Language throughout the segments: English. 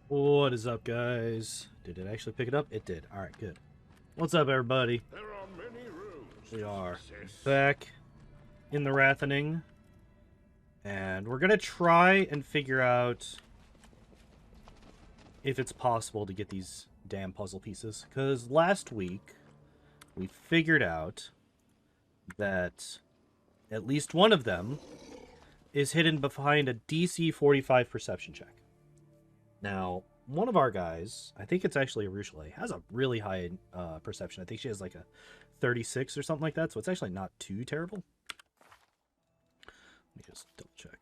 What is up, guys? Did it actually pick it up? It did. Alright, good. What's up, everybody? There are many rooms We to are success. back in the Rathening. And we're gonna try and figure out if it's possible to get these damn puzzle pieces. Because last week, we figured out that at least one of them is hidden behind a DC 45 perception check. Now, one of our guys, I think it's actually a Ruchelet, has a really high perception. I think she has like a 36 or something like that, so it's actually not too terrible. Let me just double check.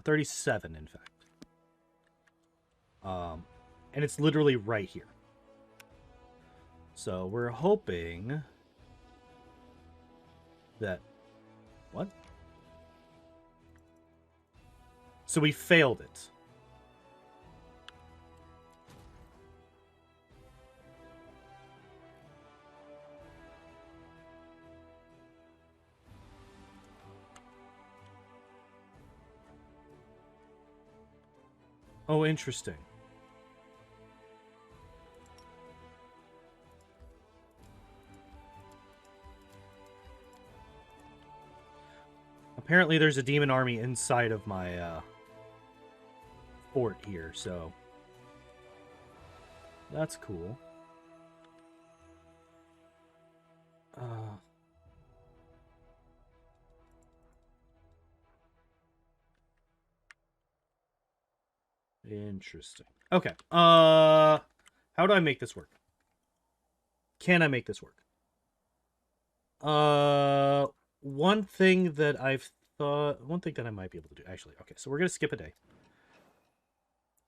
37, in fact. And it's literally right here. So we're hoping that... What? So we failed it. Oh, interesting. Apparently there's a demon army inside of my fort here, so that's cool. Interesting. Okay. How do I make this work? Can I make this work? One thing that one thing that I might be able to do, actually. Okay, so we're gonna skip a day.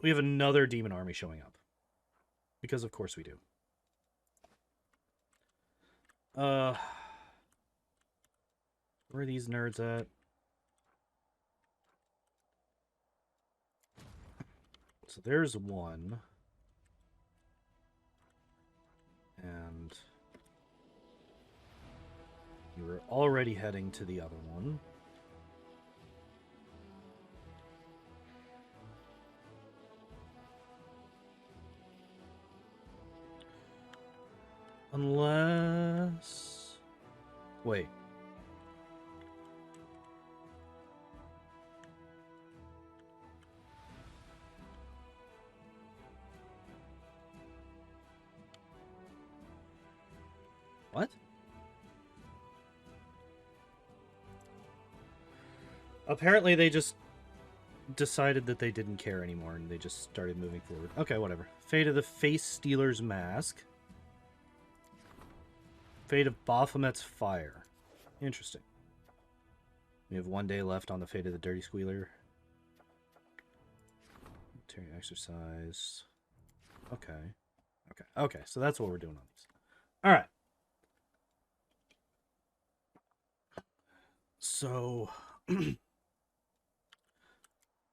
We have another demon army showing up. Because of course we do. Where are these nerds at? So there's one. And you were already heading to the other one. Unless... Wait. What? Apparently they just decided that they didn't care anymore and they just started moving forward. Okay, whatever. Fate of the Face Stealer's Mask. Fate of Baphomet's Fire. Interesting. We have 1 day left on the Fate of the Dirty Squealer. Military exercise. Okay. Okay, so that's what we're doing on these. Alright. So...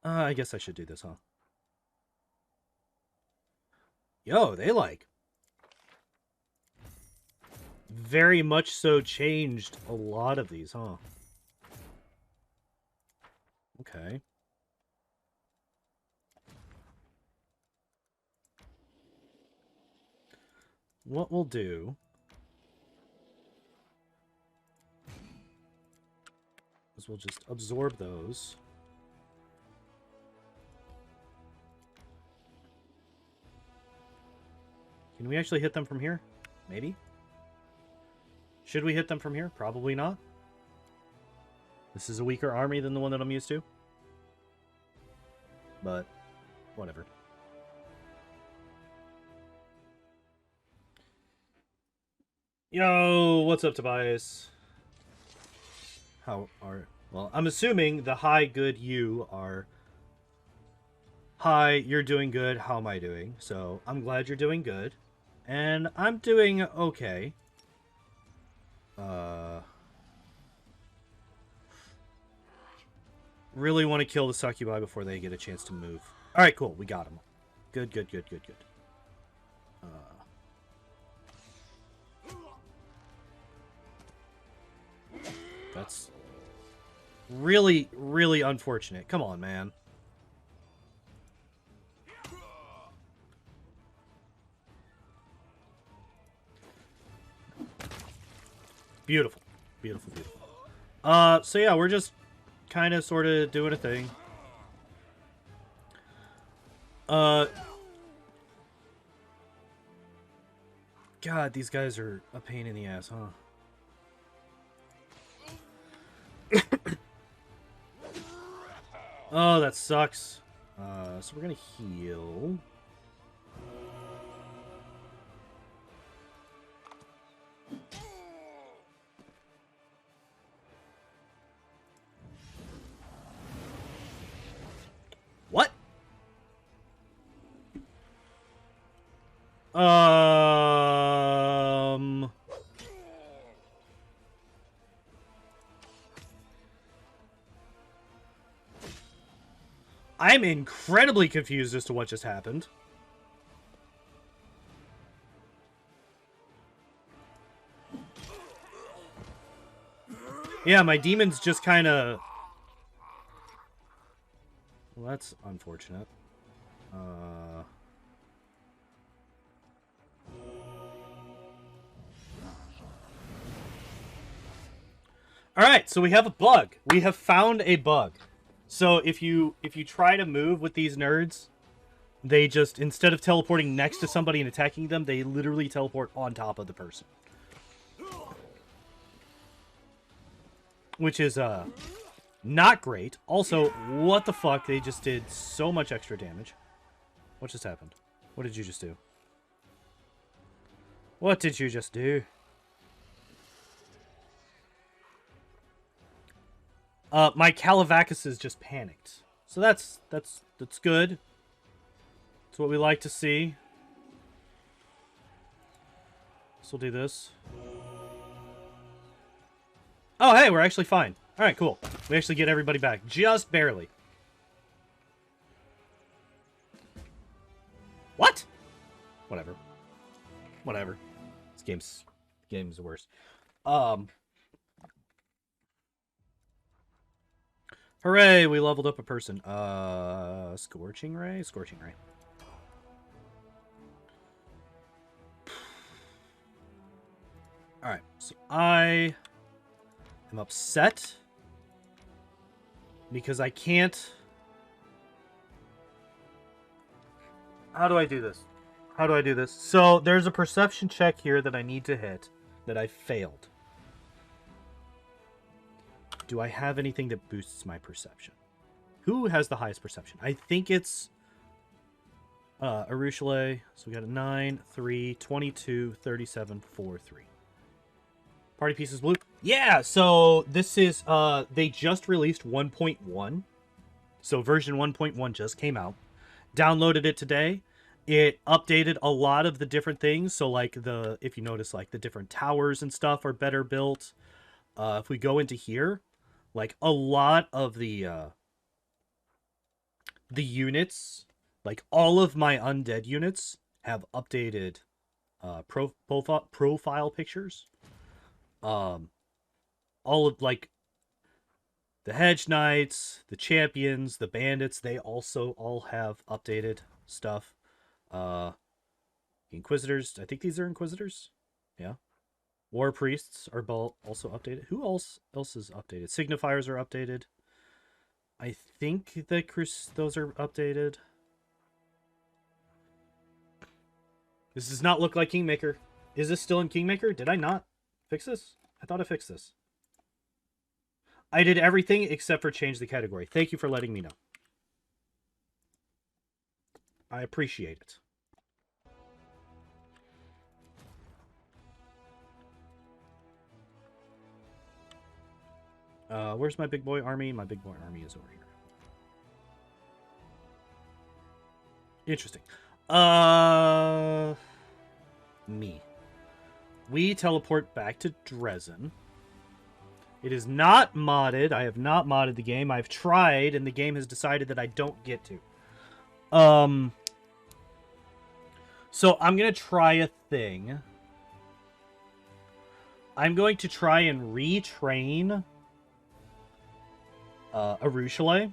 I guess I should do this, huh? Yo, they like... very much so changed a lot of these, huh? Okay. What we'll do is we'll just absorb those. Can we actually hit them from here? Maybe? Should we hit them from here? Probably not. This is a weaker army than the one that I'm used to. But, whatever. Yo, what's up, Tobias? How are... Well, I'm assuming the hi, good, you are... Hi, you're doing good. How am I doing? So, I'm glad you're doing good. And I'm doing okay. Really want to kill the succubi before they get a chance to move. Alright, cool. We got them. Good. That's really, really unfortunate. Come on, man. Beautiful. Beautiful, beautiful. So yeah, we're just kind of sort of doing a thing. God, these guys are a pain in the ass, huh? Oh, that sucks. So we're gonna heal. What? I'm incredibly confused as to what just happened. Yeah, my demons just kind of... Well, that's unfortunate. Alright, so we have a bug. We have found a bug. So if you try to move with these nerds, they just, instead of teleporting next to somebody and attacking them, they literally teleport on top of the person. Which is, not great. Also, what the fuck? They just did so much extra damage. What just happened? What did you just do? What did you just do? My Calavacus is just panicked. So that's good. That's what we like to see. So we'll do this. Oh, hey, we're actually fine. Alright, cool. We actually get everybody back. Just barely. What? Whatever. Whatever. This game's the worst. Hooray, we leveled up a person. Scorching Ray? Scorching Ray. Alright, so I am upset because I can't... How do I do this? How do I do this? So, there's a perception check here that I need to hit that I failed. Do I have anything that boosts my perception? Who has the highest perception? I think it's Arushale. So we got a 9, 3, 22, 37, 4, 3. Party pieces blue. Yeah, so this is, they just released 1.1. So version 1.1 just came out. Downloaded it today. It updated a lot of the different things. So like if you notice, like the different towers and stuff are better built. If we go into here, like a lot of the units, like all of my undead units have updated profile pictures. All of like the hedge knights, the champions, the bandits, they also all have updated stuff. Inquisitors, I think these are inquisitors. Yeah. War priests are also updated. Who else is updated? Signifiers are updated. I think that those are updated. This does not look like Kingmaker. Is this still in Kingmaker? Did I not fix this? I thought I fixed this. I did everything except for change the category. Thank you for letting me know. I appreciate it. Where's my big boy army? My big boy army is over here. Interesting. Me. We teleport back to Dresden. It is not modded. I have not modded the game. I've tried, and the game has decided that I don't get to. So I'm going to try a thing. I'm going to try and retrain Arushale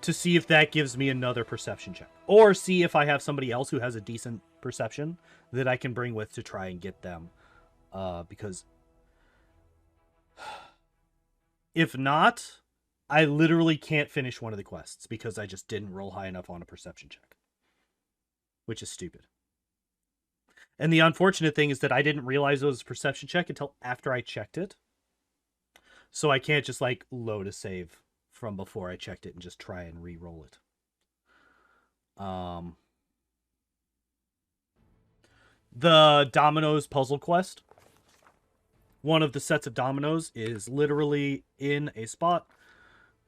to see if that gives me another perception check. Or see if I have somebody else who has a decent perception that I can bring with to try and get them Because if not, I literally can't finish one of the quests because I just didn't roll high enough on a perception check, which is stupid. And the unfortunate thing is that I didn't realize it was a perception check until after I checked it. So I can't just like load a save from before I checked it and just try and re-roll it. The Domino's puzzle quest. One of the sets of dominoes is literally in a spot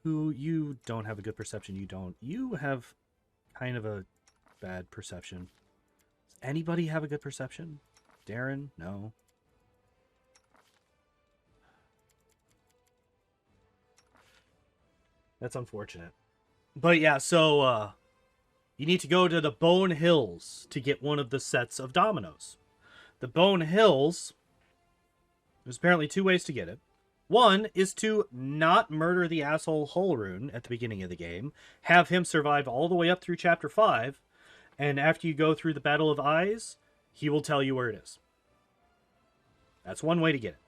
who you don't have a good perception. You have kind of a bad perception. Does anybody have a good perception? Darren? No. That's unfortunate. But yeah, so you need to go to the Bone Hills to get one of the sets of dominoes. The Bone Hills, there's apparently 2 ways to get it. One is to not murder the asshole Holrune at the beginning of the game, have him survive all the way up through Chapter 5, and after you go through the Battle of Eyes, he will tell you where it is. That's one way to get it.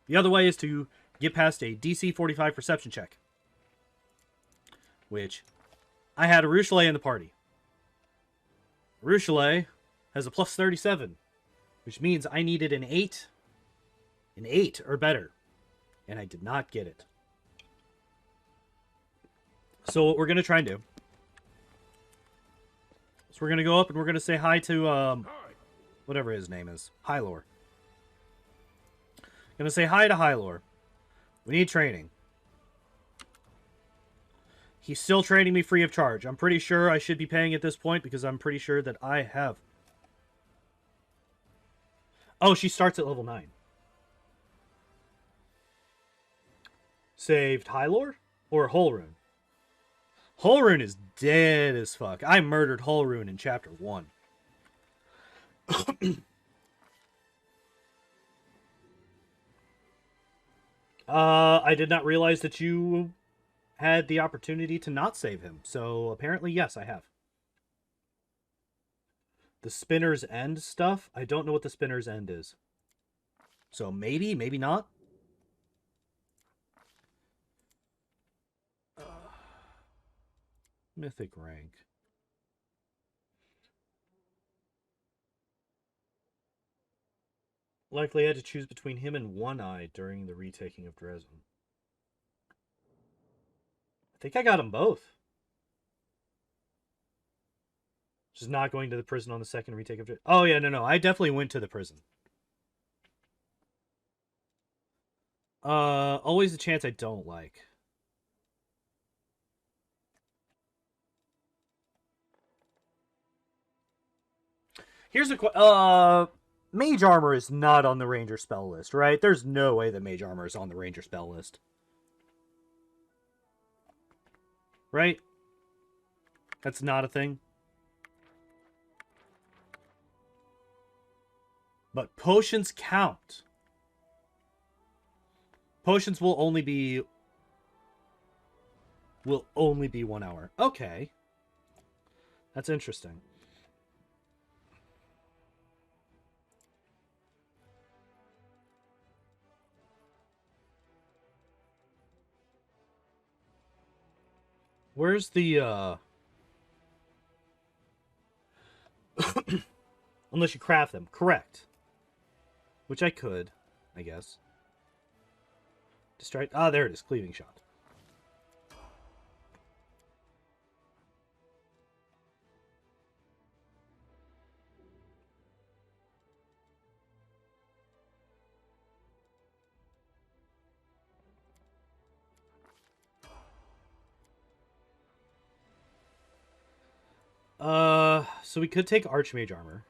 The other way is to get past a DC 45 perception check, which I had a Ruchelet in the party. Ruchelet has a plus 37, which means I needed an 8 or better, and I did not get it. So what we're going to try and do is we're going to go up and we're going to say hi to whatever his name is, Hylor. Going to say hi to Hylor. We need training. He's still training me free of charge. I'm pretty sure I should be paying at this point because I'm pretty sure that I have. Oh, she starts at level 9. Saved Hylor or Holrune? Holrune is dead as fuck. I murdered Holrune in Chapter 1. I did not realize that you had the opportunity to not save him. So apparently, yes, I have. The Spinner's End stuff, I don't know what the Spinner's End is. So maybe, maybe not. Mythic rank. Likely I had to choose between him and One Eye during the retaking of Dresden. I think I got them both. Just not going to the prison on the second retake of Dresden. Oh, yeah, no. I definitely went to the prison. Always a chance I don't like. Here's a Mage Armor is not on the Ranger spell list, right? There's no way that Mage Armor is on the Ranger spell list. Right? That's not a thing. But potions count. Potions will only be 1 hour. Okay. That's interesting. Where's the unless you craft them. Correct. Which I could, I guess. Distract. Ah, there it is. Cleaving shot. So we could take Archmage Armor.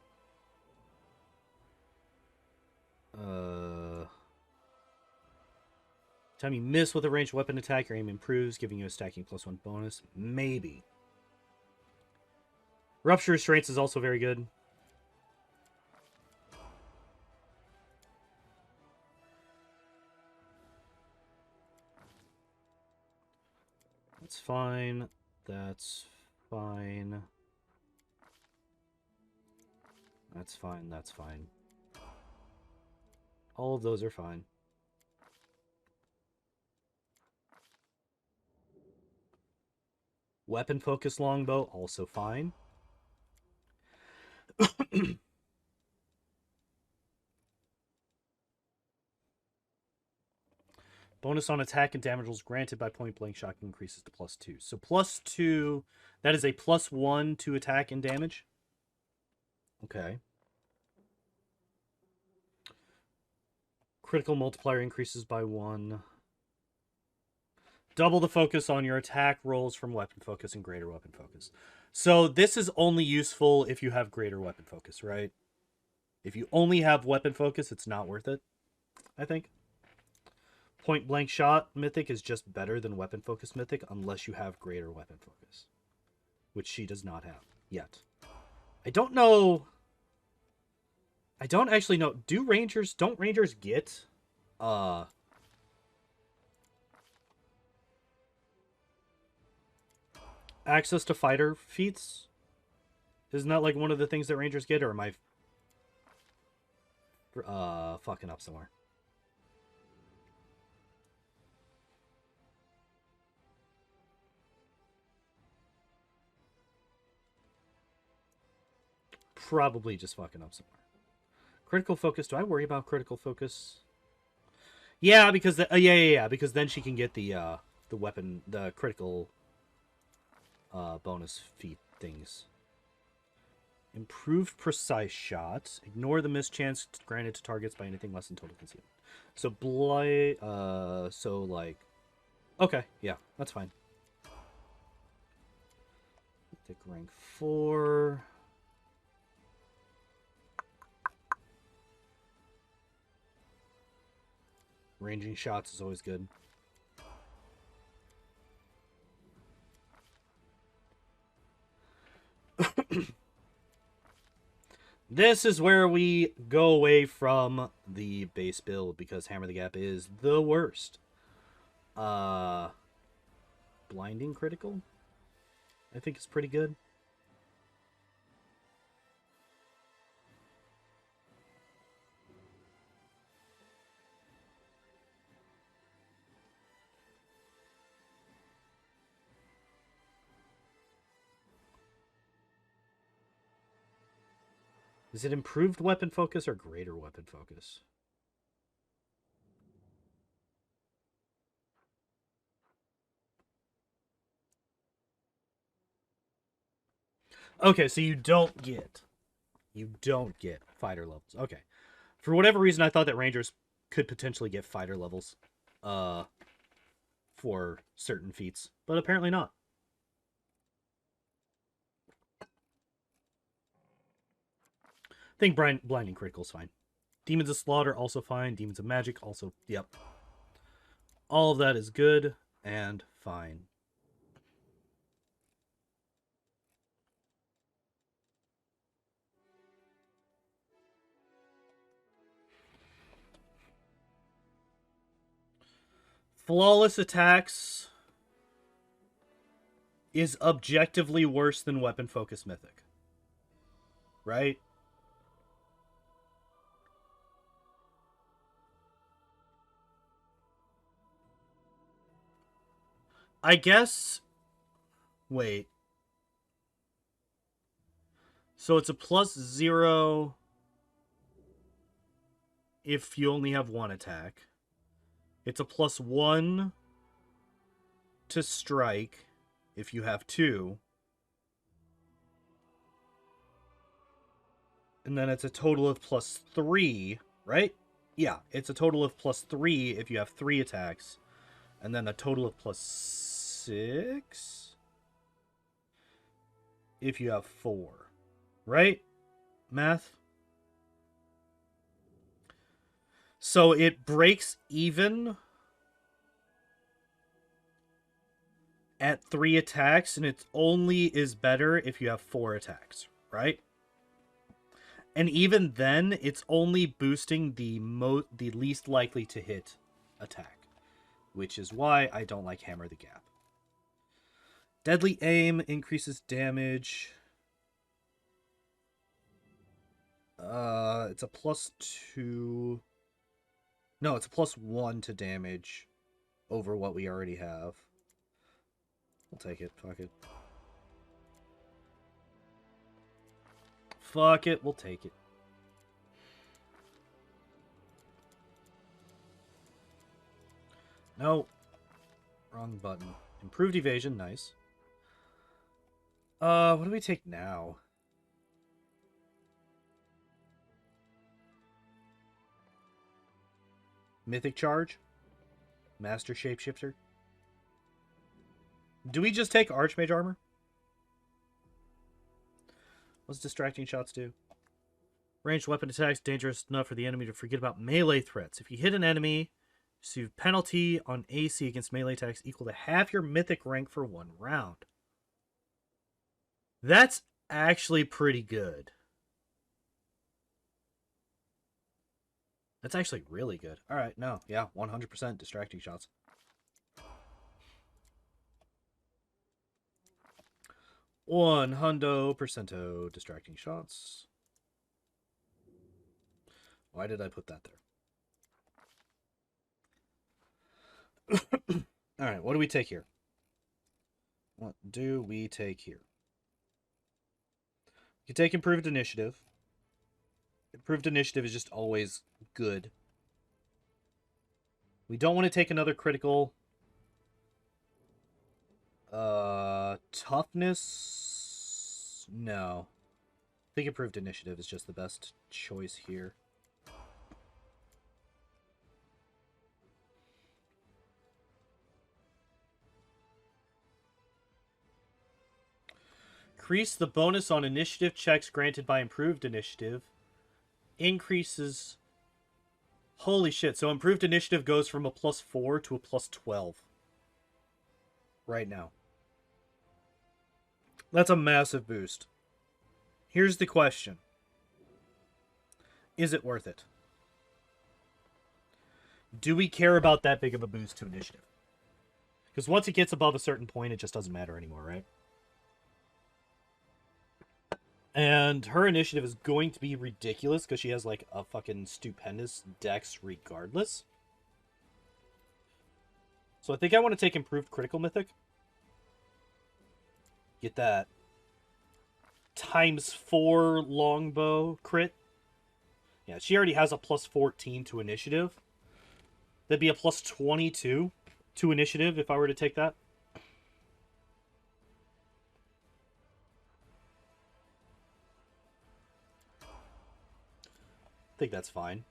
Time you miss with a ranged weapon attack, your aim improves, giving you a stacking +1 bonus. Maybe. Rupture Restraints is also very good. That's fine. That's fine. That's fine. That's fine. All of those are fine. Weapon focus longbow, also fine. Bonus on attack and damage rolls granted by point blank shot increases to +2. So +2, that is a +1 to attack and damage. Okay. Critical multiplier increases by 1. Double the focus on your attack rolls from weapon focus and greater weapon focus. So this is only useful if you have greater weapon focus, right? If you only have weapon focus, it's not worth it, I think. Point blank shot mythic is just better than weapon focus mythic unless you have greater weapon focus, which she does not have yet. I don't know. I don't actually know. Don't rangers get access to fighter feats? Isn't that like one of the things that rangers get, or am I fucking up somewhere? Probably just fucking up somewhere. Critical focus. Do I worry about critical focus? Yeah, because because then she can get the weapon, the critical bonus feat things. Improved precise shots. Ignore the mischance granted to targets by anything less than total concealment. So blight. So like, okay, yeah, that's fine. Mythic rank 4. Ranging shots is always good. This is where we go away from the base build because Hammer the Gap is the worst. Blinding critical, I think is pretty good. Is it improved weapon focus or greater weapon focus? Okay, so you don't get fighter levels. Okay. For whatever reason, I thought that Rangers could potentially get fighter levels for certain feats, but apparently not. I think Blinding Critical is fine. Demons of Slaughter, also fine. Demons of Magic, also, yep. All of that is good and fine. Flawless attacks is objectively worse than weapon focus mythic. Right? I guess... Wait. So it's a +0 if you only have one attack. It's a +1 to strike if you have 2. And then it's a total of +3, right? Yeah, it's a total of +3 if you have 3 attacks. And then a total of +6 if you have 4. Right? Math? So it breaks even at 3 attacks, and it only is better if you have 4 attacks, right? And even then, it's only boosting the least likely to hit attack, which is why I don't like Hammer the Gap. Deadly Aim increases damage. It's a +2. No, it's a +1 to damage over what we already have. We'll take it. Fuck it. Fuck it. We'll take it. No. Wrong button. Improved evasion. Nice. What do we take now? Mythic Charge? Master Shapeshifter? Do we just take Archmage Armor? What's Distracting Shots do? Ranged weapon attacks dangerous enough for the enemy to forget about melee threats. If you hit an enemy, receive penalty on AC against melee attacks equal to half your mythic rank for 1 round. That's actually pretty good. That's actually really good. Alright, no. Yeah, 100% Distracting Shots. 100% Distracting Shots. Why did I put that there? Alright, what do we take here? What do we take here? You can take Improved Initiative. Improved Initiative is just always good. We don't want to take another critical. Toughness? No. I think Improved Initiative is just the best choice here. Increase the bonus on initiative checks granted by Improved Initiative. Increases... Holy shit, so Improved Initiative goes from a +4 to a +12. Right now. That's a massive boost. Here's the question. Is it worth it? Do we care about that big of a boost to initiative? Because once it gets above a certain point, it just doesn't matter anymore, right? And her initiative is going to be ridiculous because she has like a fucking stupendous dex regardless. So I think I want to take Improved Critical Mythic. Get that ×4 longbow crit. Yeah, she already has a +14 to initiative. That'd be a +22 to initiative if I were to take that. I think that's fine.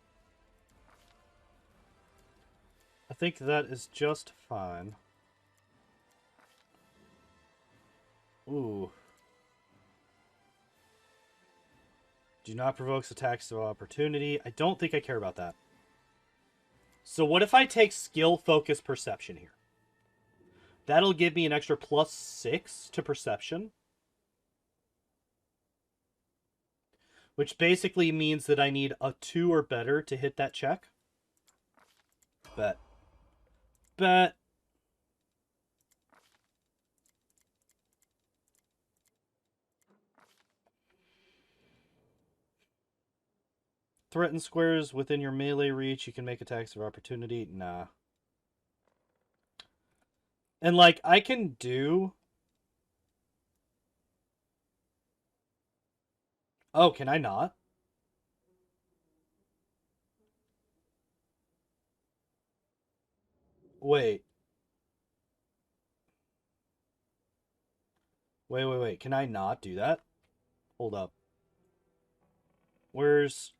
I think that is just fine. Ooh. Do not provoke attacks of opportunity. I don't think I care about that. So what if I take Skill, Focus, Perception here? That'll give me an extra +6 to Perception. Which basically means that I need a 2 or better to hit that check. Bet. Bet. Threaten squares within your melee reach. You can make attacks of opportunity. Nah. And, like, I can do... Oh, can I not? Wait. Wait. Can I not do that? Hold up. Where's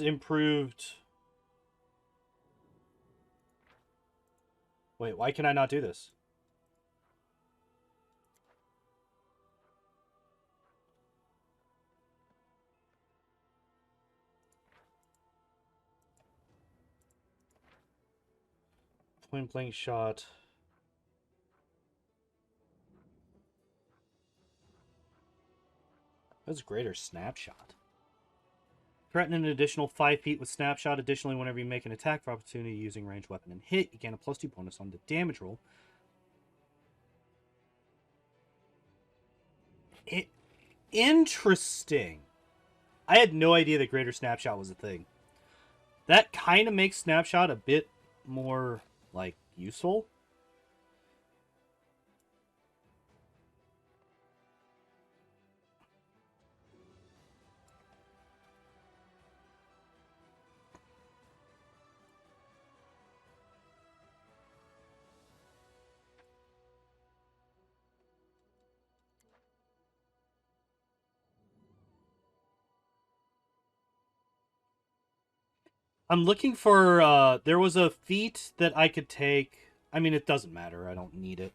improved... Wait, why can I not do this? Point blank shot. That's greater snapshot. Threaten an additional 5 feet with snapshot. Additionally, whenever you make an attack for opportunity using ranged weapon and hit, you gain a +2 bonus on the damage roll. Interesting. I had no idea that Greater Snapshot was a thing. That kind of makes Snapshot a bit more, like, useful. I'm looking for, there was a feat that I could take. I mean, it doesn't matter. I don't need it.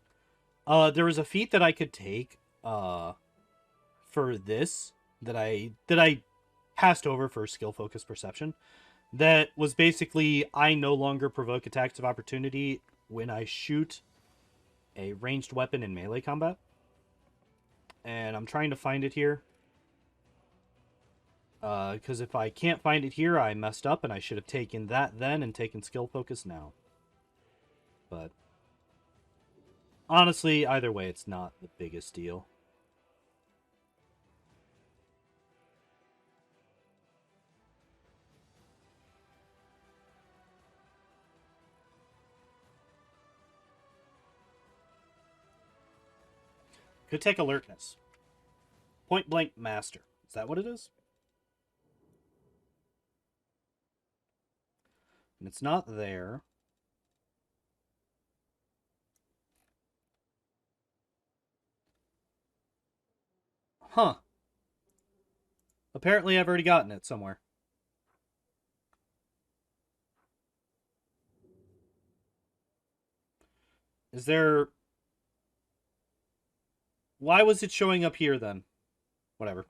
There was a feat that I could take, for this that I passed over for skill focus perception. That was basically, I no longer provoke attacks of opportunity when I shoot a ranged weapon in melee combat. And I'm trying to find it here. Because if I can't find it here, I messed up, and I should have taken that then and taken skill focus now. But honestly, either way, it's not the biggest deal. Could take alertness. Point blank master. Is that what it is? And it's not there. Huh. Apparently I've already gotten it somewhere. Is there... Why was it showing up here then? Whatever.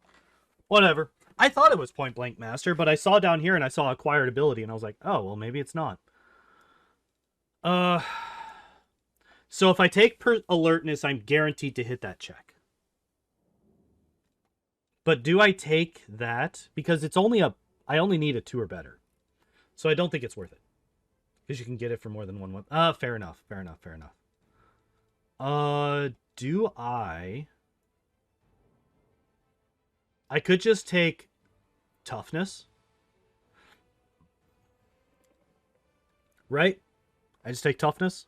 Whatever. I thought it was Point Blank Master, but I saw down here and I saw acquired ability, and I was like, oh, well, maybe it's not. So if I take alertness, I'm guaranteed to hit that check. But do I take that? Because it's only a... I only need a 2 or better. So I don't think it's worth it. Because you can get it for more than one weapon. Fair enough. Fair enough. Fair enough. Do I... I could just take toughness. Right? I just take toughness.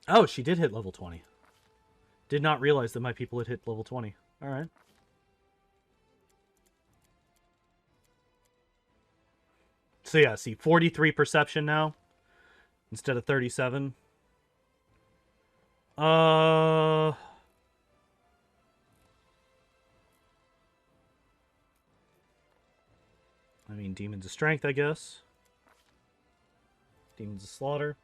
Oh, she did hit level 20. Did not realize that my people had hit level 20. All right. So yeah, see, 43 perception now instead of 37. I mean, Demons of Strength, I guess. Demons of Slaughter.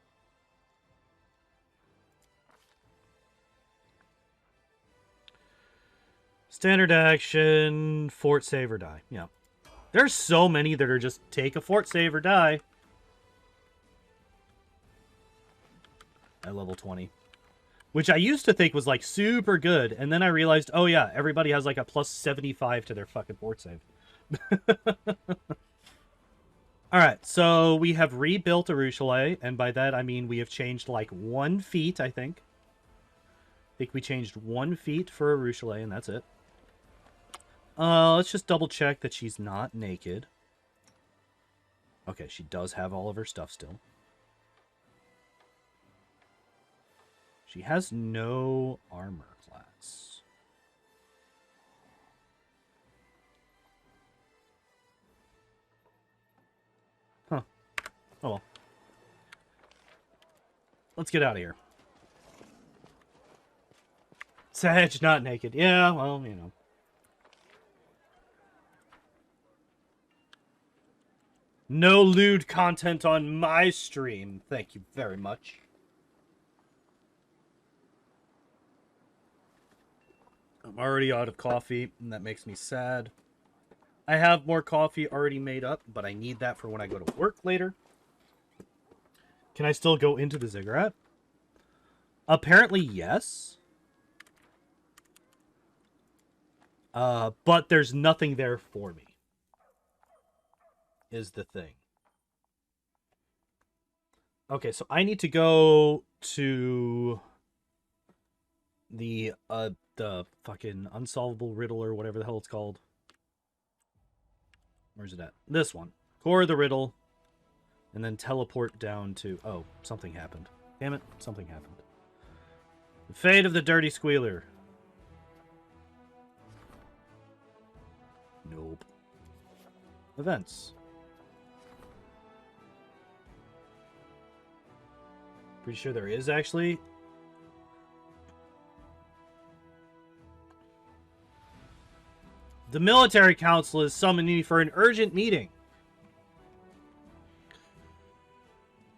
Standard action, fort save or die. Yeah. There's so many that are just take a fort save or die. At level 20. Which I used to think was like super good. And then I realized, oh yeah, everybody has like a plus 75 to their fucking fort save. Alright, so we have rebuilt Urushalei. And by that I mean we have changed like 1 feat, I think. I think we changed 1 feat for Urushalei, and that's it. Let's just double check that she's not naked. Okay, she does have all of her stuff still. She has no armor class. Huh. Oh well. Let's get out of here. Sag, not naked. Yeah, well, you know. No lewd content on my stream. Thank you very much. I'm already out of coffee, and that makes me sad. I have more coffee already made up, but I need that for when I go to work later. Can I still go into the ziggurat? Apparently, yes. But there's nothing there for me. Is the thing. Okay, so I need to go to the fucking unsolvable riddle or whatever the hell it's called. Where's it at? This one. Core the riddle, and then teleport down to... Oh, something happened. Damn it, something happened. The fate of the dirty squealer. Nope. Events. Pretty sure there is, actually. The military council is summoning me for an urgent meeting.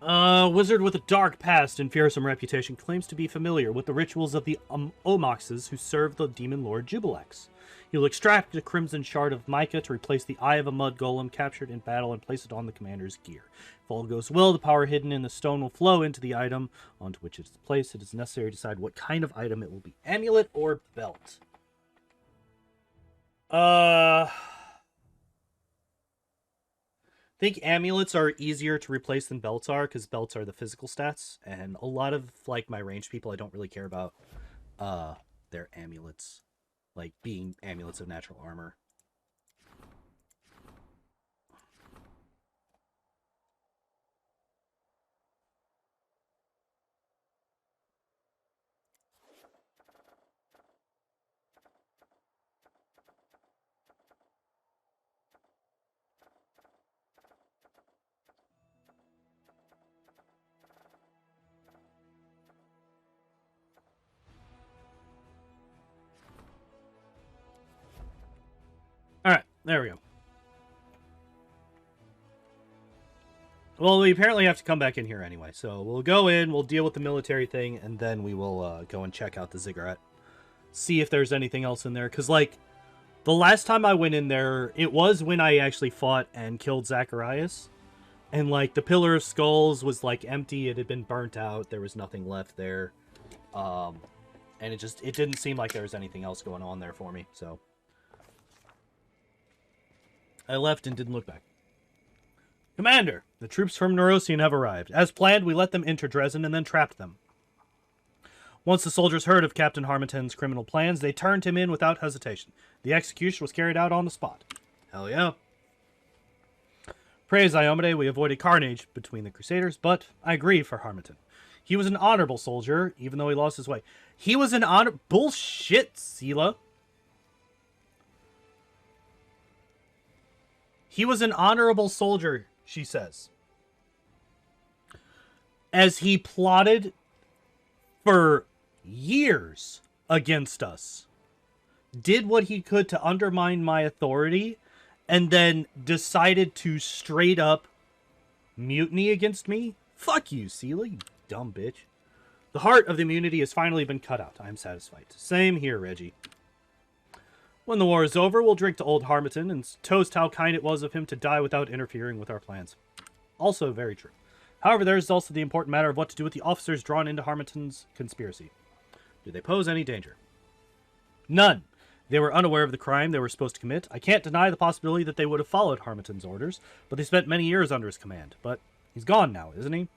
A wizard with a dark past and fearsome reputation claims to be familiar with the rituals of the Omoxes who serve the demon lord Jubilex. He will extract a crimson shard of mica to replace the eye of a mud golem captured in battle and place it on the commander's gear. If all goes well, the power hidden in the stone will flow into the item onto which it is placed. It is necessary to decide what kind of item it will be. Amulet or belt? I think amulets are easier to replace than belts are, because belts are the physical stats, and a lot of, like, my ranged people, I don't really care about their amulets, like, being amulets of natural armor. Alright, there we go. Well, we apparently have to come back in here anyway, so we'll go in, we'll deal with the military thing, and then we will go and check out the ziggurat. See if there's anything else in there, because, like, the last time I went in there, it was when I actually fought and killed Zacharias. And, like, the Pillar of Skulls was, like, empty. It had been burnt out. There was nothing left there. And it didn't seem like there was anything else going on there for me, so I left and didn't look back. Commander, the troops from Neurosian have arrived. As planned, we let them enter Dresden and then trapped them. Once the soldiers heard of Captain Harmonton's criminal plans, they turned him in without hesitation. The execution was carried out on the spot. Hell yeah. Praise Iomade, we avoided carnage between the Crusaders, but I grieve for Harmonton. He was an honorable soldier, even though he lost his way. He was an honor... Bullshit, Sela. He was an honorable soldier, she says. As he plotted for years against us, did what he could to undermine my authority, and then decided to straight up mutiny against me? Fuck you, Sela, you dumb bitch. The heart of the immunity has finally been cut out. I am satisfied. Same here, Reggie. When the war is over, we'll drink to old Harmonton and toast how kind it was of him to die without interfering with our plans. Also very true. However, there is also the important matter of what to do with the officers drawn into Harmonton's conspiracy. Do they pose any danger? None. They were unaware of the crime they were supposed to commit. I can't deny the possibility that they would have followed Harmonton's orders, but they spent many years under his command. But he's gone now, isn't he?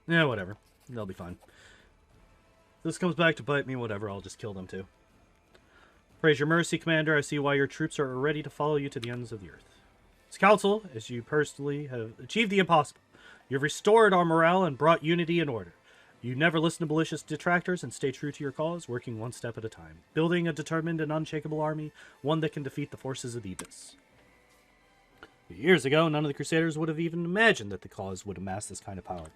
Yeah, whatever. They'll be fine. If this comes back to bite me, whatever, I'll just kill them too. Praise your mercy, Commander. I see why your troops are ready to follow you to the ends of the earth. As council, as you personally have achieved the impossible, you've restored our morale and brought unity and order. You never listen to malicious detractors and stay true to your cause, working one step at a time, building a determined and unshakable army, one that can defeat the forces of the Abyss. Years ago, none of the Crusaders would have even imagined that the cause would amass this kind of power.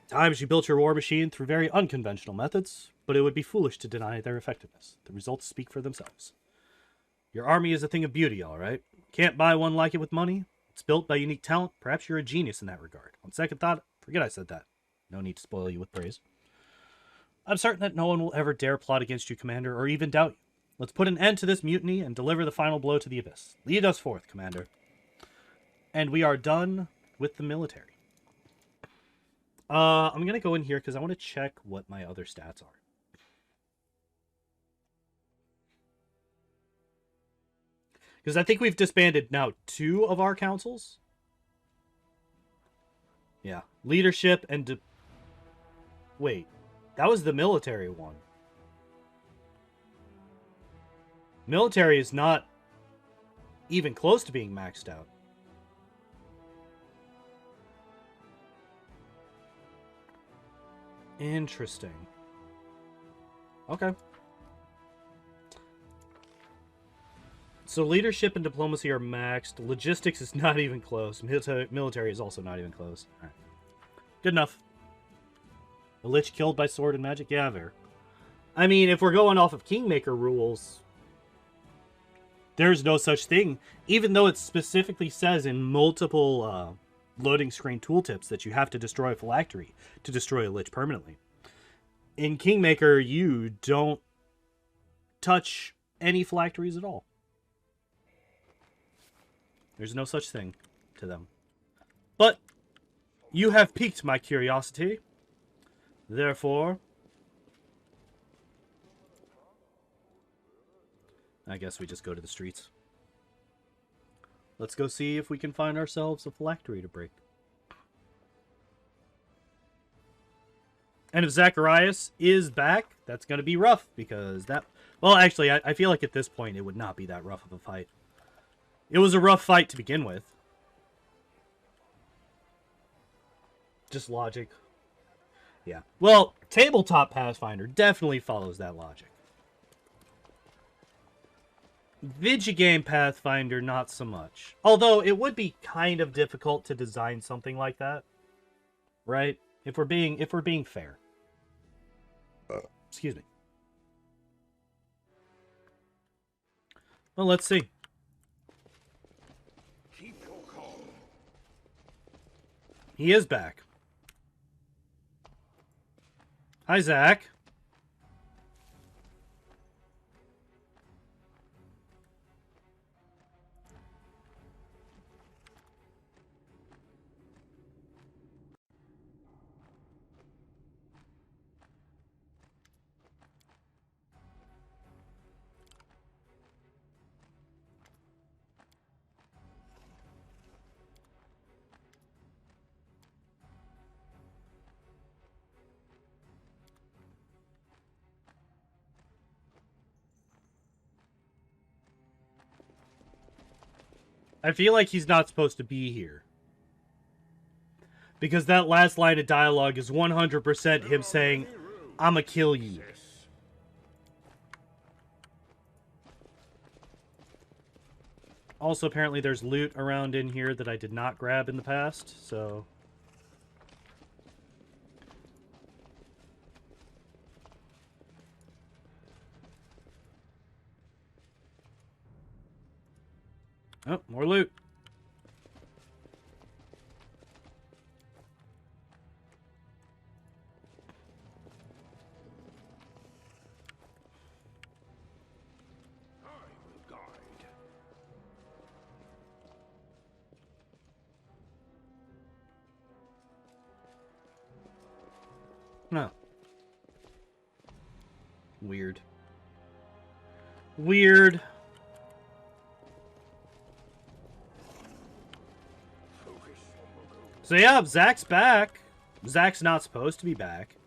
At times you built your war machine through very unconventional methods, but it would be foolish to deny their effectiveness. The results speak for themselves. Your army is a thing of beauty, all right. Can't buy one like it with money. It's built by unique talent. Perhaps you're a genius in that regard. On second thought, forget I said that. No need to spoil you with praise. I'm certain that no one will ever dare plot against you, Commander, or even doubt you. Let's put an end to this mutiny and deliver the final blow to the Abyss. Lead us forth, Commander. And we are done with the military. I'm going to go in here because I want to check what my other stats are. Because I think we've disbanded now 2 of our councils. Yeah. Leadership and... Wait. That was the military one. Military is not even close to being maxed out. Interesting. Okay. So leadership and diplomacy are maxed. Logistics is not even close. Military is also not even close. All right. Good enough. The Lich killed by sword and magic? Yeah, fair. I mean, if we're going off of Kingmaker rules, there's no such thing. Even though it specifically says in multiple loading screen tooltips that you have to destroy a phylactery to destroy a Lich permanently. In Kingmaker, you don't touch any phylacteries at all. There's no such thing to them. But you have piqued my curiosity. Therefore, I guess we just go to the streets. Let's go see if we can find ourselves a phylactery to break. And if Zacharias is back, that's going to be rough, because that... Well, actually, I feel like at this point it would not be that rough of a fight. It was a rough fight to begin with. Just logic. Yeah. Well, tabletop Pathfinder definitely follows that logic. Vigigame Pathfinder, not so much. Although, it would be kind of difficult to design something like that. Right? If we're being fair. Excuse me. Well, let's see. Keep your calm. He is back. Hi, Zach. I feel like he's not supposed to be here. Because that last line of dialogue is 100% him saying, "I'ma kill you." Also, apparently there's loot around in here that I did not grab in the past, so... Oh, more loot. I will guide. No. Weird. Weird. So yeah, Zach's back. Zach's not supposed to be back.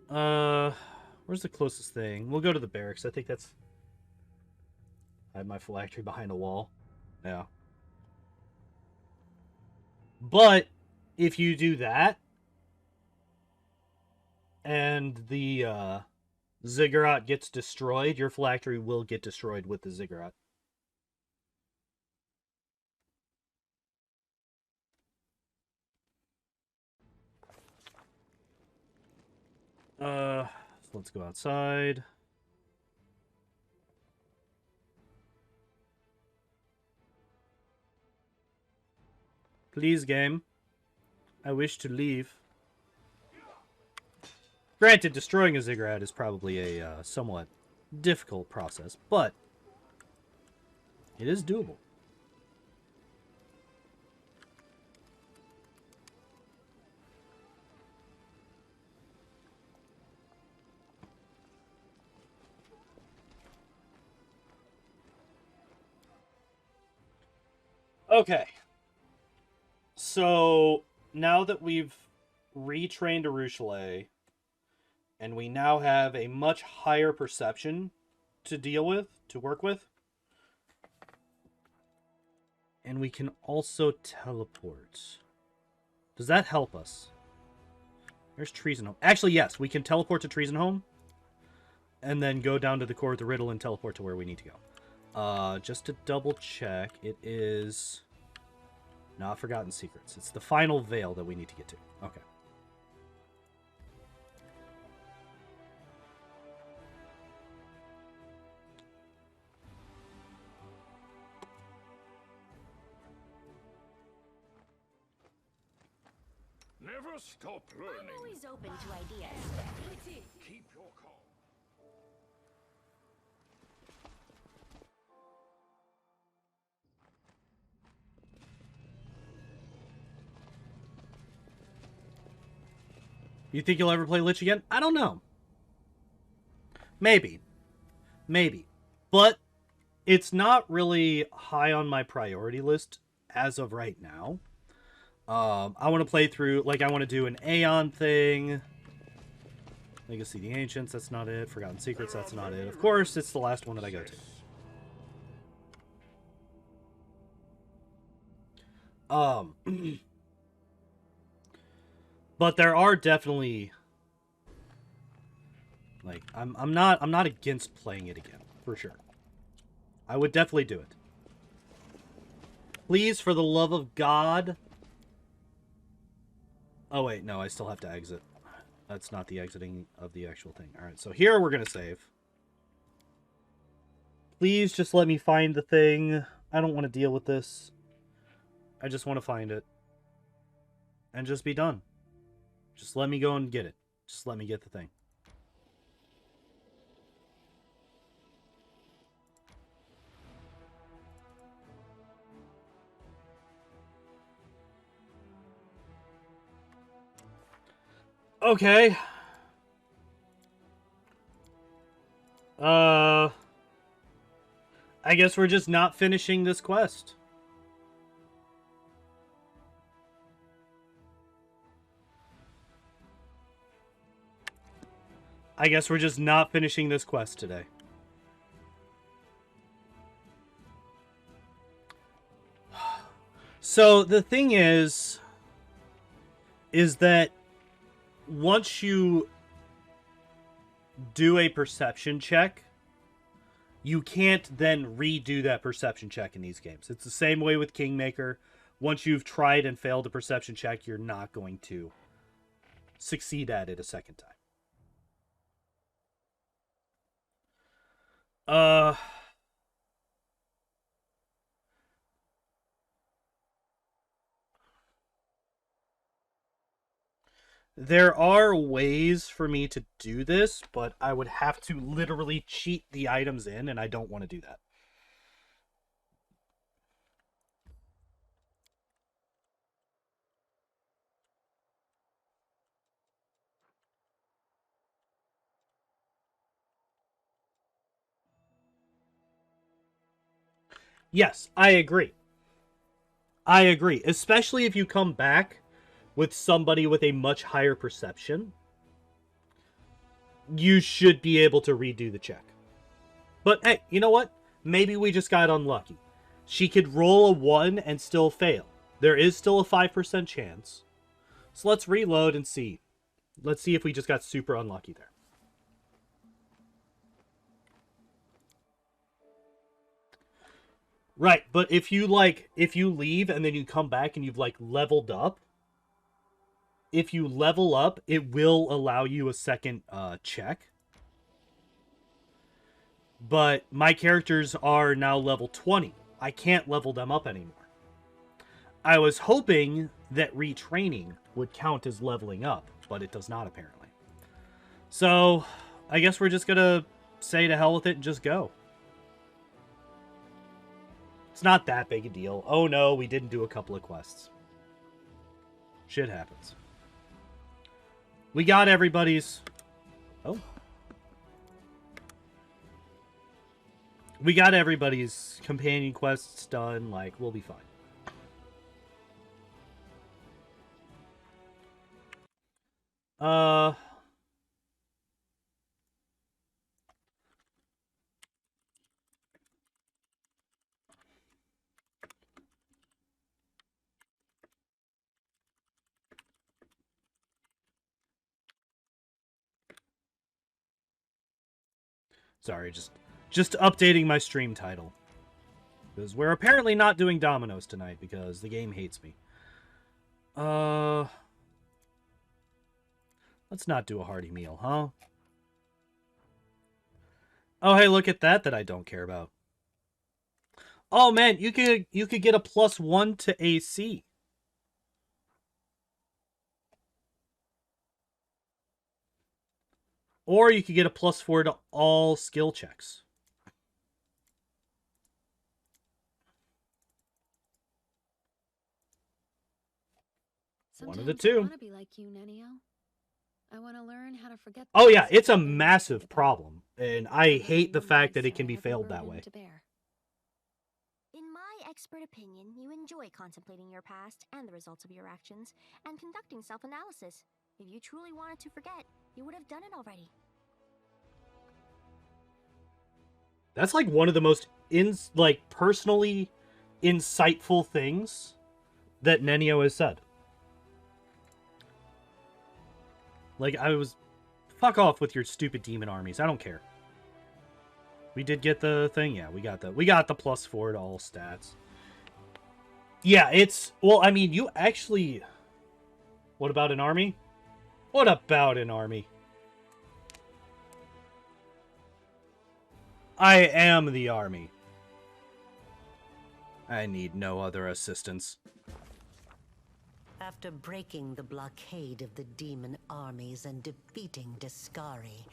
Where's the closest thing? We'll go to the barracks. I think that's... I have my phylactery behind a wall. Yeah. But, if you do that, and the, ziggurat gets destroyed, your phylactery will get destroyed with the ziggurat. So let's go outside. Please, game. I wish to leave. Granted, destroying a ziggurat is probably a somewhat difficult process, but it is doable. Okay. So, now that we've retrained Arushale, and we now have a much higher perception to deal with, to work with, and we can also teleport. Does that help us? There's Treasonhome. Actually, yes, we can teleport to Treasonhome, and then go down to the core of the riddle and teleport to where we need to go. Just to double check, it is not Forgotten Secrets. It's the final veil that we need to get to. Okay. Never stop I'm learning. always open to ideas. Keep your calm. You think you'll ever play Lich again? I don't know. Maybe. Maybe. But it's not really high on my priority list as of right now. I want to play through, like, I want to do an Aeon thing. Legacy of the Ancients, that's not it. Forgotten Secrets, that's not it. Of course, it's the last one that I go to. But there are definitely, like, I'm not against playing it again, for sure. I would definitely do it. Please, for the love of God. Oh wait, no, I still have to exit. That's not the exiting of the actual thing. Alright, so here we're gonna save. Please just let me find the thing. I don't want to deal with this. I just want to find it. And just be done. Just let me go and get it. Just let me get the thing. Okay. I guess we're just not finishing this quest. I guess we're just not finishing this quest today. So the thing is that once you do a perception check, you can't then redo that perception check in these games. It's the same way with Kingmaker. Once you've tried and failed a perception check, you're not going to succeed at it a second time. There are ways for me to do this, but I would have to literally cheat the items in, and I don't want to do that. Yes, I agree. I agree. Especially if you come back with somebody with a much higher perception, you should be able to redo the check. But hey, you know what? Maybe we just got unlucky. She could roll a 1 and still fail. There is still a 5% chance. So let's reload and see. Let's see if we just got super unlucky there. Right, but if you leave and then you come back and you've leveled up, if you level up, it will allow you a second check. But my characters are now level 20. I can't level them up anymore. I was hoping that retraining would count as leveling up, but it does not apparently. So, I guess we're just gonna say to hell with it and just go. It's not that big a deal. Oh no, we didn't do a couple of quests. Shit happens. We got everybody's... Oh. We got everybody's companion quests done. Like, we'll be fine. Uh... Sorry, just updating my stream title. Because we're apparently not doing dominoes tonight because the game hates me. Let's not do a hearty meal, huh? Oh, hey, look at that I don't care about. Oh man, you could get a +1 to AC. Or you could get a +4 to all skill checks. Sometimes One of the two. I want to be like you, Nenio. I want to learn how to forget. Oh yeah, it's a massive problem, and I hate the fact that it can be failed that way. In my expert opinion, you enjoy contemplating your past and the results of your actions, and conducting self-analysis. If you truly wanted to forget, you would have done it already. That's like one of the most personally insightful things that Nenio has said. Like, fuck off with your stupid demon armies. I don't care. We did get the thing, yeah. We got the +4 to all stats. Yeah, well, I mean, you actually. What about an army? What about an army? I am the army. I need no other assistance. After breaking the blockade of the demon armies and defeating Discari,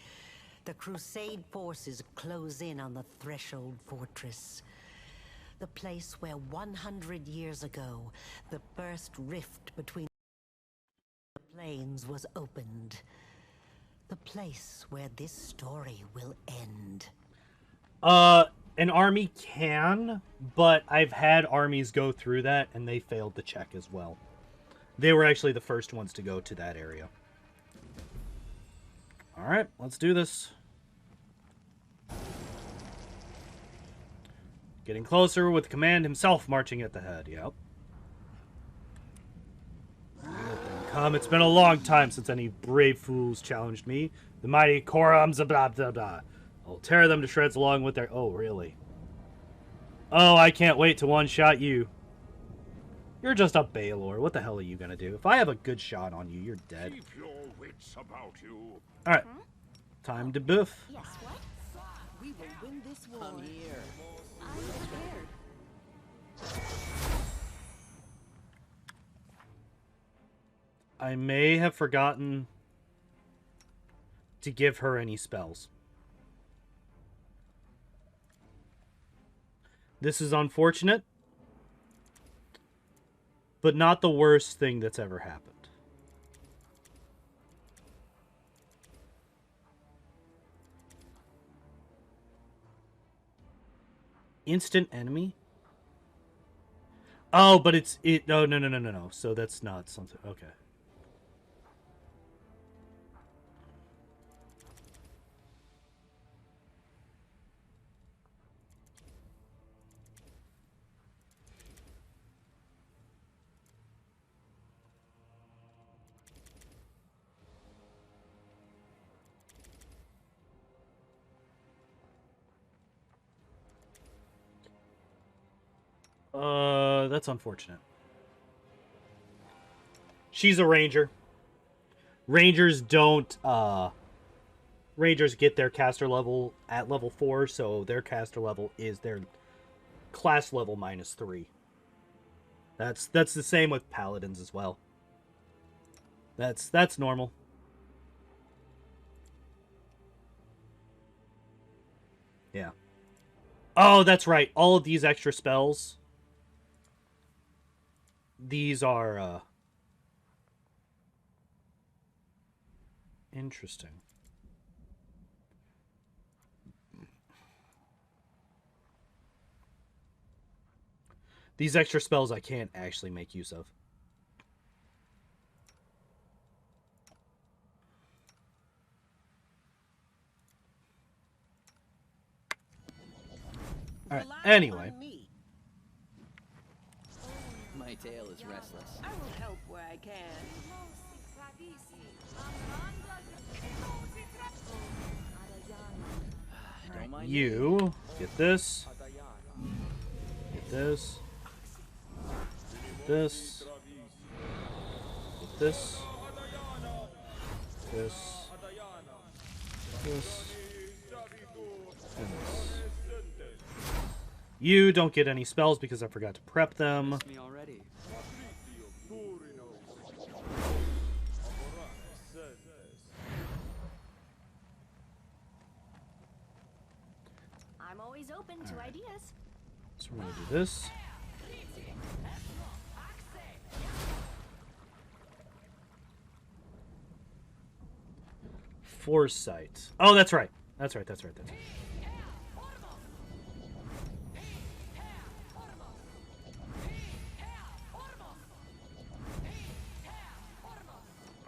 the Crusade forces close in on the Threshold Fortress. The place where 100 years ago, the first rift between the planes was opened. The place where this story will end. An army can, but I've had armies go through that, and they failed the check as well. They were actually the first ones to go to that area. Alright, let's do this. Getting closer with Command himself marching at the head, yep. Come, it's been a long time since any brave fools challenged me. The mighty Korams, blah blah blah. I'll tear them to shreds along with their... Oh, really? Oh, I can't wait to one-shot you. You're just a Baylor. What the hell are you gonna do? If I have a good shot on you, you're dead. Keep your wits about you. Alright. Time to buff. Yes, what? We will win this war. Come here. I'm prepared. I may have forgotten to give her any spells. This is unfortunate, but not the worst thing that's ever happened. Instant enemy? Oh, but no. So that's not something. Okay. That's unfortunate. She's a ranger. Rangers don't, Rangers get their caster level at level 4, so their caster level is their class level -3. That's the same with paladins as well. That's normal. Yeah. Oh, that's right. All of these extra spells, these are interesting. These extra spells I can't actually make use of. All right. Rely Anyway, on me. My tail is restless. I will help where I can. Don't mind me. you get this. Get this. Get this. Get this. This. This. And this. You don't get any spells because I forgot to prep them. Me already. I'm always open to ideas. So we're gonna do this. Foresight. Oh, that's right. That's right. That's right. That's right.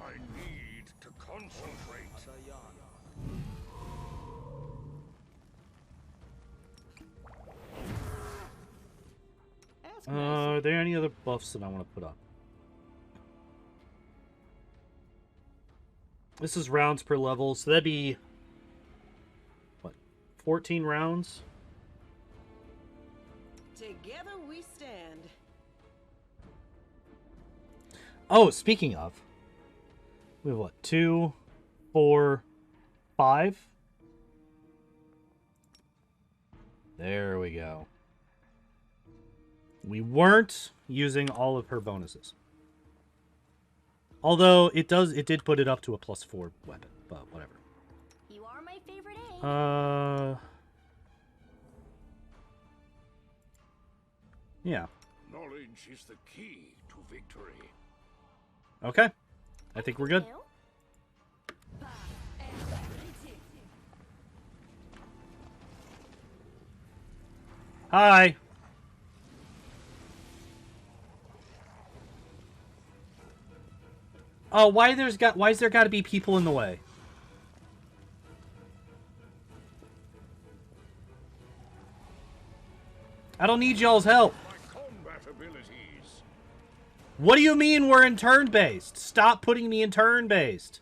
I need to concentrate. Ask Are there any other buffs that I want to put up? This is rounds per level, so that'd be what, 14 rounds? Together we stand. Oh, speaking of, we have what, 2, 4, 5? There we go. We weren't using all of her bonuses. Although it did put it up to a +4 weapon, but whatever. You are my favorite egg. Yeah. Knowledge is the key to victory. Okay. I think we're good. You? Hi. Oh, why's there got to be people in the way? I don't need y'all's help. My combat abilities. What do you mean we're in turn-based? Stop putting me in turn-based.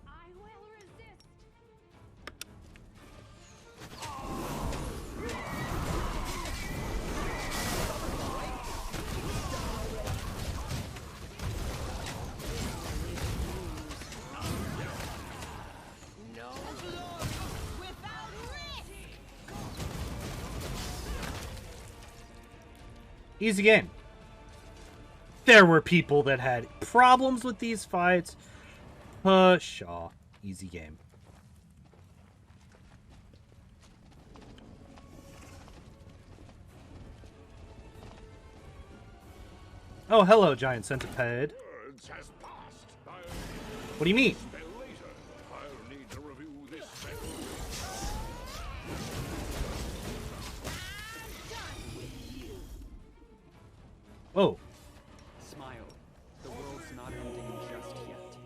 I will resist. No blood without risk. Easy game. There were people that had problems with these fights. Pshaw. Easy game. Oh, hello, giant centipede. Words has passed. What do you mean? Spell later. I'll need to review this spell. Oh. Smile. The world's not ending just yet.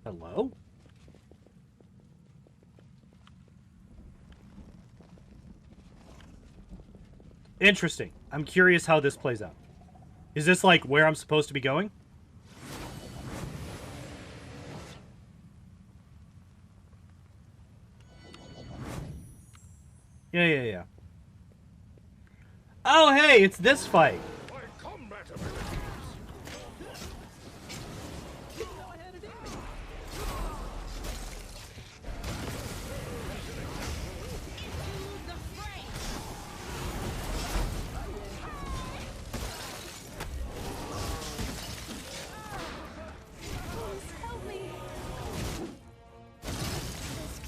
Hello? Interesting. I'm curious how this plays out. Is this like where I'm supposed to be going? Yeah. Oh, hey, it's this fight. My combat abilities.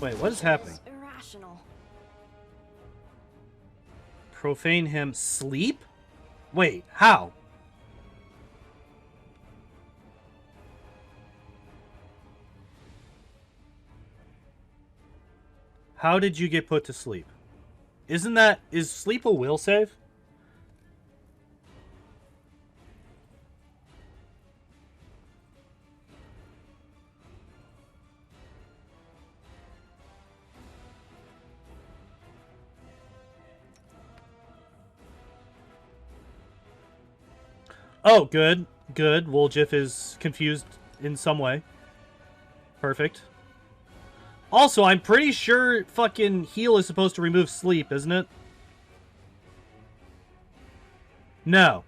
Wait, what is happening? Irrational. Profane him. Sleep? Wait, how? How did you get put to sleep? Is sleep a will save? Oh, good. Good. Woljif is confused in some way. Perfect. Also, I'm pretty sure fucking heal is supposed to remove sleep, isn't it? No.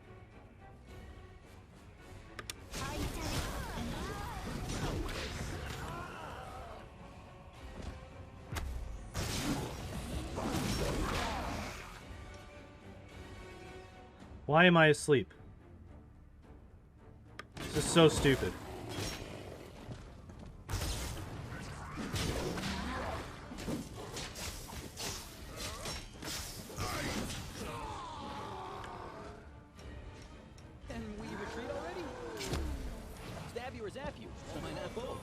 Why am I asleep? This is so stupid. Can we retreat already? Stab you or zap you? Why not both?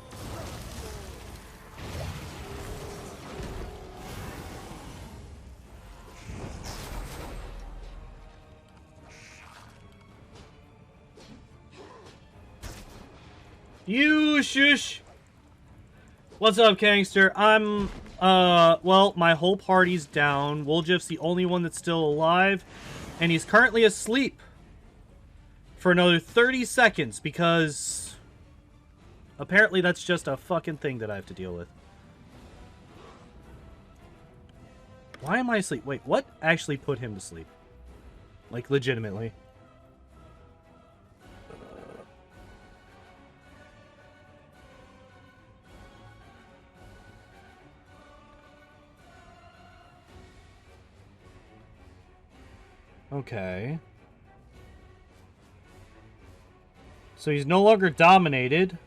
You shush! What's up, gangster? Well, my whole party's down. Woljif's the only one that's still alive, and he's currently asleep for another 30 seconds because apparently that's just a fucking thing that I have to deal with. Why am I asleep? Wait, what actually put him to sleep? Like, legitimately. Okay. So he's no longer dominated.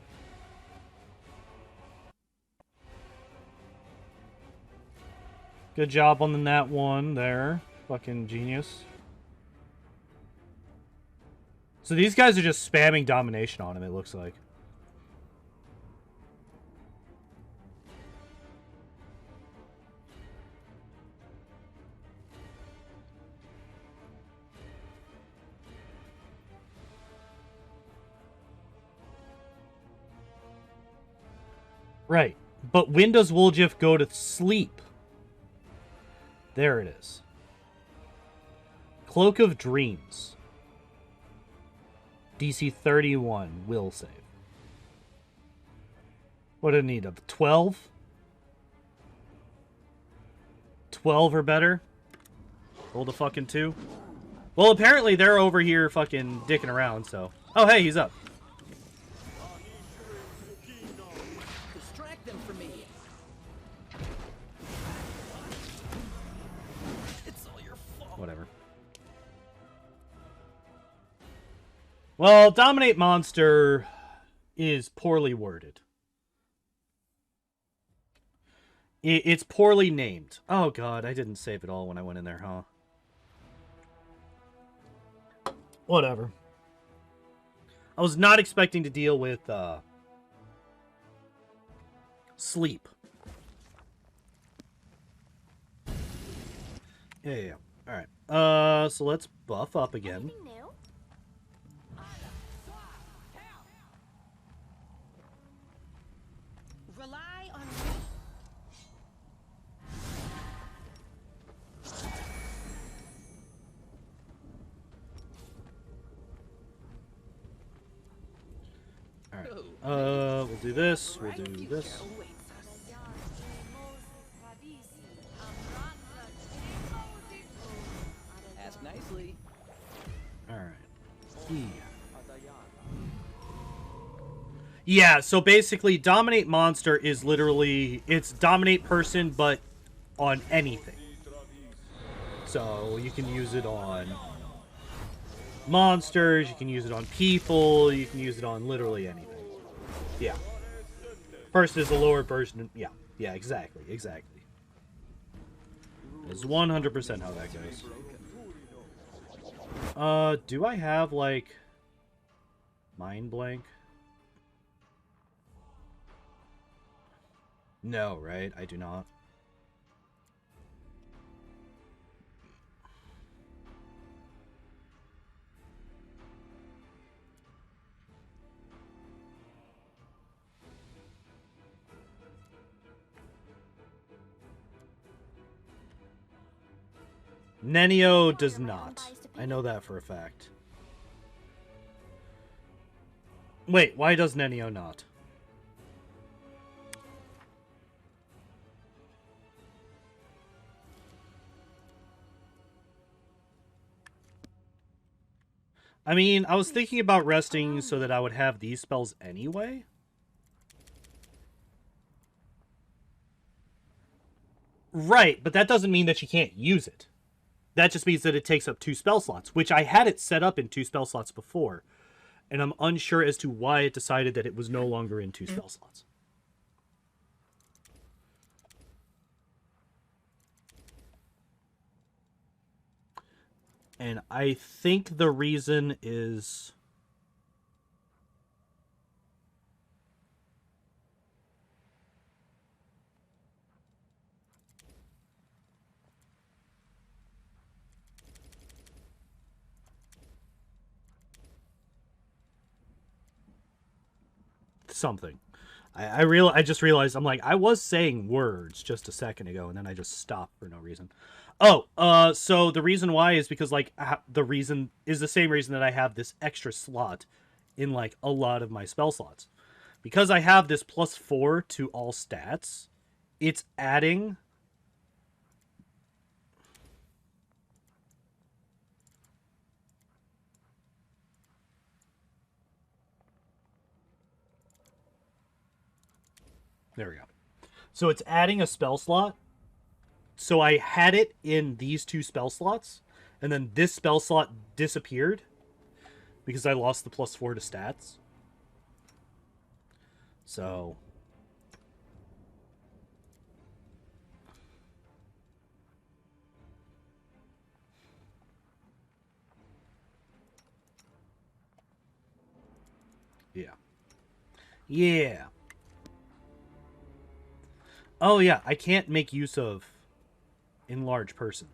Good job on the nat 1 there. Fucking genius. So these guys are just spamming domination on him, it looks like. Right. But when does Woljif go to sleep? There it is. Cloak of Dreams. DC 31 will save. What do I need? Of 12? 12 or better? Roll the fucking 2. Well, apparently they're over here fucking dicking around, so... Oh, hey, he's up. Distract them from me. It's all your fault. Whatever. Well, Dominate Monster is poorly worded. It's poorly named. Oh god, I didn't save it all when I went in there, huh? Whatever. I was not expecting to deal with, sleep. Yeah. Alright. So let's buff up again. Anything new? Rely on me. Alright. We'll do this. We'll do this. Ask nicely. Alright. Yeah, so basically, Dominate Monster is literally... It's Dominate Person, but on anything. So, you can use it on monsters, you can use it on people, you can use it on literally anything. Yeah. Person is the lower version. Yeah, exactly. That's 100% how that goes. Do I have, like... Mind Blank? No, right? I do not. Nenio does not. I know that for a fact. Wait, why does Nenio not? I mean, I was thinking about resting so that I would have these spells anyway. Right, but that doesn't mean that she can't use it. That just means that it takes up 2 spell slots, which I had it set up in 2 spell slots before. And I'm unsure as to why it decided that it was no longer in 2 spell slots. And I think the reason is... something. I just realized, I'm like, I was saying words just a second ago, and then I just stopped for no reason. Oh, so the reason why is because, like, the reason is the same reason that I have this extra slot in, like, a lot of my spell slots. Because I have this +4 to all stats, it's adding... There we go. So it's adding a spell slot. So I had it in these 2 spell slots, and then this spell slot disappeared because I lost the +4 to stats. So... yeah. Yeah. Oh, yeah, I can't make use of Enlarge Person.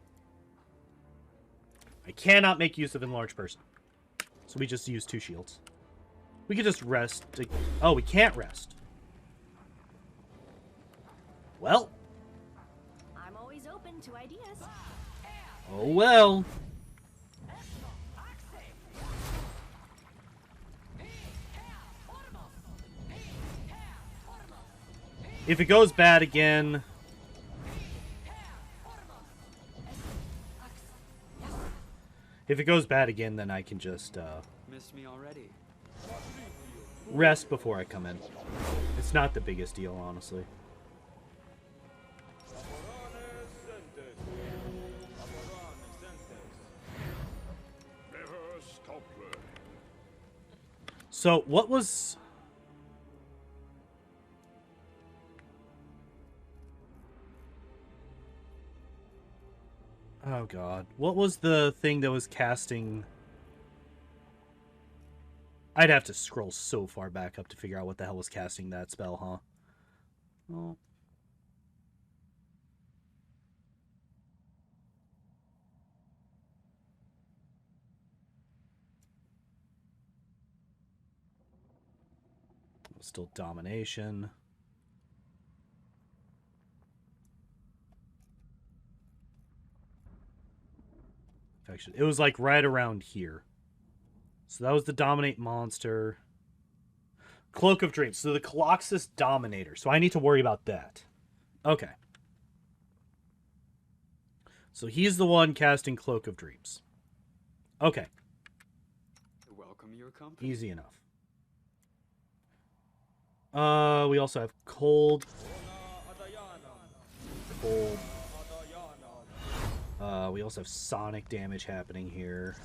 I cannot make use of Enlarge Person. So we just use 2 shields. We could just rest. Oh, we can't rest. Well. I'm always open to ideas. Oh, well. If it goes bad again... If it goes bad again, then I can just, Missed me already. rest before I come in. It's not the biggest deal, honestly. Never stop learning. So, what was... Oh, God. What was the thing that was casting... I'd have to scroll so far back up to figure out what the hell was casting that spell, huh? Oh. Still domination. Infection. It was like right around here. So that was the dominate monster. Cloak of Dreams. So the Colossus Dominator. So I need to worry about that. Okay. So he's the one casting Cloak of Dreams. Okay. Welcome your company. Easy enough. We also have Cold. Cold. We also have sonic damage happening here.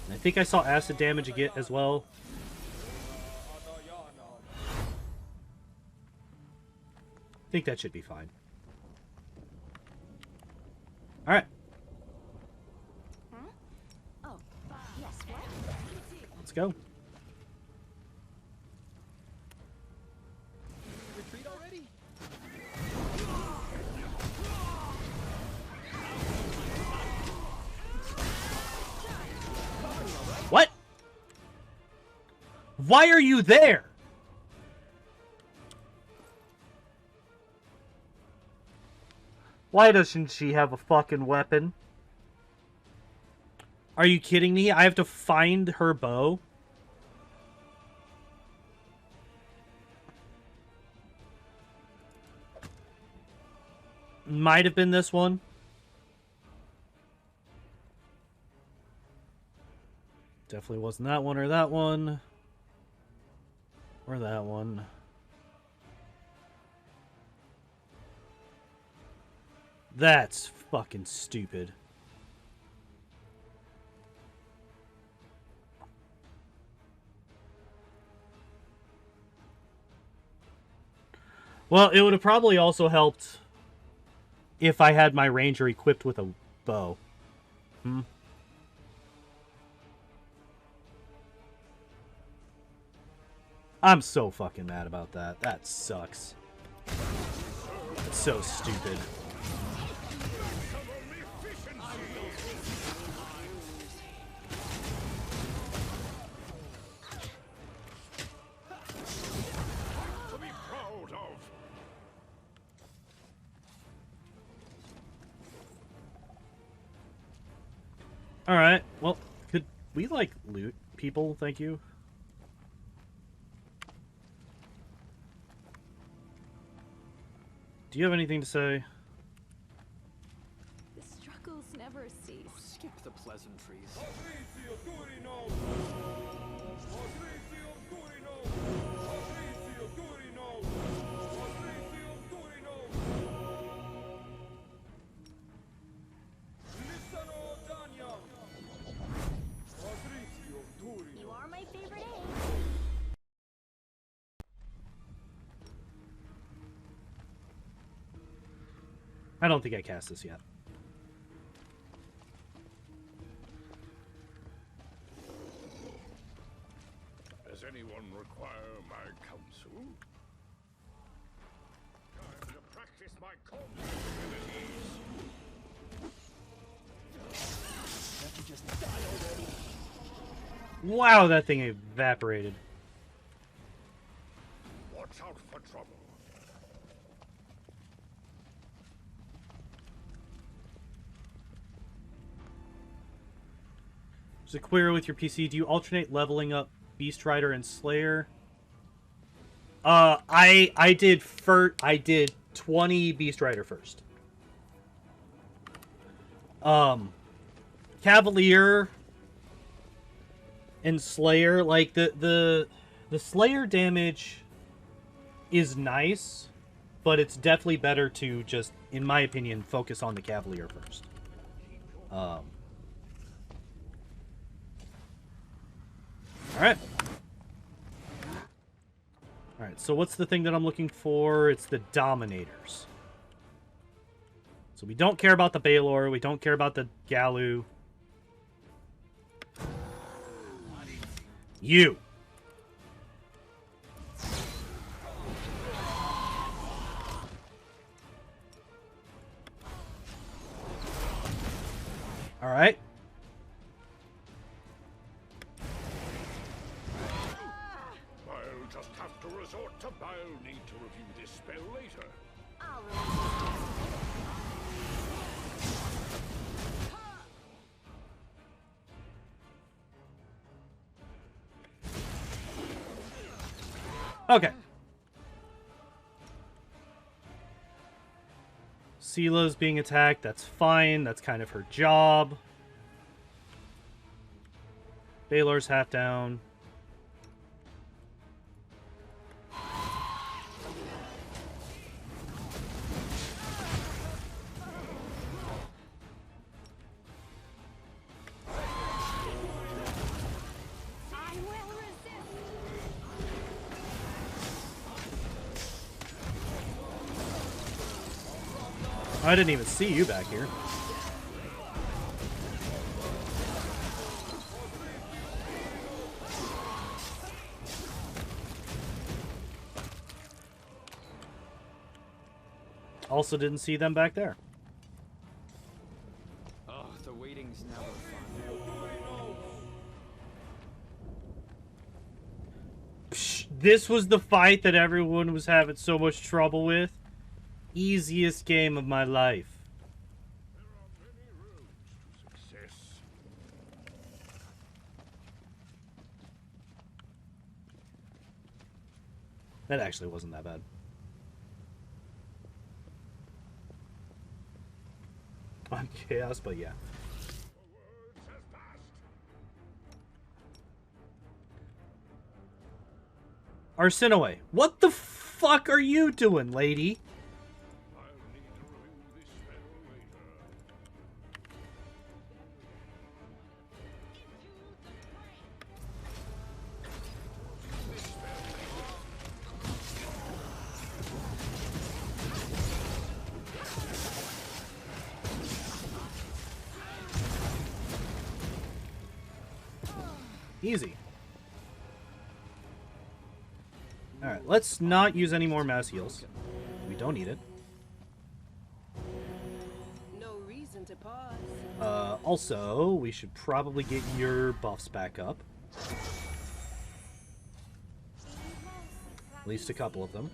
And I think I saw acid damage again as well. I think that should be fine. Alright. Huh? Oh, yes, what? Let's go. Retreat already? What? Why are you there? Why doesn't she have a fucking weapon? Are you kidding me? I have to find her bow? Might have been this one. Definitely wasn't that one or that one. Or that one. That's fucking stupid. Well, it would have probably also helped if I had my ranger equipped with a bow. I'm so fucking mad about that. That sucks. It's so stupid. To be proud of. Alright, well, could we, like, loot people? Thank you. Do you have anything to say? The struggles never cease. Skip the pleasantries. You are my favorite egg. I don't think I cast this yet. Does anyone require my counsel? Time to practice my combat abilities. Can't you just die already? Wow, that thing evaporated. Watch out for trouble. There's a query with your PC. Do you alternate leveling up Beast Rider and Slayer? I did 20 Beast Rider first. Cavalier and Slayer, like the Slayer damage is nice, but it's definitely better to just, in my opinion, focus on the Cavalier first. Alright. Alright, so what's the thing that I'm looking for? It's the Dominators. So we don't care about the Baelor, we don't care about the Galu. You! Alright. I'll just have to resort to I'll need to review this spell later. Okay. Sila's being attacked. That's fine. That's kind of her job. Baelor's half down. I didn't even see you back here. Also didn't see them back there. Oh, the waiting's never fun. Psh, this was the fight that everyone was having so much trouble with. Easiest game of my life. There are many roads to success. That actually wasn't that bad. On chaos, but yeah. Arsinoe, what the fuck are you doing, lady? I'll need to review this spell later. Easy. Alright, let's not use any more mass heals. We don't need it. No reason to pause. Also, we should probably get your buffs back up. At least a couple of them.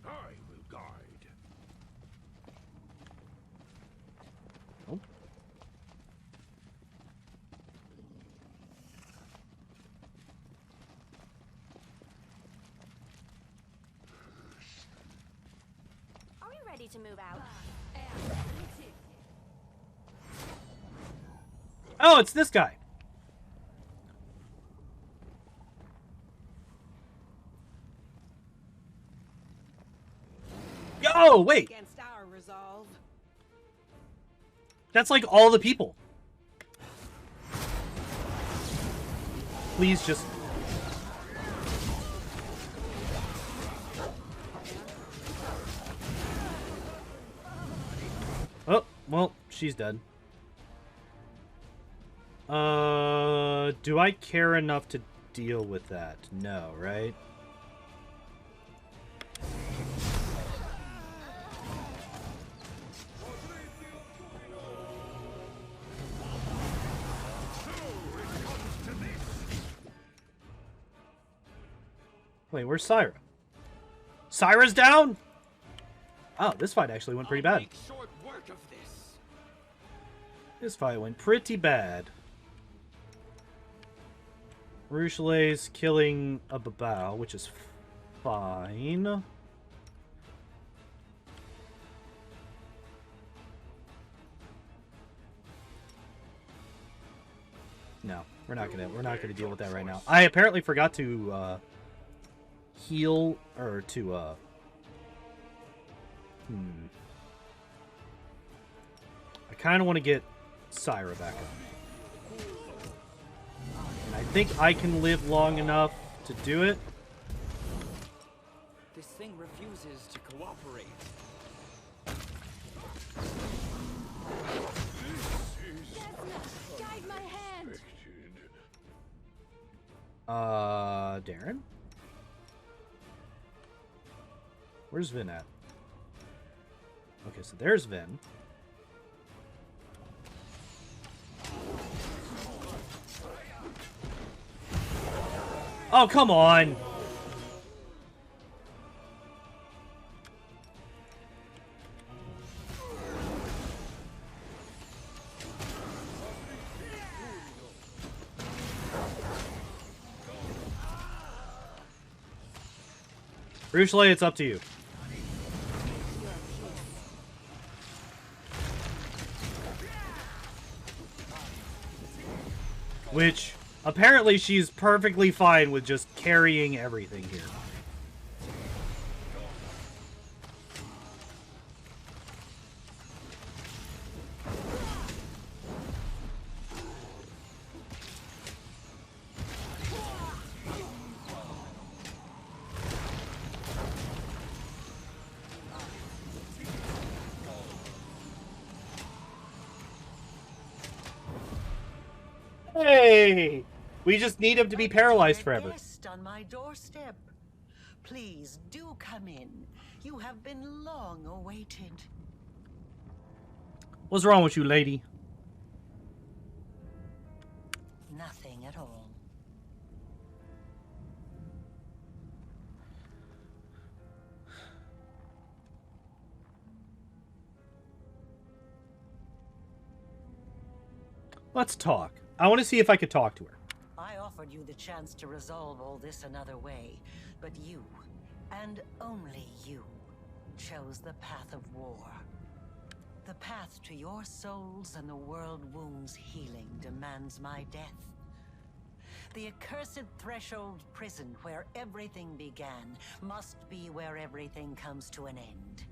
I will guide. Oh. Are we ready to move out? Oh, it's this guy. Yo, wait. Against our resolve. That's like all the people. Please just... Oh, well, she's dead. Do I care enough to deal with that? No, right? Wait, where's Syra? Syra's down? Oh, this fight actually went pretty bad. Make short work of this. This fight went pretty bad. Ruchelet's killing a Babao, which is fine. No, we're not gonna deal with that right now. I apparently forgot to heal or to I kind of want to get Syra back up. And I think I can live long enough to do it. This thing refuses to cooperate. Guide my hand. Darren? Where's Vin at? Okay, so there's Vin. Oh, come on! Ruchelet, it's up to you. Which, apparently she's perfectly fine with just carrying everything here. Hey! We just need him to be paralyzed forever. Guest on my doorstep. Please do come in. You have been long awaited. What's wrong with you, lady? Nothing at all. Let's talk. I want to see if I could talk to her. afford you the chance to resolve all this another way, but you, and only you, chose the path of war. The path to your souls and the world wound's healing demands my death. The accursed threshold prison where everything began must be where everything comes to an end.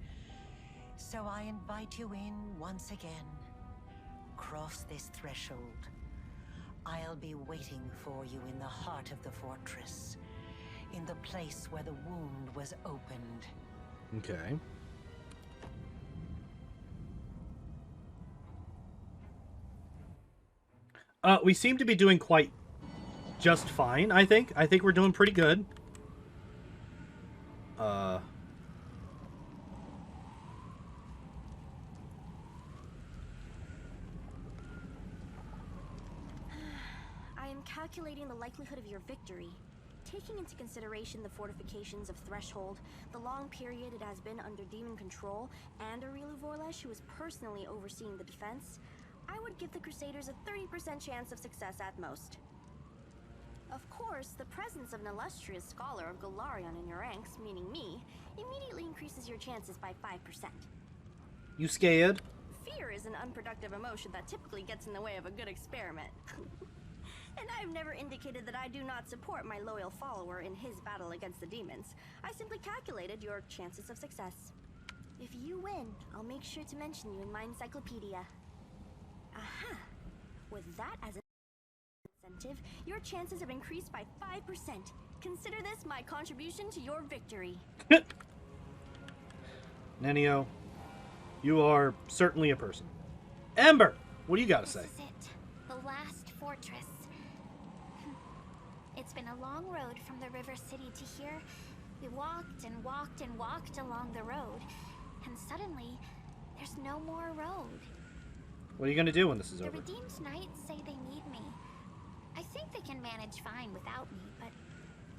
So I invite you in once again. Cross this threshold. I'll be waiting for you in the heart of the fortress, in the place where the wound was opened. Okay. We seem to be doing quite just fine, I think. I think we're doing pretty good. I am calculating the likelihood of your victory. Taking into consideration the fortifications of Threshold, the long period it has been under demon control, and Aurilu Vorlesh, who is personally overseeing the defense, I would give the Crusaders a 30% chance of success at most. Of course, the presence of an illustrious scholar of Golarion in your ranks, meaning me, immediately increases your chances by 5%. You scared? Fear is an unproductive emotion that typically gets in the way of a good experiment. And I've never indicated that I do not support my loyal follower in his battle against the demons. I simply calculated your chances of success. If you win, I'll make sure to mention you in my encyclopedia. Aha! With that as an incentive, your chances have increased by 5%. Consider this my contribution to your victory. Nenio, you are certainly a person. Ember, what do you got to say? This is it. The last fortress. It's been a long road from the River City to here. We walked and walked and walked along the road, and suddenly, there's no more road. What are you going to do when this is over? The Redeemed Knights say they need me. I think they can manage fine without me, but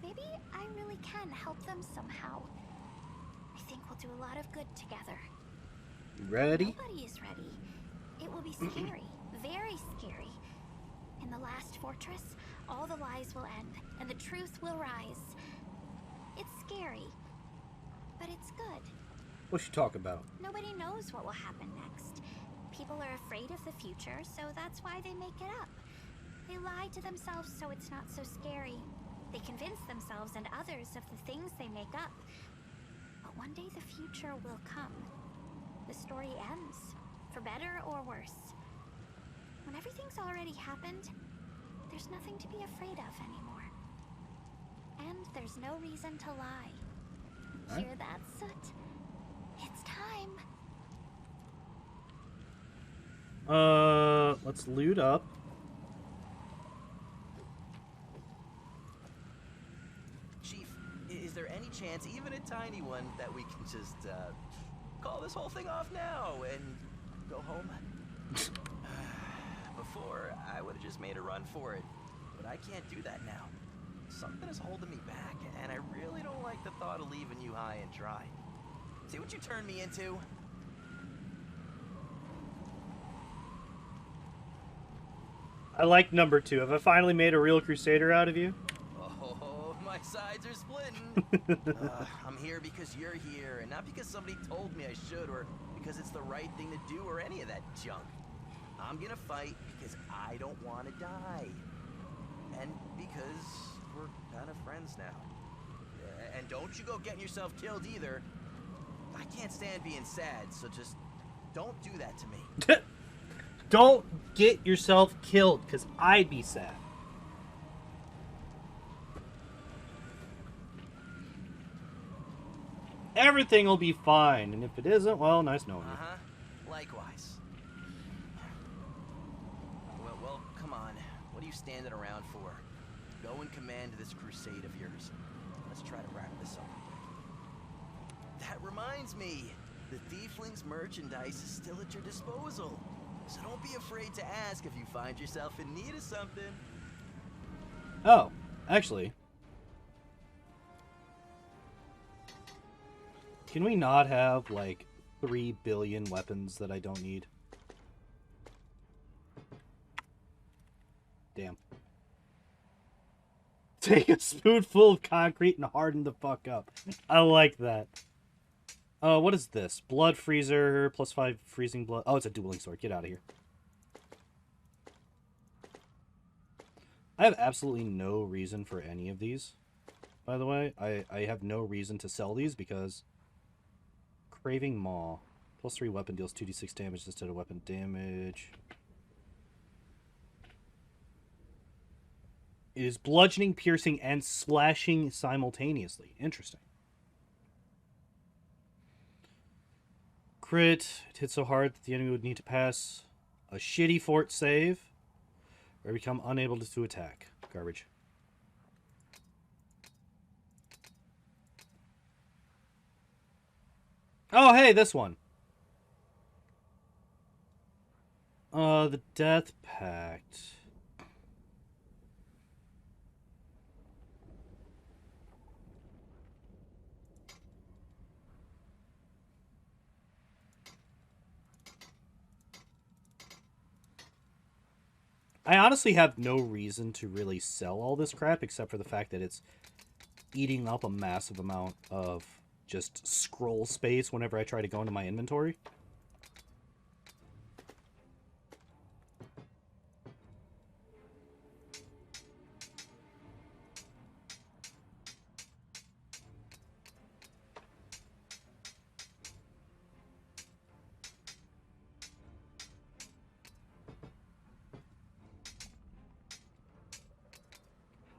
maybe I really can help them somehow. I think we'll do a lot of good together. You ready? Nobody is ready. It will be scary, very scary. In the last fortress, all the lies will end, and the truth will rise. It's scary, but it's good. What you talk about? Nobody knows what will happen next. People are afraid of the future, so that's why they make it up. They lie to themselves so it's not so scary. They convince themselves and others of the things they make up. But one day the future will come. The story ends, for better or worse. When everything's already happened, there's nothing to be afraid of anymore. And there's no reason to lie. Huh? Hear that, Soot? It's time. Let's loot up. Chief, is there any chance, even a tiny one, that we can just, call this whole thing off now and go home? Before, I would have just made a run for it, but I can't do that now. Something is holding me back, and I really don't like the thought of leaving you high and dry. See what you turned me into? I like number 2. Have I finally made a real crusader out of you? Oh, my sides are splitting. I'm here because you're here, and not because somebody told me I should, or because it's the right thing to do, or any of that junk. I'm gonna fight because I don't want to die. And because we're kind of friends now. And don't you go getting yourself killed either. I can't stand being sad, so just don't do that to me. Don't get yourself killed, because I'd be sad. Everything will be fine, and if it isn't, well, nice knowing you. Likewise. Well, come on. What are you standing around for? Go and command this crusade of yours. Let's try to wrap this up. That reminds me, the Thiefling's merchandise is still at your disposal. So don't be afraid to ask if you find yourself in need of something. Oh, actually. Can we not have, like, 3 billion weapons that I don't need? Damn. Take a spoonful of concrete and harden the fuck up. I like that. What is this? Blood freezer, +5 freezing blood. Oh, it's a dueling sword. Get out of here. I have absolutely no reason for any of these, by the way. I have no reason to sell these because Craving Maw. +3 weapon deals 2d6 damage instead of weapon damage. It is bludgeoning, piercing, and slashing simultaneously. Interesting. Crit. It hits so hard that the enemy would need to pass a shitty fort save or become unable to attack. Garbage. Oh, hey, this one. The Death Pact. I honestly have no reason to really sell all this crap except for the fact that it's eating up a massive amount of just scroll space whenever I try to go into my inventory.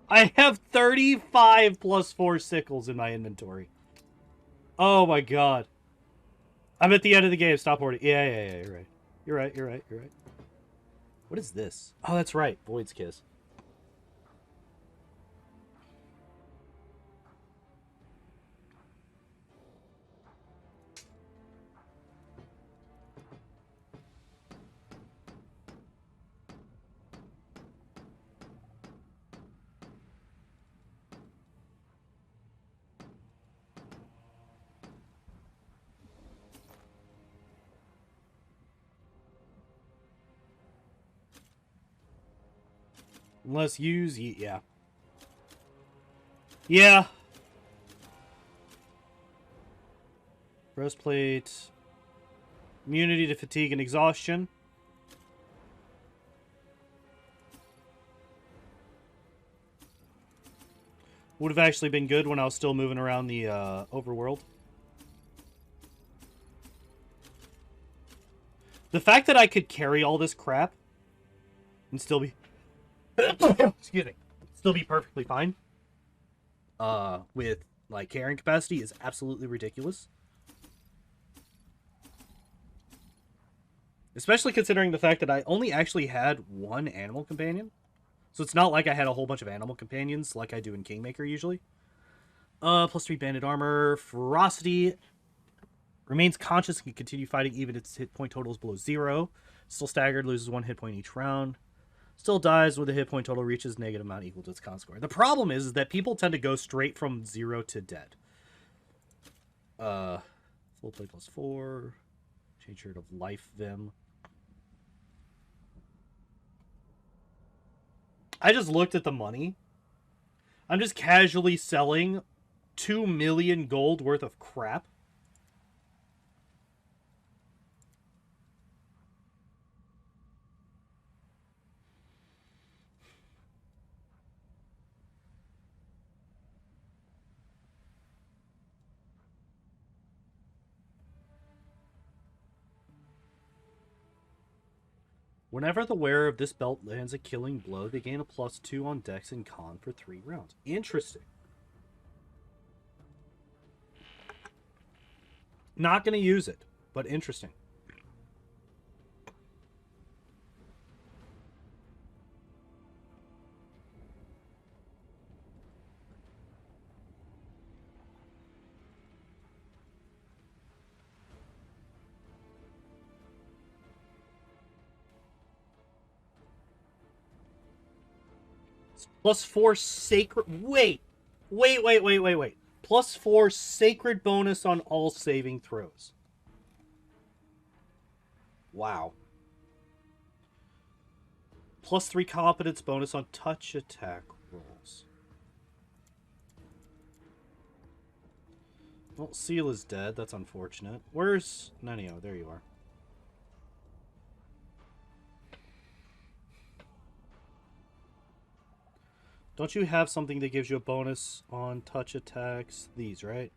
I have 35 +4 sickles in my inventory. Oh my god. I'm at the end of the game. Stop hoarding. Yeah, you're right. You're right. What is this? Oh, that's right. Void's Kiss. Unless use... Yeah. Yeah. Breastplate. Immunity to fatigue and exhaustion. Would have actually been good when I was still moving around the overworld. The fact that I could carry all this crap and still be... excuse me. Still be perfectly fine. With, like, carrying capacity is absolutely ridiculous. Especially considering the fact that I only actually had one animal companion. So it's not like I had a whole bunch of animal companions like I do in Kingmaker usually. +3 banded armor. Ferocity. Remains conscious and can continue fighting even if its hit point total is below 0. Still staggered, loses 1 hit point each round. Still dies when the hit point total reaches negative amount equal to its con score. The problem is that people tend to go straight from 0 to dead. Full play +4. Change shirt of life Vim. I just looked at the money. I'm just casually selling 2 million gold worth of crap. Whenever the wearer of this belt lands a killing blow, they gain a +2 on Dex and Con for 3 rounds. Interesting. Not going to use it, but interesting. +4 sacred... Wait. +4 sacred bonus on all saving throws. Wow. +3 competence bonus on touch attack rolls. Well, Seal is dead. That's unfortunate. Where's Nenio? There you are. Don't you have something that gives you a bonus on touch attacks? These, right?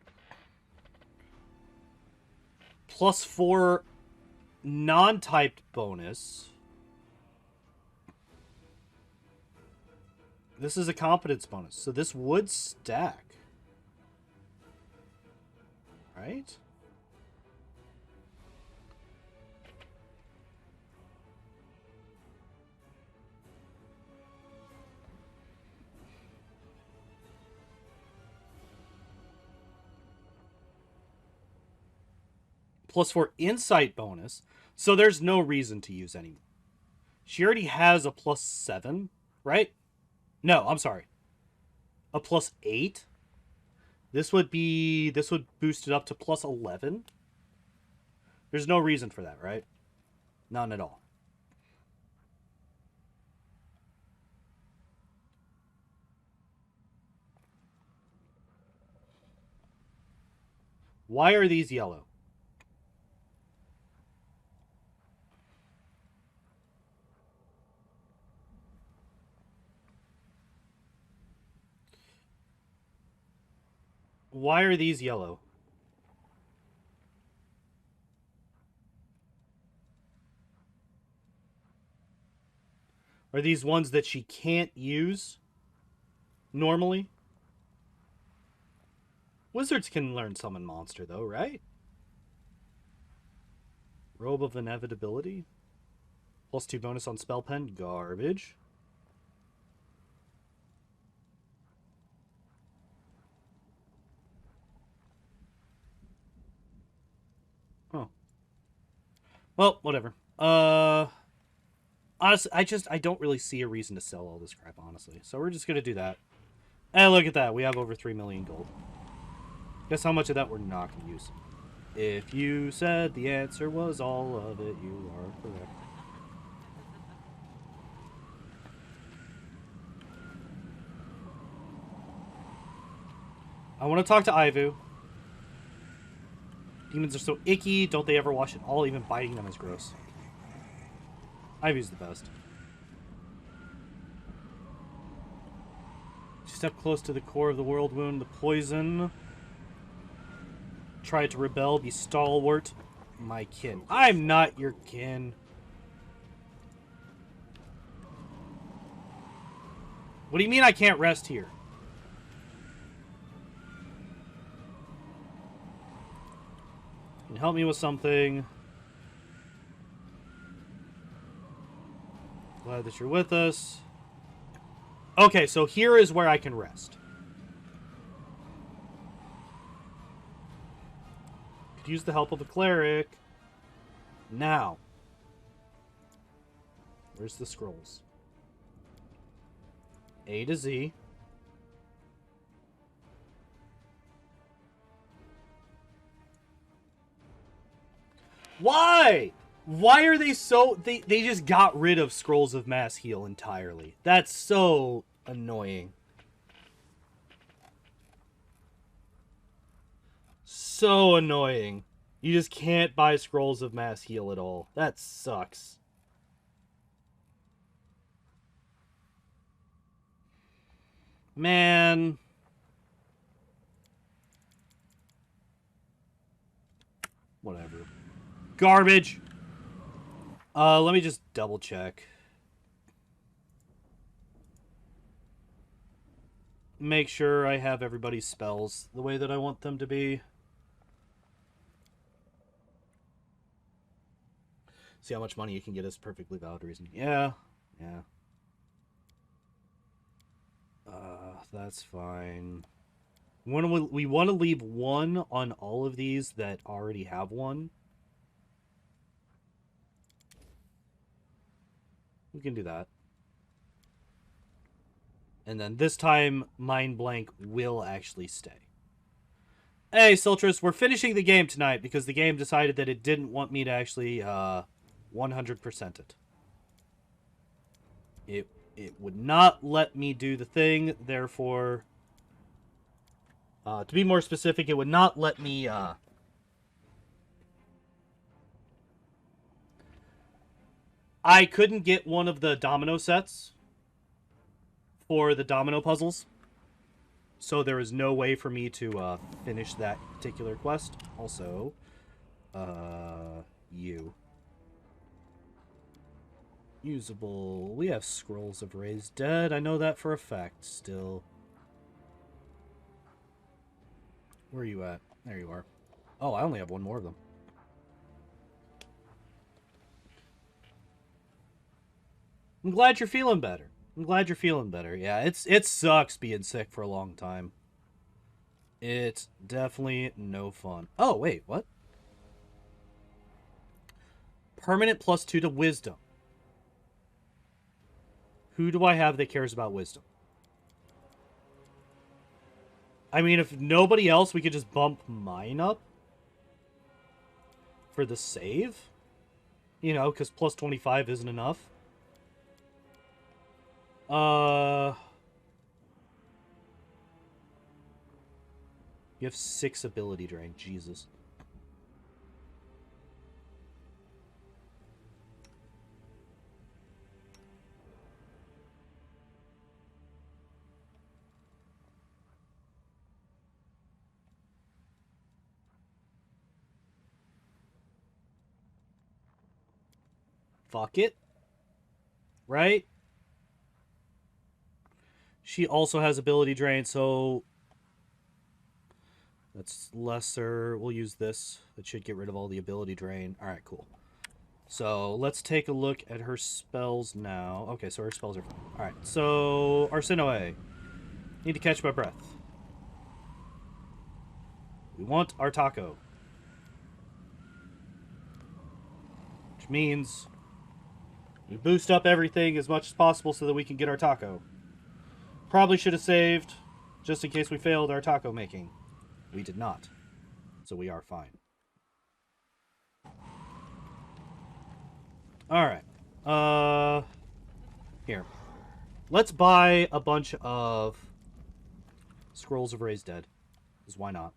+4 non-typed bonus. This is a competence bonus, so this would stack. Right? +4 insight bonus, so there's no reason to use any. She already has a +7, right? No, I'm sorry. A +8. This would boost it up to +11. There's no reason for that, right? None at all. Why are these yellow? Why are these yellow? Are these ones that she can't use normally? Wizards can learn summon monster, though, right? Robe of Inevitability. +2 bonus on spell pen. Garbage. Oh. Well, whatever. Honestly, I don't really see a reason to sell all this crap, honestly. So we're just gonna do that. And look at that. We have over 3 million gold. Guess how much of that we're not gonna use. If you said the answer was all of it, you are correct. I want to talk to Ivu. Demons are so icky. Don't they ever wash at all? Even biting them is gross. Ivy's the best. Step close to the core of the world wound. The poison. Try to rebel. Be stalwart. My kin. I'm not your kin. What do you mean I can't rest here? Can you help me with something? Glad that you're with us. Okay, so here is where I can rest. Could use the help of a cleric. Now. Where's the scrolls? A to Z. Why? Why are they so... They just got rid of Scrolls of Mass Heal entirely. That's so annoying. So annoying. You just can't buy Scrolls of Mass Heal at all. That sucks. Man. Whatever. Garbage. Let me just double check. Make sure I have everybody's spells the way that I want them to be. See how much money you can get is perfectly valid reason. Yeah. Yeah. That's fine. We want to leave one on all of these that already have one. We can do that. And then this time, Mind Blank will actually stay. Hey, Siltrus, we're finishing the game tonight because the game decided that it didn't want me to actually 100% it. It would not let me do the thing, therefore To be more specific, it would not let me... I couldn't get one of the domino sets for the domino puzzles. So there is no way for me to finish that particular quest. Also, you. Usable. We have Scrolls of Raised Dead. I know that for a fact still. Where are you at? There you are. Oh, I only have one more of them. I'm glad you're feeling better. I'm glad you're feeling better. Yeah, it sucks being sick for a long time. It's definitely no fun. Oh, wait, what? Permanent +2 to wisdom. Who do I have that cares about wisdom? I mean, if nobody else, we could just bump mine up for the save. You know, because +25 isn't enough. You have 6 ability drain. Jesus. Fuck it. Right? She also has ability drain, so that's lesser. We'll use this. That should get rid of all the ability drain. Alright, cool. So let's take a look at her spells now. Okay, so her spells are fine. Alright, so Arsinoe. Need to catch my breath. We want our taco. Which means we boost up everything as much as possible so that we can get our taco. Probably should have saved, just in case we failed our taco making. We did not. So we are fine. Alright. Here. Let's buy a bunch of Scrolls of Raised Dead. Because why not?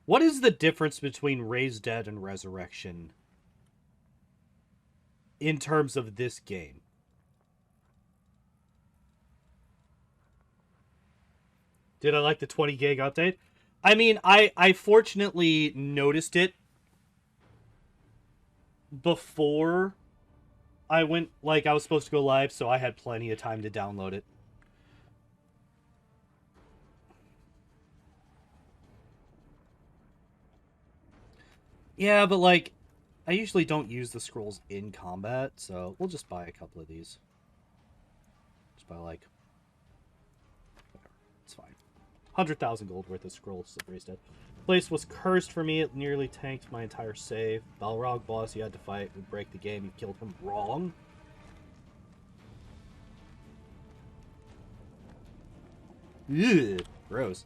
What is the difference between Raised Dead and Resurrection in terms of this game? Did I like the 20 gig update? I mean, I fortunately noticed it before I went, like, I was supposed to go live, so I had plenty of time to download it. Yeah, but, like, I usually don't use the scrolls in combat, so we'll just buy a couple of these. Just buy, like, whatever. It's fine. 100,000 gold worth of Scrolls of Raised Dead. Place was cursed for me. It nearly tanked my entire save. Balrog boss you had to fight would break the game. You killed him wrong. Ugh, gross.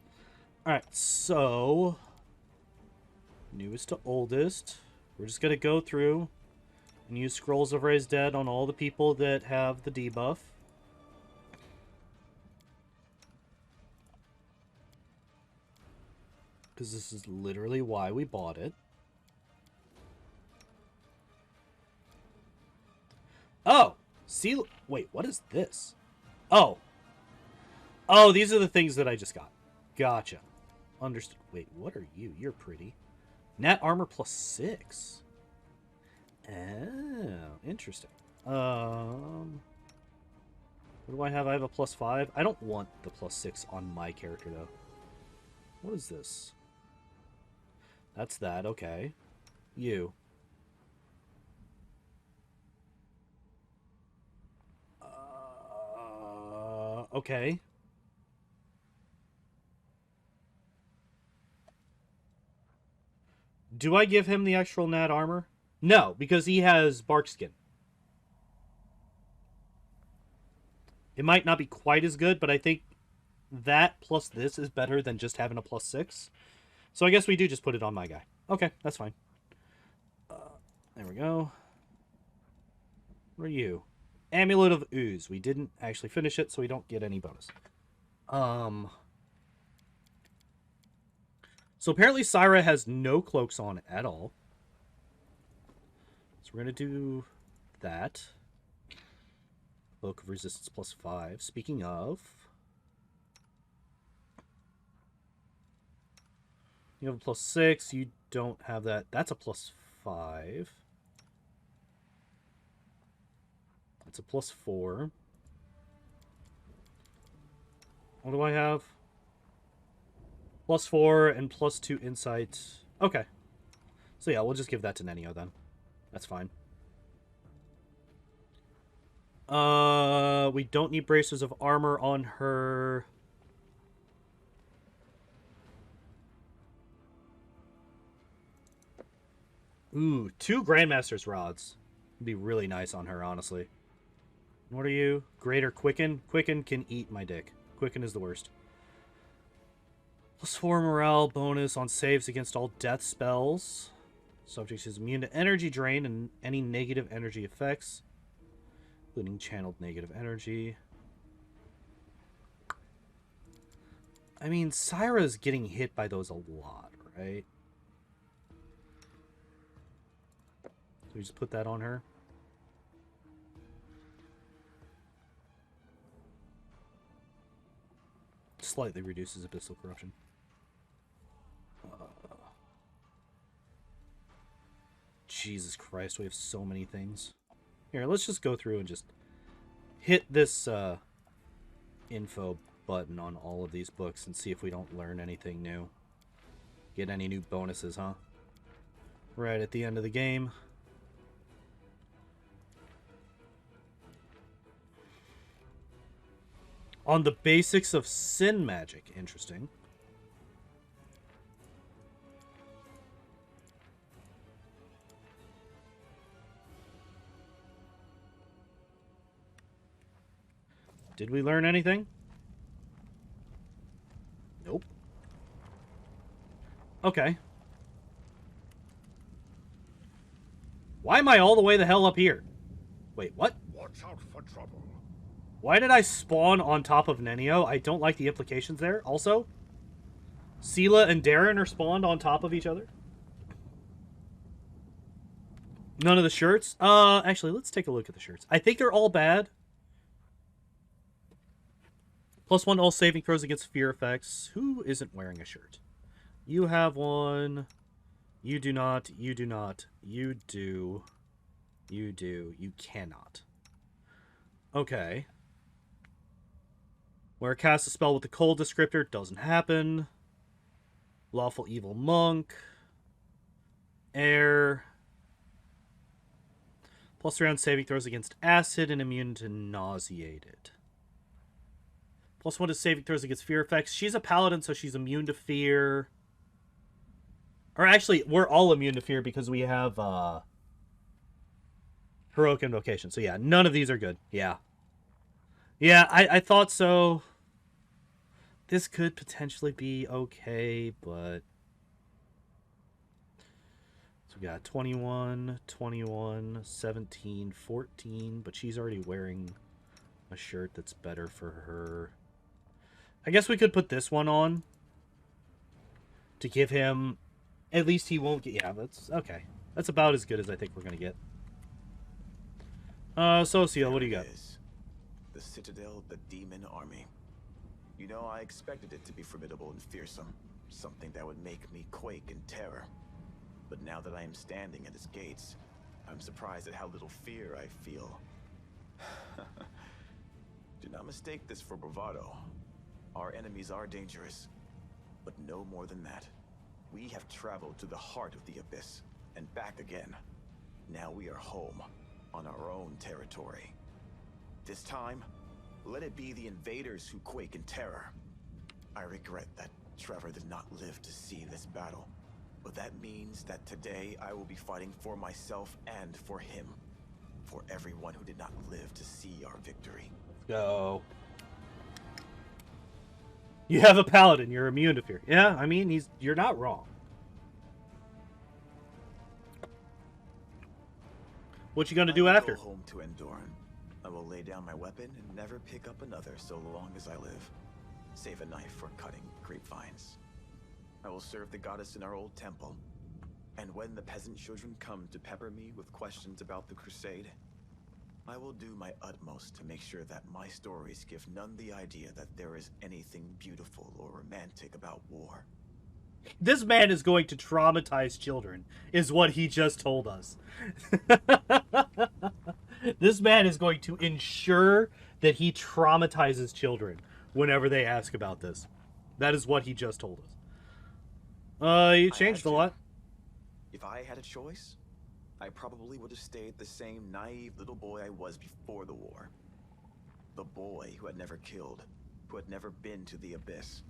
Alright, so newest to oldest. We're just going to go through and use Scrolls of Raised Dead on all the people that have the debuff. Because this is literally why we bought it. Oh! See, wait, what is this? Oh. Oh, these are the things that I just got. Gotcha. Understood. Wait, what are you? You're pretty. Nat armor +6. Oh, interesting. What do I have? I have a +5. I don't want the +6 on my character, though. What is this? That's that, okay. You. Okay. Do I give him the extra nat armor? No, because he has bark skin. It might not be quite as good, but I think that plus this is better than just having a +6. So I guess we do just put it on my guy. Okay, that's fine. There we go. What are you? Amulet of Ooze. We didn't actually finish it, so we don't get any bonus. So apparently Syra has no cloaks on at all. So we're going to do that. Cloak of Resistance +5. Speaking of... You have a +6. You don't have that. That's a +5. That's a +4. What do I have? +4 and +2 insight. Okay. So yeah, we'll just give that to Nenio then. That's fine. We don't need bracers of armor on her. Ooh, 2 Grandmaster's rods. Would be really nice on her, honestly. What are you? Greater Quicken? Quicken can eat my dick. Quicken is the worst. +4 morale bonus on saves against all death spells. Subject is immune to energy drain and any negative energy effects, including channeled negative energy. I mean, Syra's getting hit by those a lot, right? So we just put that on her. Slightly reduces abyssal corruption. Jesus Christ, we have so many things. Here, let's just go through and just hit this info button on all of these books and see if we don't learn anything new. Get any new bonuses, huh? Right at the end of the game. On the basics of sin magic. Interesting. Did we learn anything? Nope. Okay. Why am I all the way the hell up here? Wait, what? Watch out for trouble. Why did I spawn on top of Nenio? I don't like the implications there. Also, Sela and Darren are spawned on top of each other. None of the shirts? Actually, let's take a look at the shirts. I think they're all bad. +1 all saving throws against fear effects. Who isn't wearing a shirt? You have one. You do not. You do not. You do. You do. You cannot. Okay. Where cast a spell with the cold descriptor doesn't happen. Lawful evil monk. Air. +3 on saving throws against acid and immune to nauseated. +1 to saving throws against fear effects. She's a paladin, so she's immune to fear. Or actually, we're all immune to fear because we have heroic invocation. So yeah, none of these are good. Yeah. Yeah, I thought so. This could potentially be okay, but... So we got 21, 21, 17, 14, but she's already wearing a shirt that's better for her. I guess we could put this one on to give him... At least he won't get... Yeah, that's... Okay. That's about as good as I think we're going to get. Socio, what do you got? The Citadel of the Demon Army. You know, I expected it to be formidable and fearsome. Something that would make me quake in terror. But now that I am standing at its gates, I'm surprised at how little fear I feel. Do not mistake this for bravado. Our enemies are dangerous, but no more than that. We have traveled to the heart of the abyss, and back again. Now we are home, on our own territory. This time, let it be the invaders who quake in terror. I regret that Trevor did not live to see this battle, but that means that today I will be fighting for myself and for him. For everyone who did not live to see our victory. Go. You have a paladin. You're immune to fear. Yeah, I mean, you're not wrong. What you gonna do after? Go home to Endoran. I will lay down my weapon and never pick up another so long as I live. Save a knife for cutting grapevines. I will serve the goddess in our old temple. And when the peasant children come to pepper me with questions about the crusade, I will do my utmost to make sure that my stories give none the idea that there is anything beautiful or romantic about war. This man is going to traumatize children, is what he just told us. This man is going to ensure that he traumatizes children whenever they ask about this. That is what he just told us. You changed a lot. If I had a choice, I probably would have stayed the same naive little boy I was before the war. The boy who had never killed, who had never been to the abyss,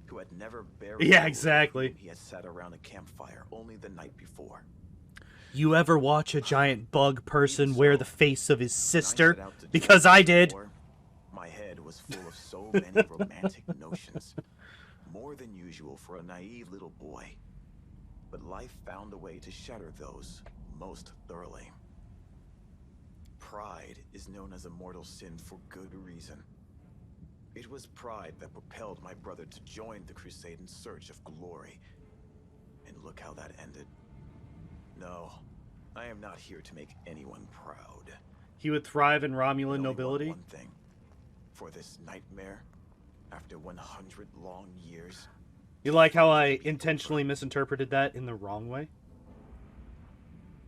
who had never buried. Yeah, exactly. He had sat around a campfire only the night before. You ever watch a giant bug person wear the face of his sister? Because I did. My head was full of so many romantic notions, more than usual for a naive little boy. But life found a way to shatter those most thoroughly. Pride is known as a mortal sin for good reason. It was pride that propelled my brother to join the crusade in search of glory. And look how that ended. No, I am not here to make anyone proud. He would thrive in Romulan nobility? One thing. For this nightmare, after 100 long years... You like how I intentionally misinterpreted that in the wrong way?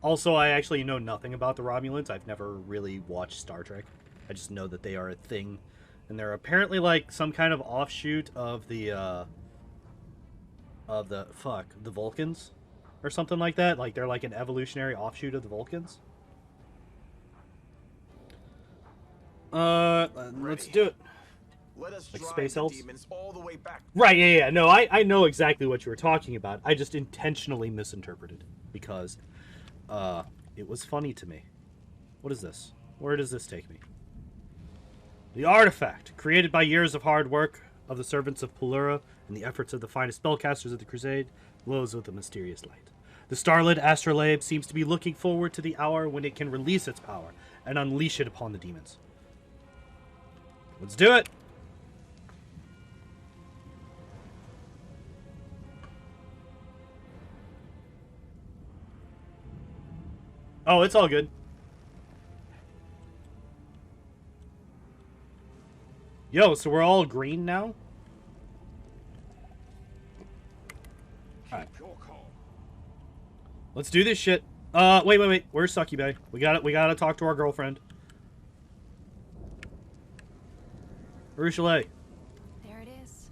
Also, I actually know nothing about the Romulans. I've never really watched Star Trek. I just know that they are a thing. And they're apparently like some kind of offshoot of the Vulcans or something like that. Like they're like an evolutionary offshoot of the Vulcans. Let's do it. Let us like drive space the elves? demons all the way back. Right, yeah. No, I know exactly what you were talking about. I just intentionally misinterpreted because it was funny to me. What is this? Where does this take me? The artifact, created by years of hard work of the servants of Pelura and the efforts of the finest spellcasters of the Crusade, glows with a mysterious light. The starlit astrolabe seems to be looking forward to the hour when it can release its power and unleash it upon the demons. Let's do it! Oh, it's all good. Yo, so we're all green now? Alright. Let's do this shit. Wait. Where's Succubay? We gotta talk to our girlfriend. Ruchelet. There it is.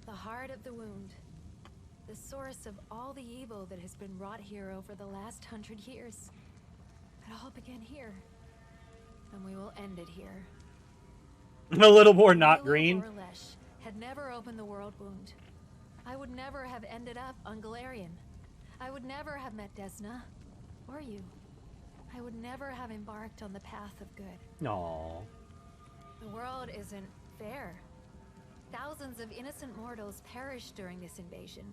The heart of the wound. The source of all the evil that has been wrought here over the last 100 years. It all began here. And we will end it here. A little more not green. Orlesh had never opened the world wound. I would never have ended up on Galarian. I would never have met Desna. Or you. I would never have embarked on the path of good. No. The world isn't fair. Thousands of innocent mortals perished during this invasion.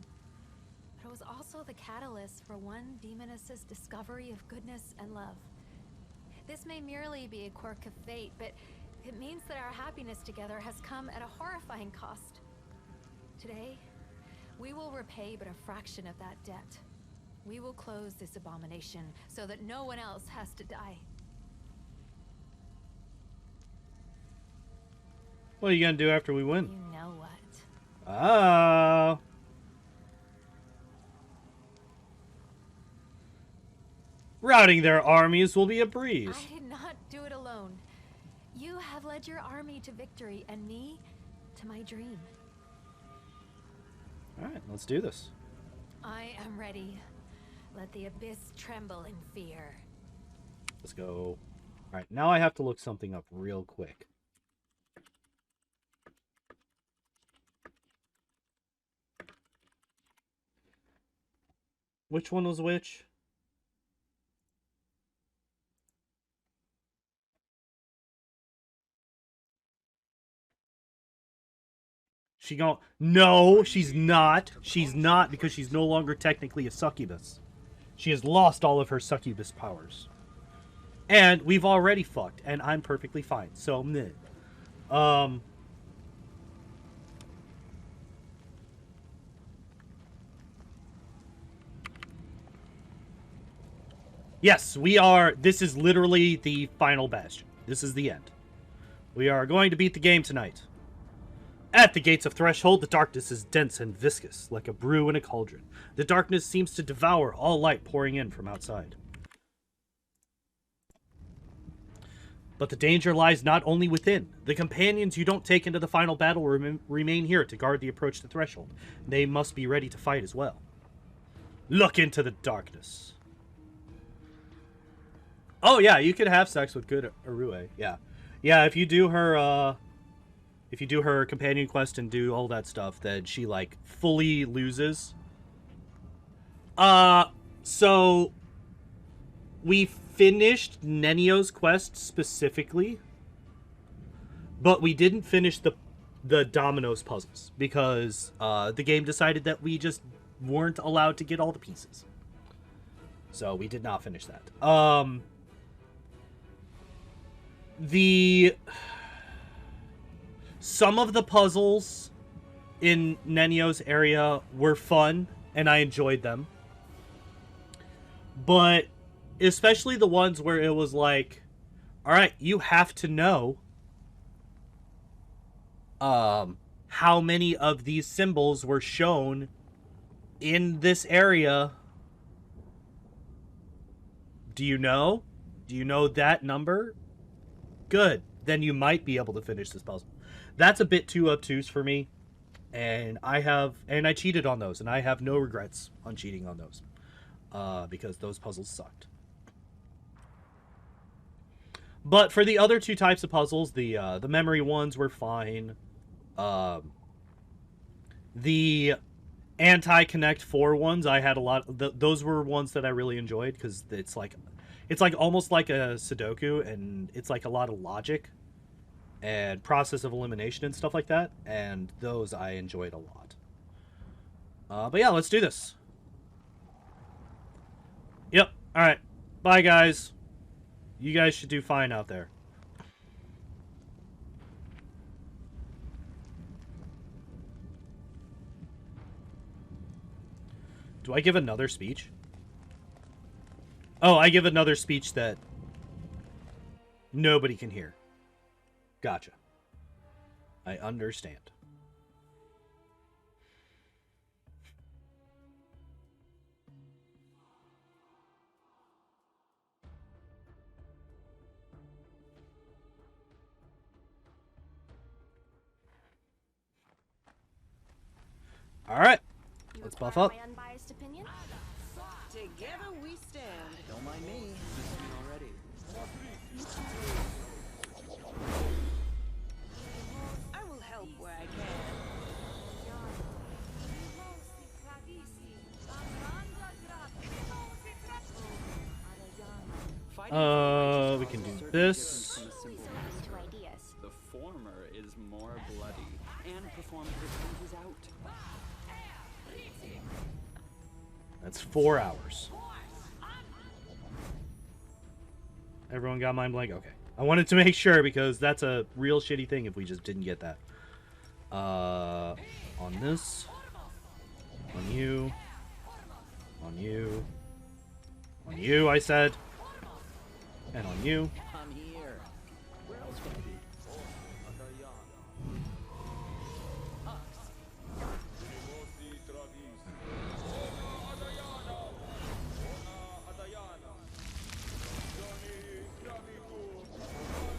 But it was also the catalyst for one demoness's discovery of goodness and love. This may merely be a quirk of fate, but it means that our happiness together has come at a horrifying cost. Today, we will repay but a fraction of that debt. We will close this abomination so that no one else has to die. What are you gonna do after we win? You know what? Oh. Routing their armies will be a breeze. I did not do it alone. You have led your army to victory, and me to my dream. Alright, let's do this. I am ready. Let the abyss tremble in fear. Let's go. Alright, now I have to look something up real quick. Which one was which? She gon' No, she's not. She's not, because she's no longer technically a succubus. She has lost all of her succubus powers. And we've already fucked, and I'm perfectly fine. So, meh. Yes, we are. This is literally the final bastion. This is the end. We are going to beat the game tonight. At the gates of Threshold, the darkness is dense and viscous, like a brew in a cauldron. The darkness seems to devour all light pouring in from outside. But the danger lies not only within. The companions you don't take into the final battle remain here to guard the approach to Threshold. They must be ready to fight as well. Look into the darkness. Oh, yeah, you could have sex with good Arue. Yeah. Yeah, if you do her companion quest and do all that stuff, then she, like, fully loses. So we finished Nenio's quest specifically, but we didn't finish the Domino's puzzles because the game decided that we just weren't allowed to get all the pieces. So we did not finish that. Some of the puzzles in Nenio's area were fun, and I enjoyed them. But especially the ones where it was like, alright, you have to know how many of these symbols were shown in this area. Do you know? Do you know that number? Good. Then you might be able to finish this puzzle. That's a bit too obtuse for me. And I cheated on those, and I have no regrets on cheating on those. Because those puzzles sucked. But for the other two types of puzzles, the memory ones were fine. The anti-Connect 4 ones, I had a lot. Those were ones that I really enjoyed because it's like almost like a Sudoku, and it's like a lot of logic and process of elimination and stuff like that. And those I enjoyed a lot. But yeah, let's do this. Yep. All right. Bye, guys. You guys should do fine out there. Do I give another speech? Oh, I give another speech that nobody can hear. Gotcha. I understand. All right. Let's buff up. My unbiased opinion? Together we stand. Don't mind me. Listening already. I will help where I can. We can do this. The former is more bloody and performs the out. That's 4 hours. Everyone got mind blank? Okay. I wanted to make sure because that's a real shitty thing if we just didn't get that. On this. On you. On you. On you, I said. And on you. I'm here. Where else would I be?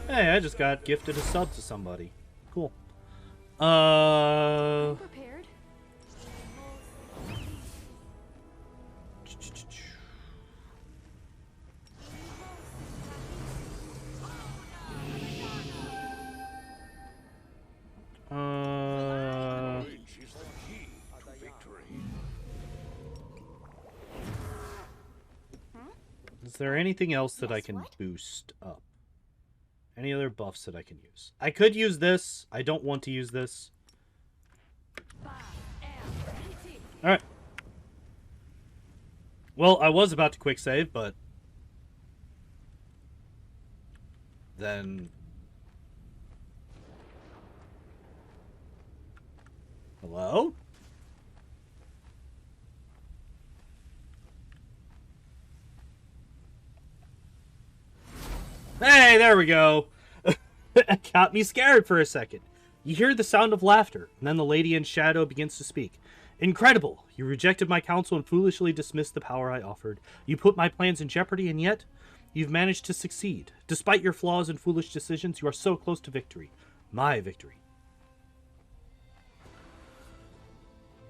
Hey, I just got gifted a sub to somebody. Cool. Prepared. Range is the key to victory. Is there anything else that I can boost up? Any other buffs that I can use? I could use this. I don't want to use this. Alright. Well, I was about to quick save, but then... Hello? Hey, there we go. It got me scared for a second. You hear the sound of laughter, and then the lady in shadow begins to speak. Incredible! You rejected my counsel and foolishly dismissed the power I offered. You put my plans in jeopardy, and yet you've managed to succeed. Despite your flaws and foolish decisions, you are so close to victory. My victory.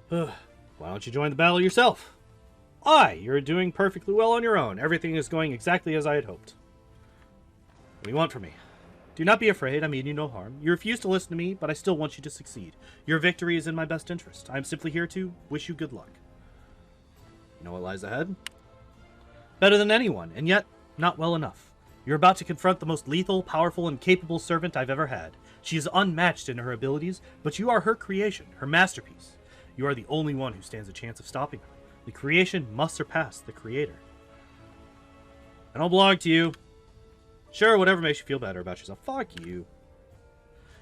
Why don't you join the battle yourself? Aye, you're doing perfectly well on your own. Everything is going exactly as I had hoped. What do you want from me? Do not be afraid, I mean you no harm. You refuse to listen to me, but I still want you to succeed. Your victory is in my best interest. I am simply here to wish you good luck. You know what lies ahead? Better than anyone, and yet not well enough. You're about to confront the most lethal, powerful, and capable servant I've ever had. She is unmatched in her abilities, but you are her creation, her masterpiece. You are the only one who stands a chance of stopping her. The creation must surpass the creator. I don't belong to you. Sure, whatever makes you feel better about yourself. Fuck you.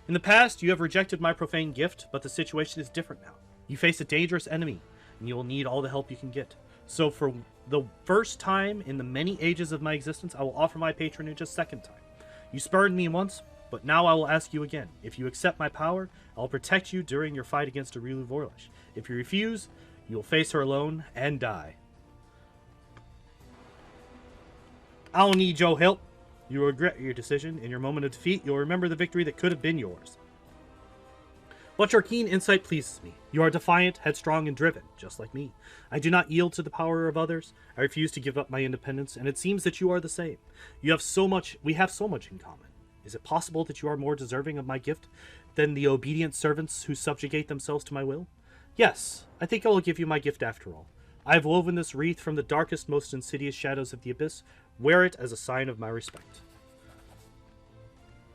In the past, you have rejected my profane gift, but the situation is different now. You face a dangerous enemy, and you will need all the help you can get. So for the first time in the many ages of my existence, I will offer my patronage a second time. You spurned me once, but now I will ask you again. If you accept my power, I will protect you during your fight against Arilu Vorlish. If you refuse, you will face her alone and die. I don't need your help. You will regret your decision. In your moment of defeat, you'll remember the victory that could have been yours. But your keen insight pleases me. You are defiant, headstrong, and driven, just like me. I do not yield to the power of others. I refuse to give up my independence, and it seems that you are the same. We have so much in common. Is it possible that you are more deserving of my gift than the obedient servants who subjugate themselves to my will? Yes, I think I will give you my gift after all. I have woven this wreath from the darkest, most insidious shadows of the abyss. Wear it as a sign of my respect.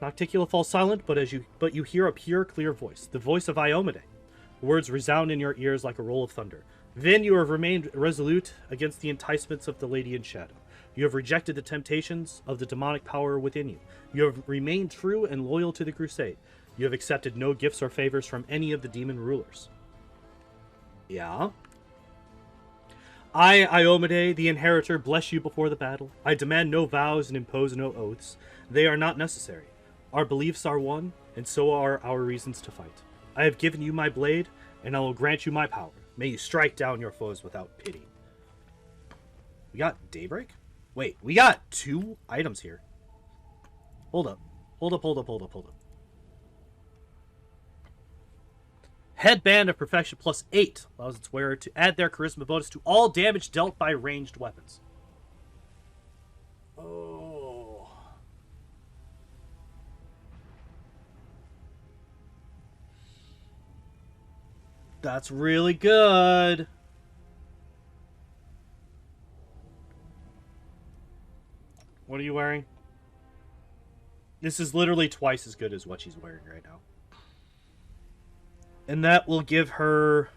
Nocticula falls silent, but you hear a pure, clear voice, the voice of Iomade. Words resound in your ears like a roll of thunder. Then you have remained resolute against the enticements of the Lady in Shadow. You have rejected the temptations of the demonic power within you. You have remained true and loyal to the Crusade. You have accepted no gifts or favors from any of the demon rulers. Yeah? I, Iomade, the Inheritor, bless you before the battle. I demand no vows and impose no oaths. They are not necessary. Our beliefs are one, and so are our reasons to fight. I have given you my blade, and I will grant you my power. May you strike down your foes without pity. We got Daybreak? Wait, we got 2 items here. Hold up. Hold up. Headband of Perfection plus 8 allows its wearer to add their charisma bonus to all damage dealt by ranged weapons. Oh. That's really good. What are you wearing? This is literally twice as good as what she's wearing right now. And that will give her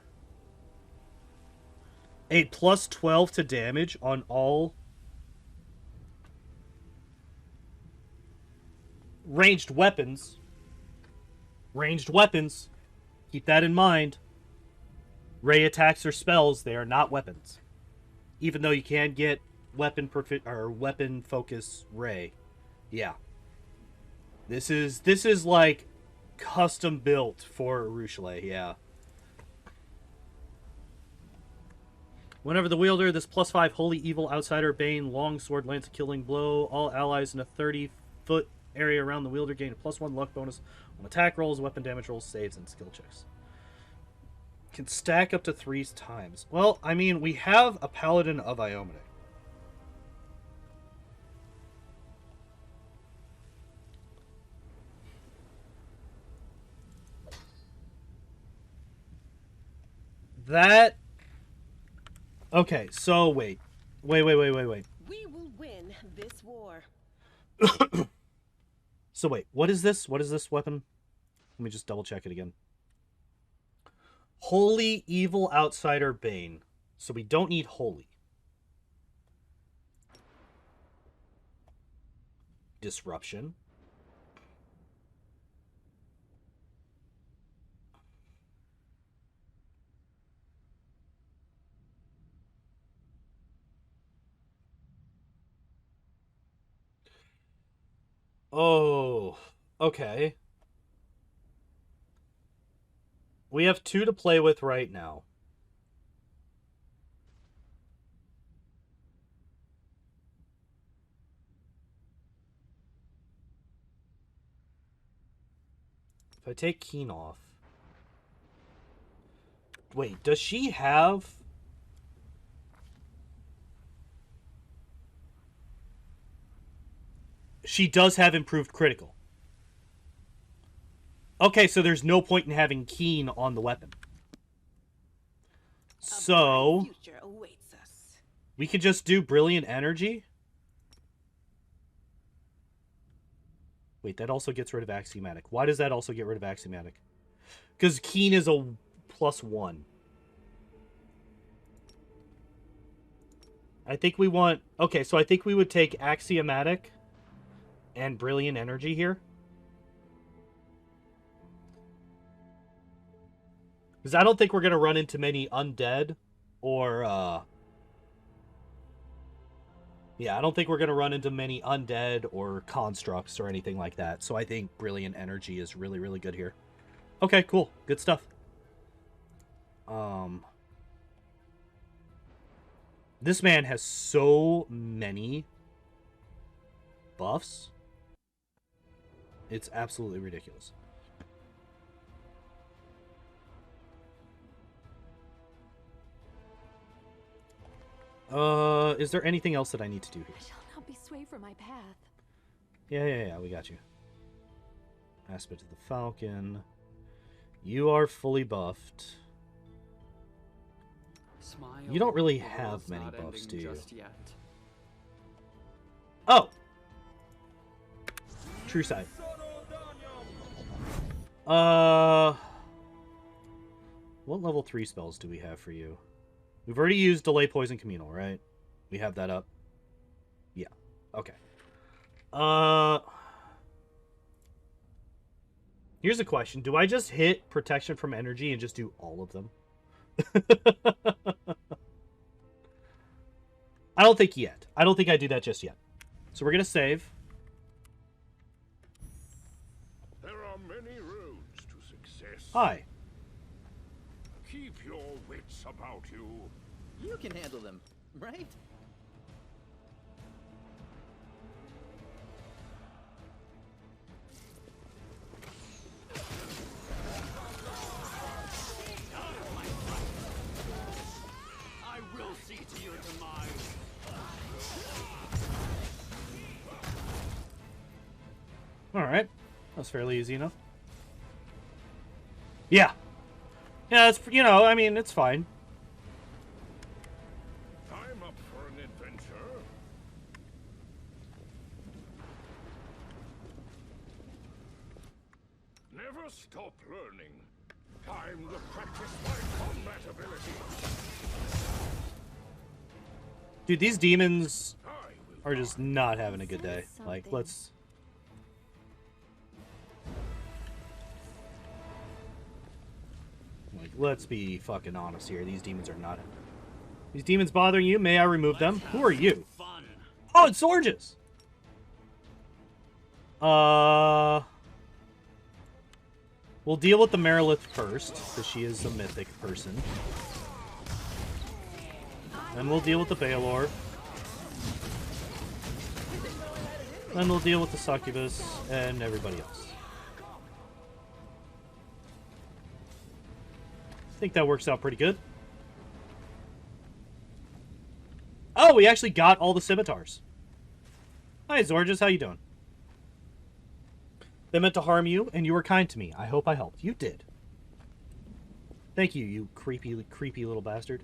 a plus 12 to damage on all ranged weapons. Ranged weapons. Keep that in mind. Ray attacks or spells, they are not weapons. Even though you can get weapon focus ray. Yeah. This is like custom built for Ruchelet, yeah. Whenever the wielder, this plus 5 Holy Evil Outsider Bane Longsword lands a killing blow, all allies in a 30-foot area around the wielder gain a plus 1 luck bonus on attack rolls, weapon damage rolls, saves, and skill checks. Can stack up to 3 times. Well, I mean, we have a Paladin of Iomade. That... Okay, so wait. Wait. We will win this war. So wait, what is this? What is this weapon? Let me just double check it again. Holy Evil Outsider Bane. So we don't need Holy. Disruption. Oh, okay. We have 2 to play with right now. If I take Keen off... Wait, does she have... She does have improved critical. Okay, so there's no point in having Keen on the weapon. So... we could just do Brilliant Energy? Wait, that also gets rid of Axiomatic. Why does that also get rid of Axiomatic? Because Keen is a +1. I think we want... Okay, so I think we would take Axiomatic and Brilliant Energy here. Because I don't think we're going to run into many undead or... Yeah, I don't think we're going to run into many undead or constructs or anything like that. So I think Brilliant Energy is really, really good here. Okay, cool. Good stuff. This man has so many buffs. It's absolutely ridiculous. Is there anything else that I need to do here? I shall not be swayed from my path. Yeah, we got you. Aspect of the Falcon. You are fully buffed. Smile. You don't really have many buffs, do you? Just yet. Oh! True sight. What level 3 spells do we have for you? We've already used Delay Poison Communal, right? We have that up. Yeah. Okay. Here's a question. Do I just hit Protection from Energy and just do all of them? I don't think yet. I don't think I do that just yet. So we're going to save. There are many roads to success. Hi. Keep your wits about you. You can handle them, right? I will see to your demise. Alright. That was fairly easy enough. Yeah. Yeah, it's, you know, I mean, it's fine. I'm up for an adventure. Never stop learning. Time to practice my combat ability. Dude, these demons are just not having a good day. Like, let's... Like, let's be fucking honest here. These demons are not... These demons bothering you? May I remove them? Who are you? Oh, it's Zorges! We'll deal with the Merilith first, because she is a mythic person. Then we'll deal with the Baelor. Then we'll deal with the Succubus and everybody else. I think that works out pretty good. Oh, we actually got all the scimitars. Hi, Zorges. How you doing? They meant to harm you, and you were kind to me. I hope I helped. You did. Thank you, you creepy little bastard.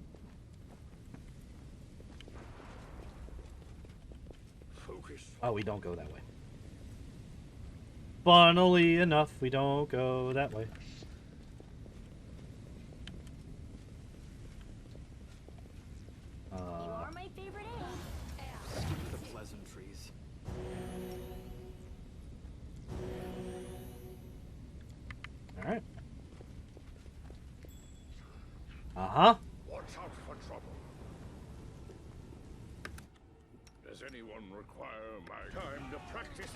Focus. Oh, we don't go that way. Funnily enough, we don't go that way. You're my favorite egg. The pleasantries. All right. Uh-huh. Watch out for trouble. Does anyone require my time to practice?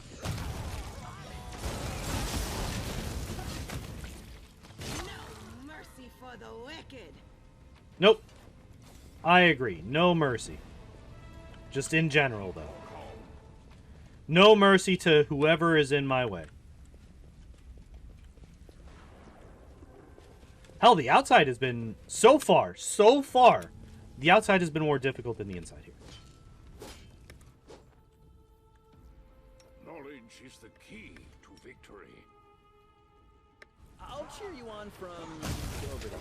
mercy for the wicked. Nope. I agree. No mercy. Just in general, though. No mercy to whoever is in my way. Hell, the outside has been, so far, the outside has been more difficult than the inside here. Knowledge is the key to victory. I'll cheer you on from over there.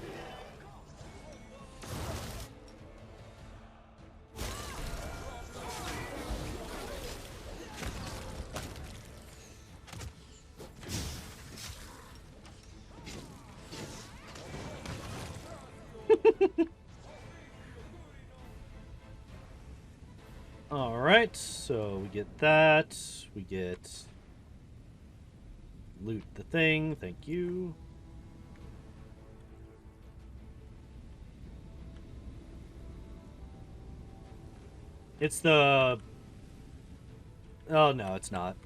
Alright, so we get that. We get... loot the thing, thank you. It's the... oh, no, it's not.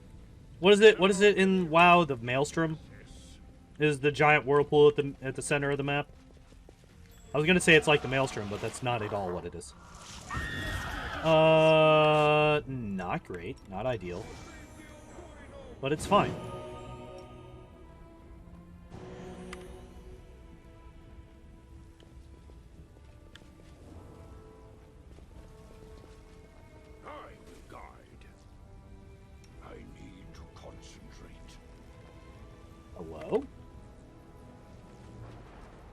What is it? What is it in WoW? The Maelstrom? Is the giant whirlpool at the center of the map? I was gonna say it's like the Maelstrom, but that's not at all what it is. Not great. Not ideal. But it's fine. I will guide. I need to concentrate. Hello?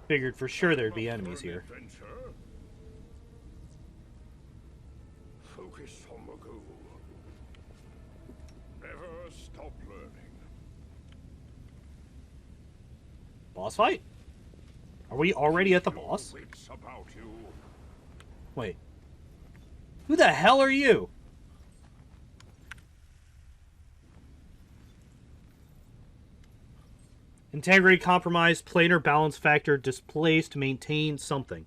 Figured for sure there'd be enemies here. Adventure. Focus on the goal. Never stop learning. Boss fight? Are we already at the boss? Wits about you. Wait. Who the hell are you? Integrity compromised, planar balance factor displaced, maintain something.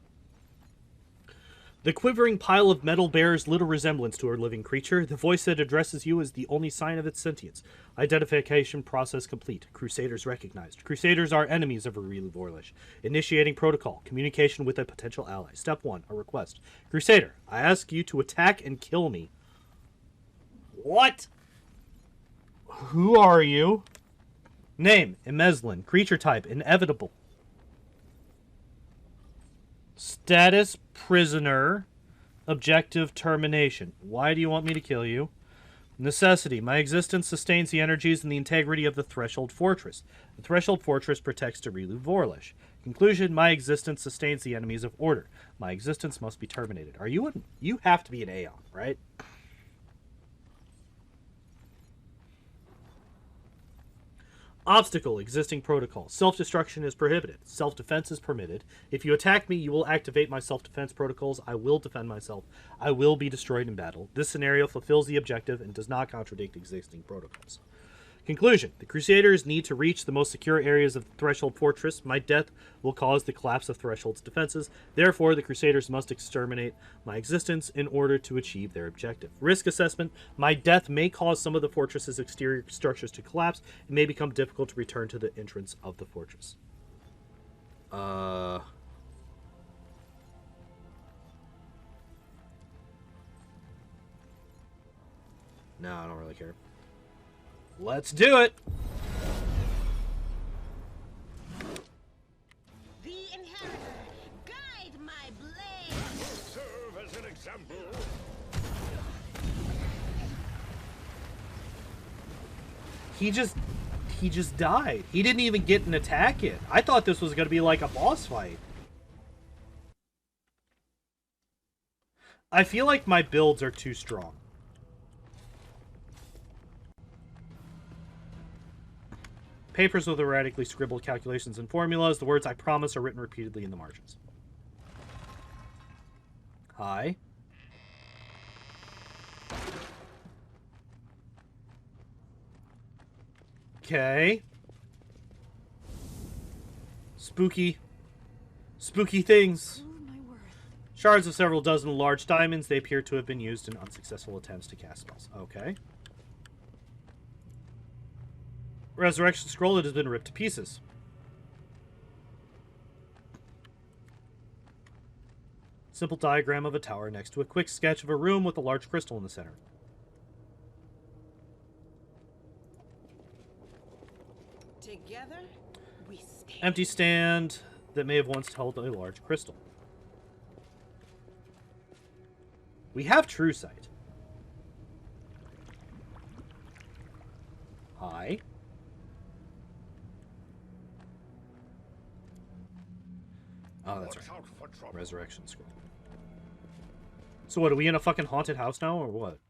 The quivering pile of metal bears little resemblance to a living creature. The voice that addresses you is the only sign of its sentience. Identification process complete. Crusaders recognized. Crusaders are enemies of Aurelie Vorlish. Initiating protocol. Communication with a potential ally. Step 1. A request. Crusader, I ask you to attack and kill me. What? Who are you? Name, Emeslin. Creature type, inevitable. Status, prisoner. Objective, termination. Why do you want me to kill you? Necessity. My existence sustains the energies and the integrity of the Threshold Fortress. The Threshold Fortress protects Aurelie Vorlish. Conclusion. My existence sustains the enemies of order. My existence must be terminated. Are you an... you have to be an Aeon, right? Obstacle. Existing protocol. Self-destruction is prohibited. Self-defense is permitted. If you attack me, you will activate my self-defense protocols. I will defend myself. I will be destroyed in battle. This scenario fulfills the objective and does not contradict existing protocols. Conclusion. The Crusaders need to reach the most secure areas of the Threshold Fortress. My death will cause the collapse of Threshold's defenses. Therefore, the Crusaders must exterminate my existence in order to achieve their objective. Risk assessment. My death may cause some of the fortress's exterior structures to collapse. It may become difficult to return to the entrance of the fortress. No, I don't really care. Let's do it! The Inheritor, guide my blade! Serve as an example. He just died. He didn't even get an attack in. I thought this was going to be like a boss fight. I feel like my builds are too strong. Papers with erratically scribbled calculations and formulas. The words I promise are written repeatedly in the margins. Hi. Okay. Spooky. Spooky things. Shards of several dozen large diamonds. They appear to have been used in unsuccessful attempts to cast spells. Okay. Resurrection scroll. It has been ripped to pieces. Simple diagram of a tower next to a quick sketch of a room with a large crystal in the center. Together, we stand. Empty stand that may have once held a large crystal. We have true sight. Hi. Oh, that's right. Watch out for trouble. Resurrection scroll. So what, are we in a fucking haunted house now, or what?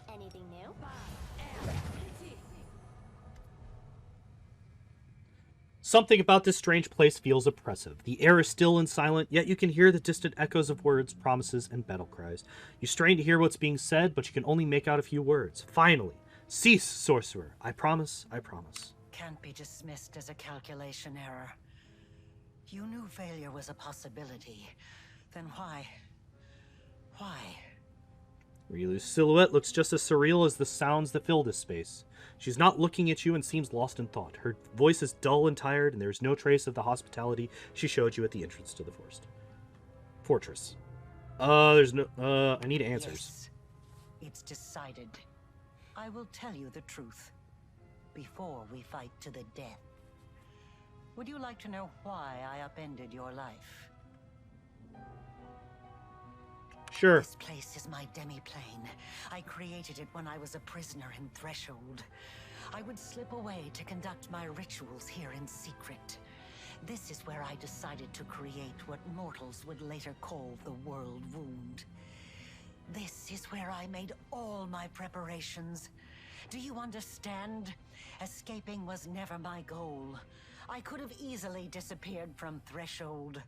Anything new? Something about this strange place feels oppressive. The air is still and silent, yet you can hear the distant echoes of words, promises, and battle cries. You strain to hear what's being said, but you can only make out a few words. Finally, cease, sorcerer. I promise, I promise. Can't be dismissed as a calculation error. You knew failure was a possibility. Then why? Why? Ryu's silhouette looks just as surreal as the sounds that fill this space. She's not looking at you and seems lost in thought. Her voice is dull and tired, and there is no trace of the hospitality she showed you at the entrance to the fortress. There's no... I need answers. Yes, it's decided. I will tell you the truth. Before we fight to the death. Would you like to know why I upended your life? Sure. This place is my demi-plane. I created it when I was a prisoner in Threshold. I would slip away to conduct my rituals here in secret. This is where I decided to create what mortals would later call the World Wound. This is where I made all my preparations. Do you understand? Escaping was never my goal. I could have easily disappeared from Threshold.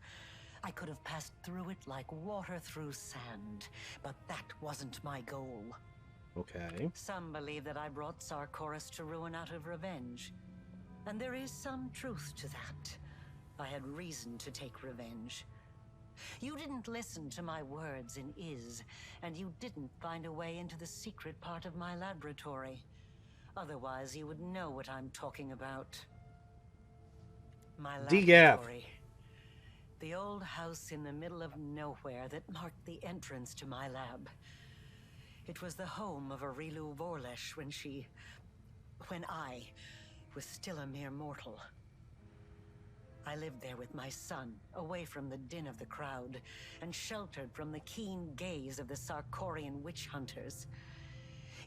I could have passed through it like water through sand, but that wasn't my goal. Okay. Some believe that I brought Sarkoris to ruin out of revenge. And there is some truth to that. I had reason to take revenge. You didn't listen to my words in Iz, and you didn't find a way into the secret part of my laboratory. Otherwise, you would know what I'm talking about. My laboratory. The old house in the middle of nowhere that marked the entrance to my lab. It was the home of Arilu Vorlesh when I was still a mere mortal. I lived there with my son, away from the din of the crowd, and sheltered from the keen gaze of the Sarkorian witch hunters.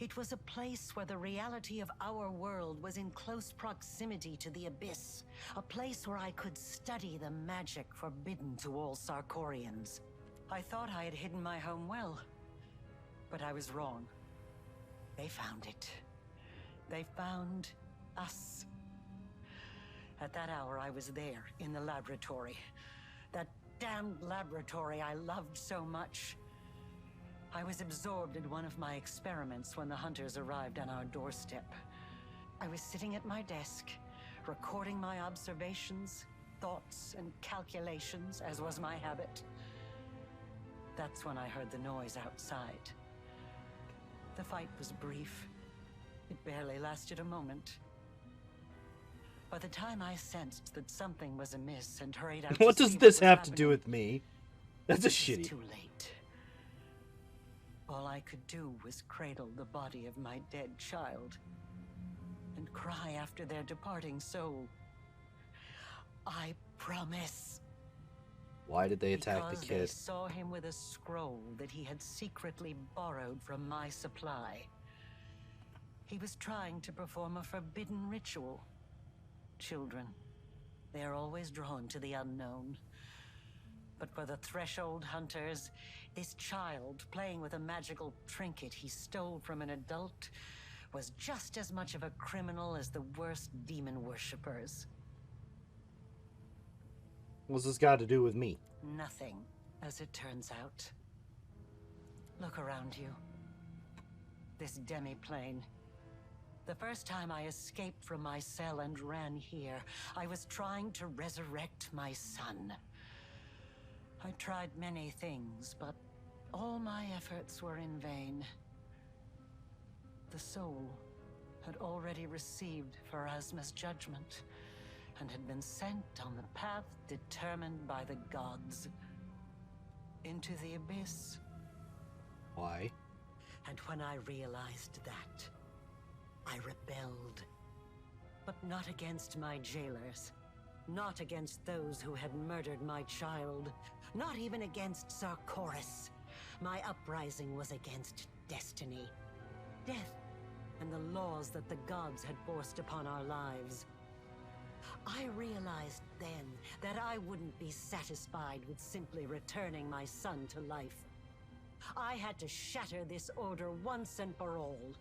It was a place where the reality of our world was in close proximity to the abyss. A place where I could study the magic forbidden to all Sarkorians. I thought I had hidden my home well, but I was wrong. They found it. They found us. At that hour, I was there, in the laboratory. That damned laboratory I loved so much. I was absorbed in one of my experiments when the hunters arrived on our doorstep. I was sitting at my desk, recording my observations, thoughts, and calculations, as was my habit. That's when I heard the noise outside. The fight was brief. It barely lasted a moment. By the time I sensed that something was amiss and hurried out What to does see this what was have to do happening, with me? That's a it was shitty. too late. All I could do was cradle the body of my dead child and cry after their departing soul. I promise. Why did they attack Because the they kid? saw him with a scroll that he had secretly borrowed from my supply. He was trying to perform a forbidden ritual. Children, they are always drawn to the unknown. But for the Threshold hunters, this child playing with a magical trinket he stole from an adult was just as much of a criminal as the worst demon worshippers. What's this got to do with me? Nothing, as it turns out. Look around you. This demi-plane. The first time I escaped from my cell and ran here, I was trying to resurrect my son. I tried many things, but all my efforts were in vain. The soul had already received Pharasma's judgment and had been sent on the path determined by the gods. Into the abyss. Why? And when I realized that, I rebelled. But not against my jailers. Not against those who had murdered my child. Not even against Sarkoris. My uprising was against destiny. Death and the laws that the gods had forced upon our lives. I realized then that I wouldn't be satisfied with simply returning my son to life. I had to shatter this order once and for all,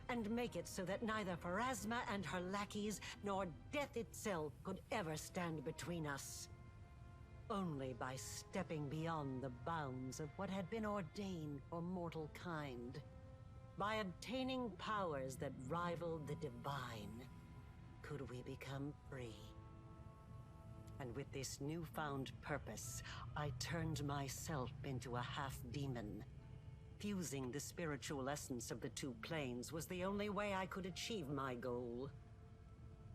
and make it so that neither Pharasma and her lackeys nor death itself could ever stand between us. Only by stepping beyond the bounds of what had been ordained for mortal kind, by obtaining powers that rivaled the divine, could we become free. And with this newfound purpose, I turned myself into a half-demon. Fusing the spiritual essence of the two planes was the only way I could achieve my goal.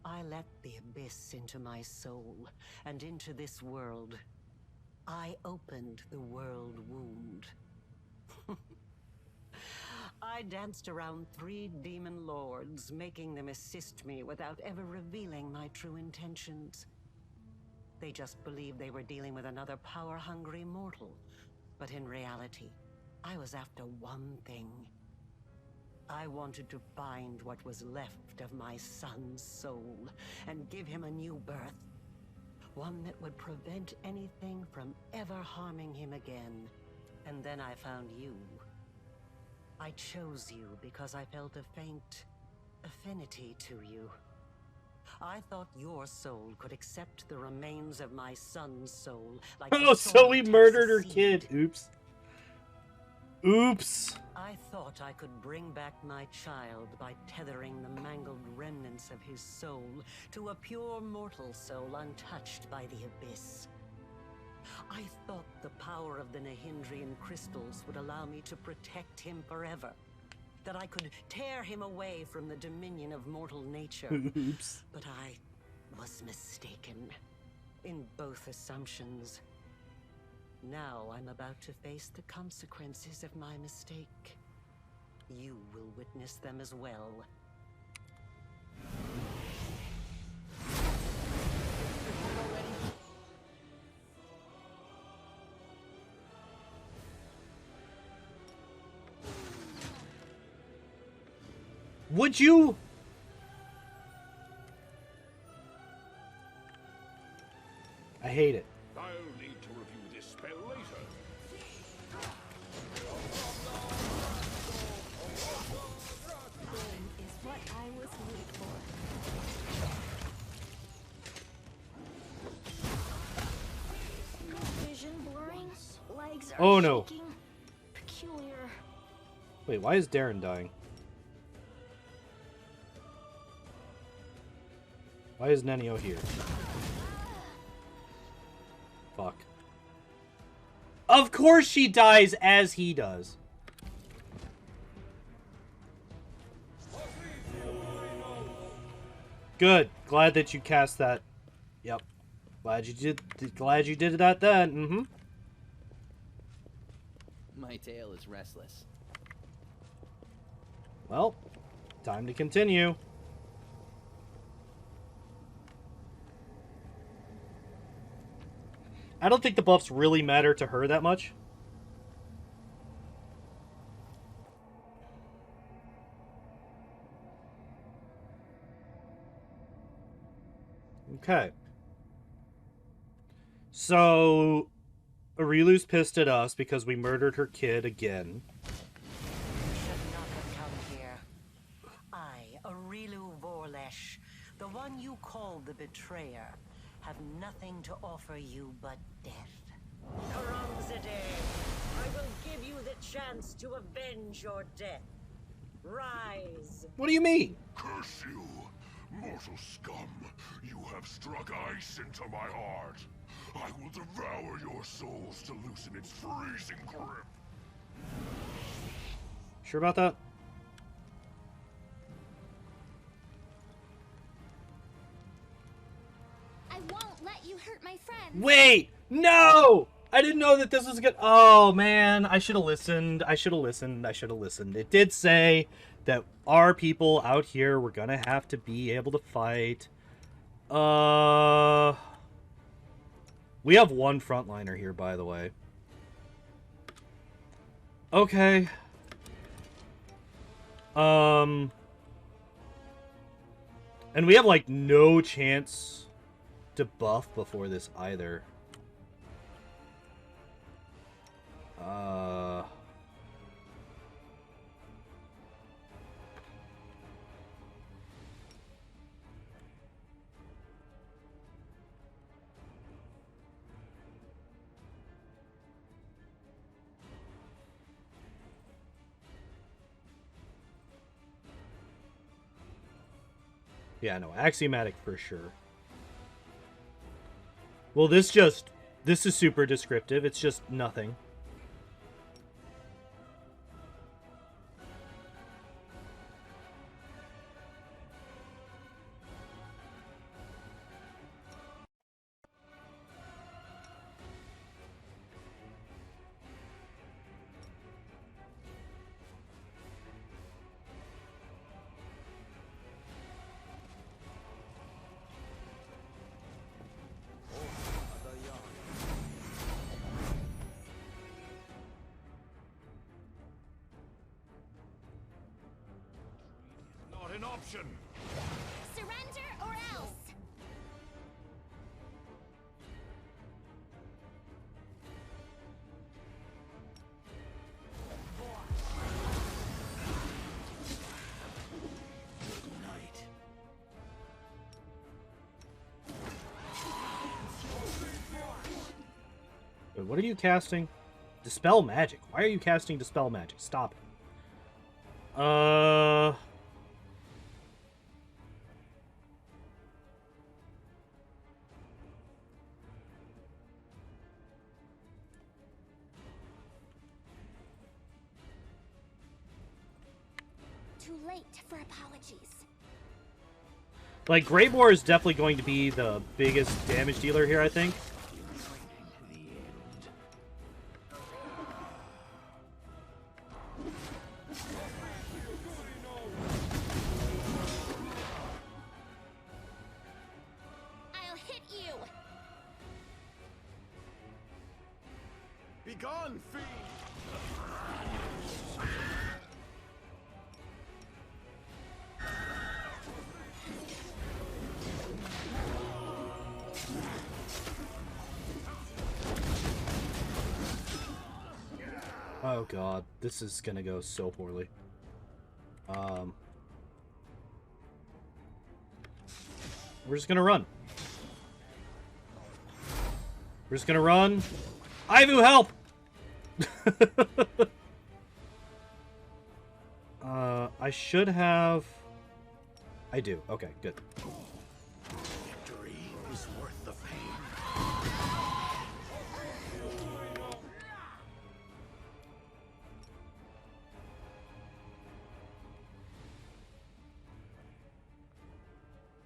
I let the abyss into my soul, and into this world. I opened the world wound. I danced around 3 demon lords, making them assist me without ever revealing my true intentions. They just believed they were dealing with another power-hungry mortal. But in reality, I was after one thing. I wanted to find what was left of my son's soul, and give him a new birth. One that would prevent anything from ever harming him again. And then I found you. I chose you because I felt a faint affinity to you. I thought your soul could accept the remains of my son's soul. Like oh, so we murdered her kid. Oops. Oops. I thought I could bring back my child by tethering the mangled remnants of his soul to a pure mortal soul untouched by the abyss. I thought the power of the Nahindrian crystals would allow me to protect him forever. That I could tear him away from the dominion of mortal nature. Oops. But I was mistaken in both assumptions. Now I'm about to face the consequences of my mistake. You will witness them as well. Would you? I hate it. I'll need to review this spell later. Is what I was waiting for. Vision blurring. Legs are Oh no. shaking. Peculiar. Wait, why is Darren dying? Why is Nenio here? Fuck. Of course she dies as he does. Good. Glad that you cast that. Yep. Glad you did that then. Mm-hmm. My tail is restless. Well, time to continue. I don't think the buffs really matter to her that much. Okay. So, Arilu's pissed at us because we murdered her kid again. Should not have come here. I, Arilu Vorlesh, the one you call the betrayer, have nothing to offer you but death. Karamzadeh, I will give you the chance to avenge your death. Rise. What do you mean? Curse you, mortal scum. You have struck ice into my heart. I will devour your souls to loosen its freezing grip. Sure about that? I won't let you hurt my friends. Wait! No! I didn't know that this was good. Oh, man. I should have listened. I should have listened. I should have listened. It did say that our people out here were going to have to be able to fight. We have one frontliner here, by the way. Okay. And we have, like, no chance to buff before this either. Yeah, no, axiomatic for sure. Well, this is super descriptive. It's just nothing. Not an option. Surrender or else. Wait, what are you casting? Dispel magic. Why are you casting Dispel magic? Stop it. Too late for apologies. Like, Greymore is definitely going to be the biggest damage dealer here, I think. I'll hit you. Be gone, fiend! Oh god, this is gonna go so poorly. We're just gonna run. We're just gonna run. Ivu, help! I should have... I do. Okay, good. Victory is worth the pain.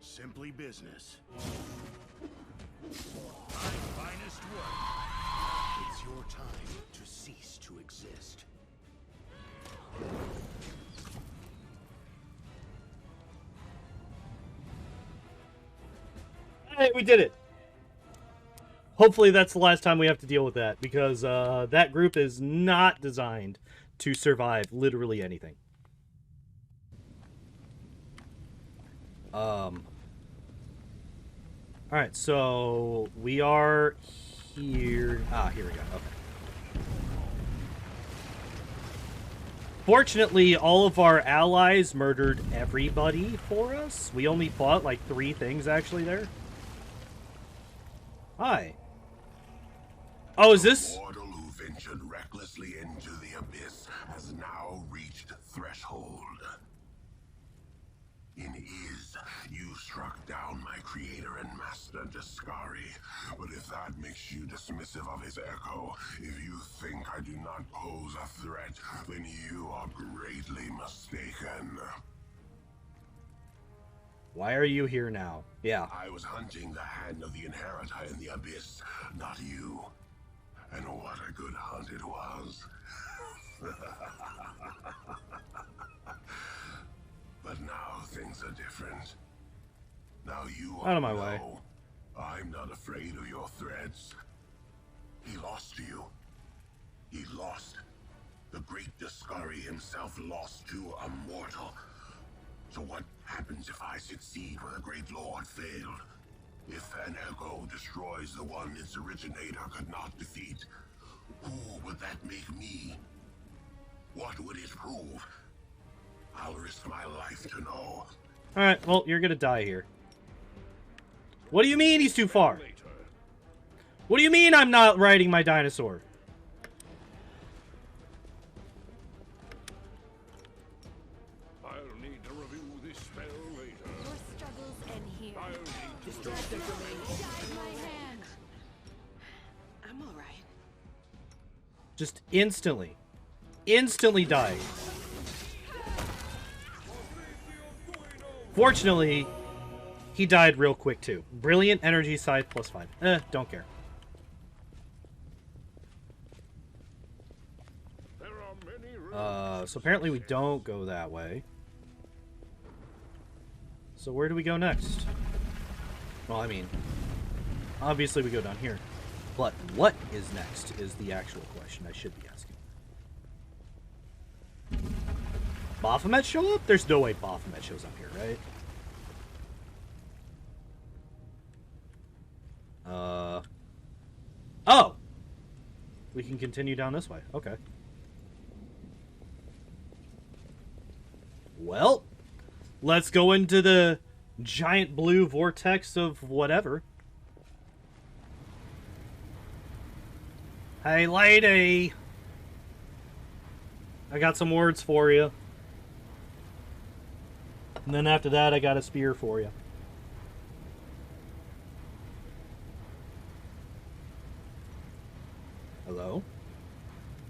Simply business. My finest work. It's your time to cease to exist. Hey, we did it! Hopefully that's the last time we have to deal with that, because that group is not designed to survive literally anything. Alright, so we are here. Ah, here we go. Okay. Fortunately, all of our allies murdered everybody for us. We only fought like 3 things actually there. Hi. Oh, is this? The mortal who ventured recklessly into the abyss has now reached threshold. In Is, you struck down my creator and master Discari. But if that makes you dismissive of his echo, if you think I do not pose a threat, then you are greatly mistaken. Why are you here now? Yeah. I was hunting the hand of the inheritor in the abyss, not you. And what a good hunt it was. But now things are different. Now you Out of my know way. I'm not afraid of your threats. He lost to you. He lost. The great Discari himself lost to a mortal. So what happens if I succeed where the great lord failed? If an echo destroys the one its originator could not defeat, who would that make me? What would it prove? I'll risk my life to know. Alright, well, you're gonna die here. What do you mean he's too far? What do you mean I'm not riding my dinosaur? I'll need to review this spell later. Your struggles end here. I'll need to Distracted from me. Guide my hand. I'm all right. Just instantly. Instantly dying. Fortunately, he died real quick too. Brilliant energy side +5. Don't care. There are many rooms. So apparently we don't go that way. So where do we go next? Well, I mean, obviously we go down here. But what is next is the actual question I should be asking. Baphomet show up? There's no way Baphomet shows up here, right? Oh! We can continue down this way. Okay. Well, let's go into the giant blue vortex of whatever. Hey, lady! I got some words for you. And then after that, I got a spear for you. Hello?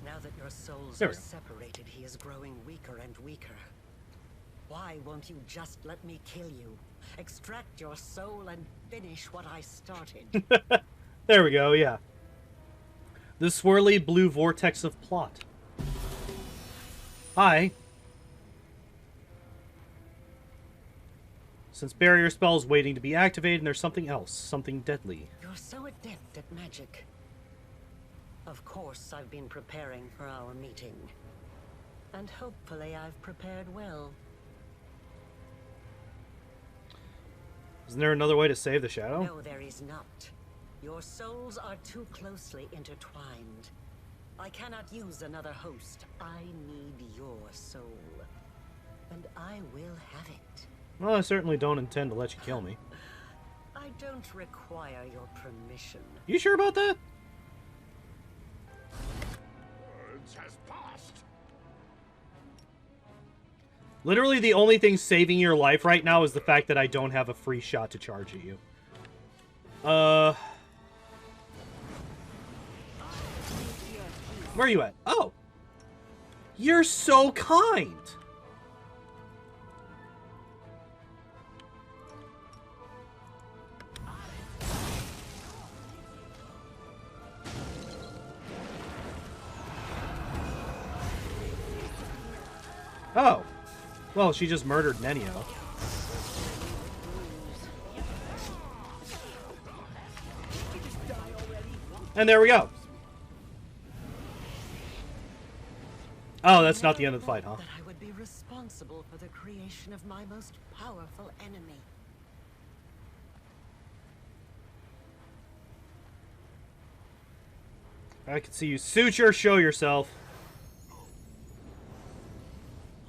Now that your souls There are we go. separated, he is growing weaker and weaker. Why won't you just let me kill you? Extract your soul and finish what I started. There we go, yeah. The swirly blue vortex of plot. Hi. Since barrier spell is waiting to be activated, and there's something else. Something deadly. You're so adept at magic. Of course, I've been preparing for our meeting. And hopefully I've prepared well. Isn't there another way to save the shadow? No, there is not. Your souls are too closely intertwined. I cannot use another host. I need your soul. And I will have it. Well, I certainly don't intend to let you kill me. I don't require your permission. You sure about that? Words has passed. Literally the only thing saving your life right now is the fact that I don't have a free shot to charge at you. Where are you at? Oh! You're so kind! Oh. Well, she just murdered Nenio. And there we go. Oh, that's not the end of the fight, huh? That I would be responsible for the creation of my most powerful enemy. I can see you. Suture, show yourself.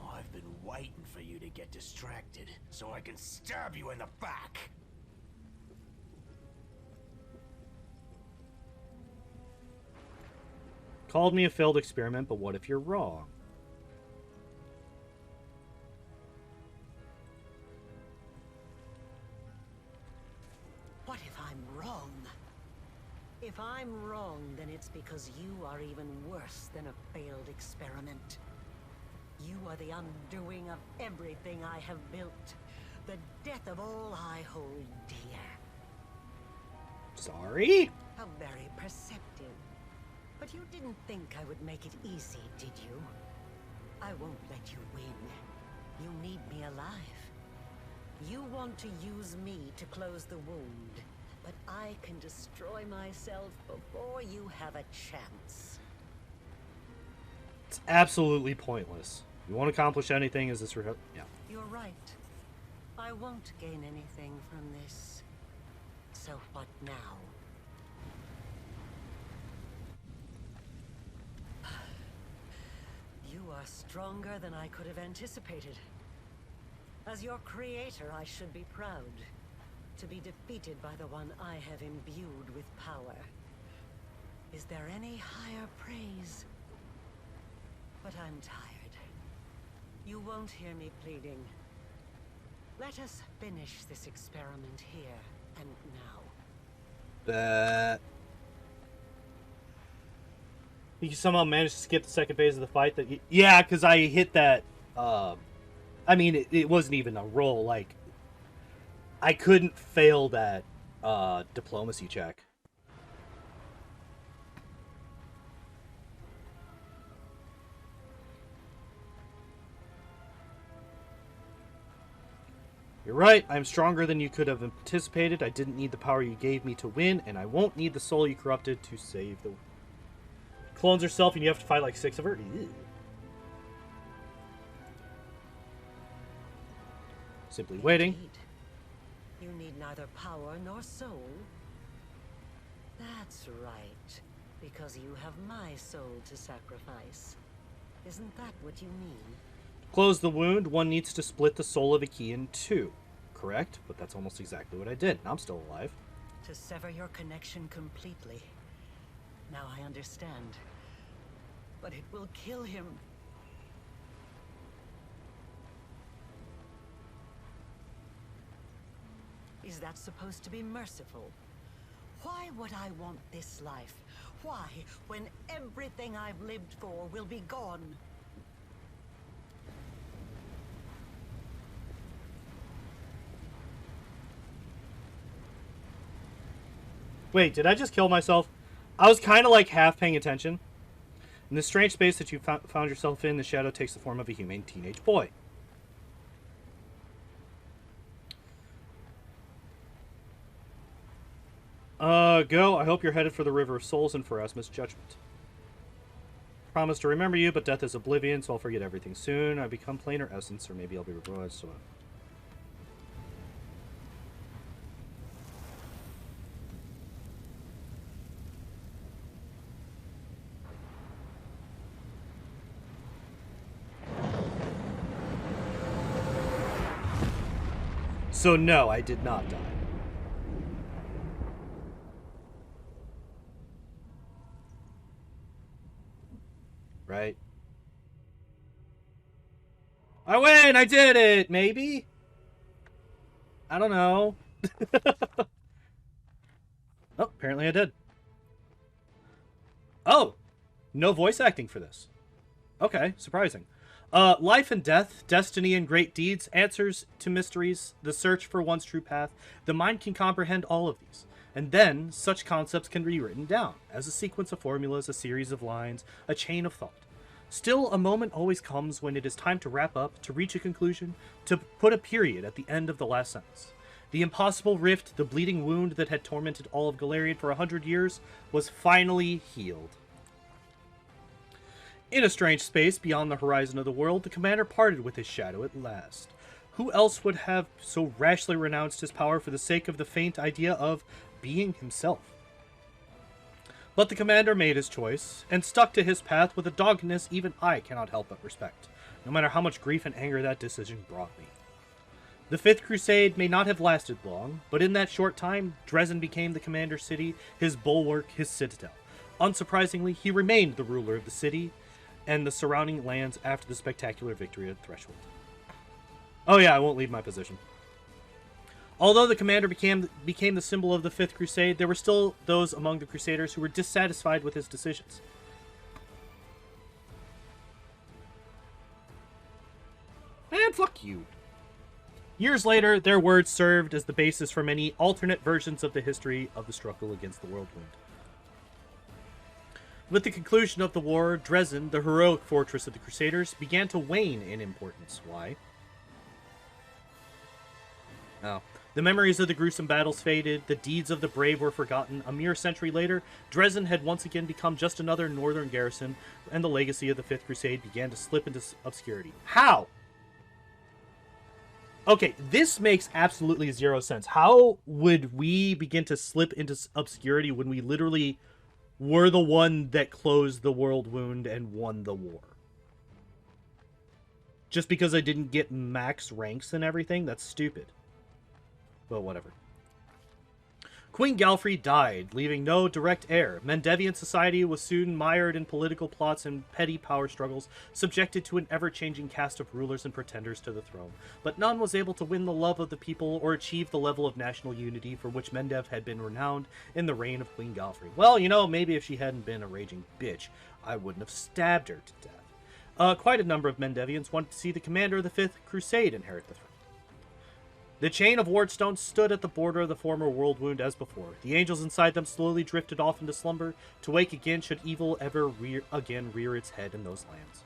I've been waiting for you to get distracted so I can stab you in the back. Called me a failed experiment, but what if you're wrong? because you are even worse than a failed experiment. You are the undoing of everything I have built. The death of all I hold dear. Sorry? How very perceptive. But you didn't think I would make it easy, did you? I won't let you win. You need me alive. You want to use me to close the wound, but I can destroy myself before you have a chance. It's absolutely pointless. You won't accomplish anything, is this yeah. You're right. I won't gain anything from this. So what now? You are stronger than I could have anticipated. As your creator, I should be proud to be defeated by the one I have imbued with power. Is there any higher praise? But I'm tired. You won't hear me pleading. Let us finish this experiment here and now. You somehow managed to skip the second phase of the fight. Yeah, because I hit that. I mean, it wasn't even a roll. Like, I couldn't fail that diplomacy check. You're right, I'm stronger than you could have anticipated. I didn't need the power you gave me to win, and I won't need the soul you corrupted to save the... Clones herself and you have to fight like 6 of her? Ew. Simply waiting. Indeed. You need neither power nor soul. That's right, because you have my soul to sacrifice. Isn't that what you mean? To close the wound, one needs to split the soul of a key in 2. Correct, but that's almost exactly what I did. I'm still alive. To sever your connection completely. Now I understand. But it will kill him. Is that supposed to be merciful? Why would I want this life? Why, when everything I've lived for will be gone? Wait, did I just kill myself? I was kind of like half paying attention. In the strange space that you found yourself in, the shadow takes the form of a humane teenage boy. Go. I hope you're headed for the River of Souls and for Asmus' judgment. Promise to remember you, but death is oblivion, so I'll forget everything soon. I become planar essence, or maybe I'll be realized. So no, I did not die. Right? I win! I did it! Maybe? I don't know. Oh, apparently I did. Oh! No voice acting for this. Okay, surprising. Life and death, destiny and great deeds, answers to mysteries, the search for one's true path. The mind can comprehend all of these. And then, such concepts can be written down, as a sequence of formulas, a series of lines, a chain of thought. Still, a moment always comes when it is time to wrap up, to reach a conclusion, to put a period at the end of the last sentence. The impossible rift, the bleeding wound that had tormented all of Galarian for 100 years, was finally healed. In a strange space beyond the horizon of the world, the commander parted with his shadow at last. Who else would have so rashly renounced his power for the sake of the faint idea of being himself? But the commander made his choice, and stuck to his path with a doggedness even I cannot help but respect, no matter how much grief and anger that decision brought me. The Fifth Crusade may not have lasted long, but in that short time, Dresden became the commander's city, his bulwark, his citadel. Unsurprisingly, he remained the ruler of the city and the surrounding lands after the spectacular victory at Threshold. Oh yeah, I won't leave my position. Although the commander became the symbol of the Fifth Crusade, there were still those among the Crusaders who were dissatisfied with his decisions. Man, fuck you. Years later, their words served as the basis for many alternate versions of the history of the struggle against the World Wound. With the conclusion of the war, Dresden, the heroic fortress of the Crusaders, began to wane in importance. Why? Oh. The memories of the gruesome battles faded, the deeds of the brave were forgotten. A mere century later, Dresden had once again become just another northern garrison, and the legacy of the Fifth Crusade began to slip into obscurity. How? Okay, this makes absolutely zero sense. How would we begin to slip into obscurity when we literally were the one that closed the World Wound and won the war? Just because I didn't get max ranks and everything? That's stupid. But whatever. Queen Galfrey died, leaving no direct heir. Mendevian society was soon mired in political plots and petty power struggles, subjected to an ever-changing cast of rulers and pretenders to the throne. But none was able to win the love of the people or achieve the level of national unity for which Mendev had been renowned in the reign of Queen Galfrey. Well, you know, maybe if she hadn't been a raging bitch, I wouldn't have stabbed her to death. Quite a number of Mendevians wanted to see the commander of the Fifth Crusade inherit the throne. The chain of wardstones stood at the border of the former World Wound as before. The angels inside them slowly drifted off into slumber, to wake again should evil ever rear its head in those lands.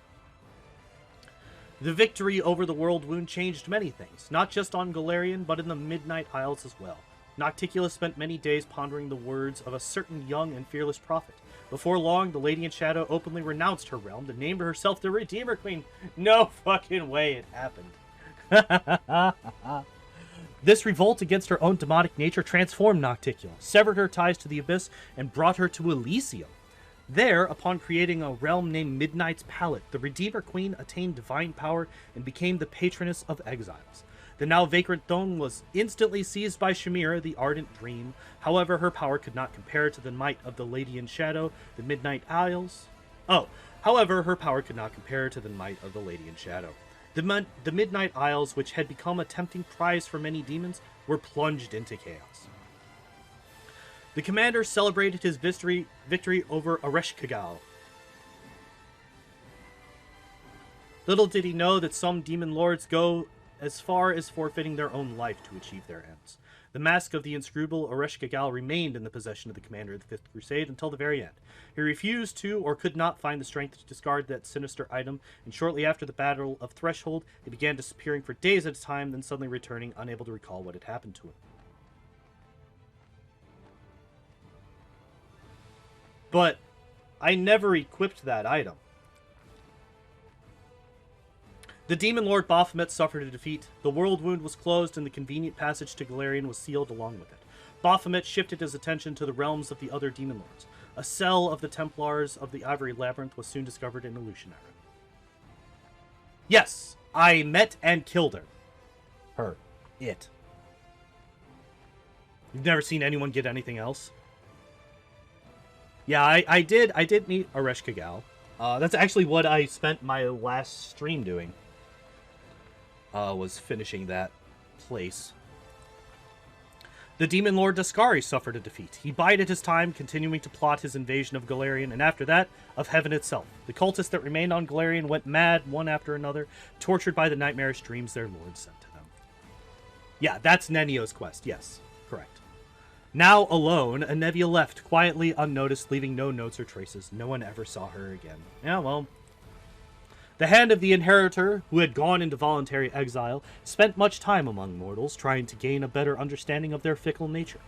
The victory over the World Wound changed many things, not just on Golarion, but in the Midnight Isles as well. Nocticula spent many days pondering the words of a certain young and fearless prophet. Before long, the Lady in Shadow openly renounced her realm and named herself the Redeemer Queen. No fucking way it happened. This revolt against her own demonic nature transformed Nocticula, severed her ties to the Abyss, and brought her to Elysium. There, upon creating a realm named Midnight's Palette, the Redeemer Queen attained divine power and became the patroness of exiles. The now vacant throne was instantly seized by Shamira, the Ardent Dream. However, her power could not compare to the might of the Lady in Shadow, the Midnight Isles. However, her power could not compare to the might of the Lady in Shadow. The Midnight Isles, which had become a tempting prize for many demons, were plunged into chaos. The commander celebrated his victory over Ereshkigal. Little did he know that some demon lords go as far as forfeiting their own life to achieve their ends. The mask of the inscrutable Ereshkigal remained in the possession of the commander of the Fifth Crusade until the very end. He refused to or could not find the strength to discard that sinister item, and shortly after the Battle of Threshold, he began disappearing for days at a time, then suddenly returning, unable to recall what had happened to him. But I never equipped that item. The Demon Lord Baphomet suffered a defeat. The World Wound was closed, and the convenient passage to Golarion was sealed along with it. Baphomet shifted his attention to the realms of the other Demon Lords. A cell of the Templars of the Ivory Labyrinth was soon discovered in Illusionary. Yes, I met and killed her. It. You've never seen anyone get anything else? Yeah, I did meet Ereshkigal. That's actually what I spent my last stream doing. Was finishing that place. The Demon Lord Daskari suffered a defeat. He bided his time, continuing to plot his invasion of Golarion, and after that, of heaven itself. The cultists that remained on Golarion went mad one after another, tortured by the nightmarish dreams their lord sent to them. Yeah, that's Nenio's quest, yes, correct. Now alone, Anevia left, quietly unnoticed, leaving no notes or traces. No one ever saw her again. Yeah, well... The hand of the inheritor, who had gone into voluntary exile, spent much time among mortals, trying to gain a better understanding of their fickle nature.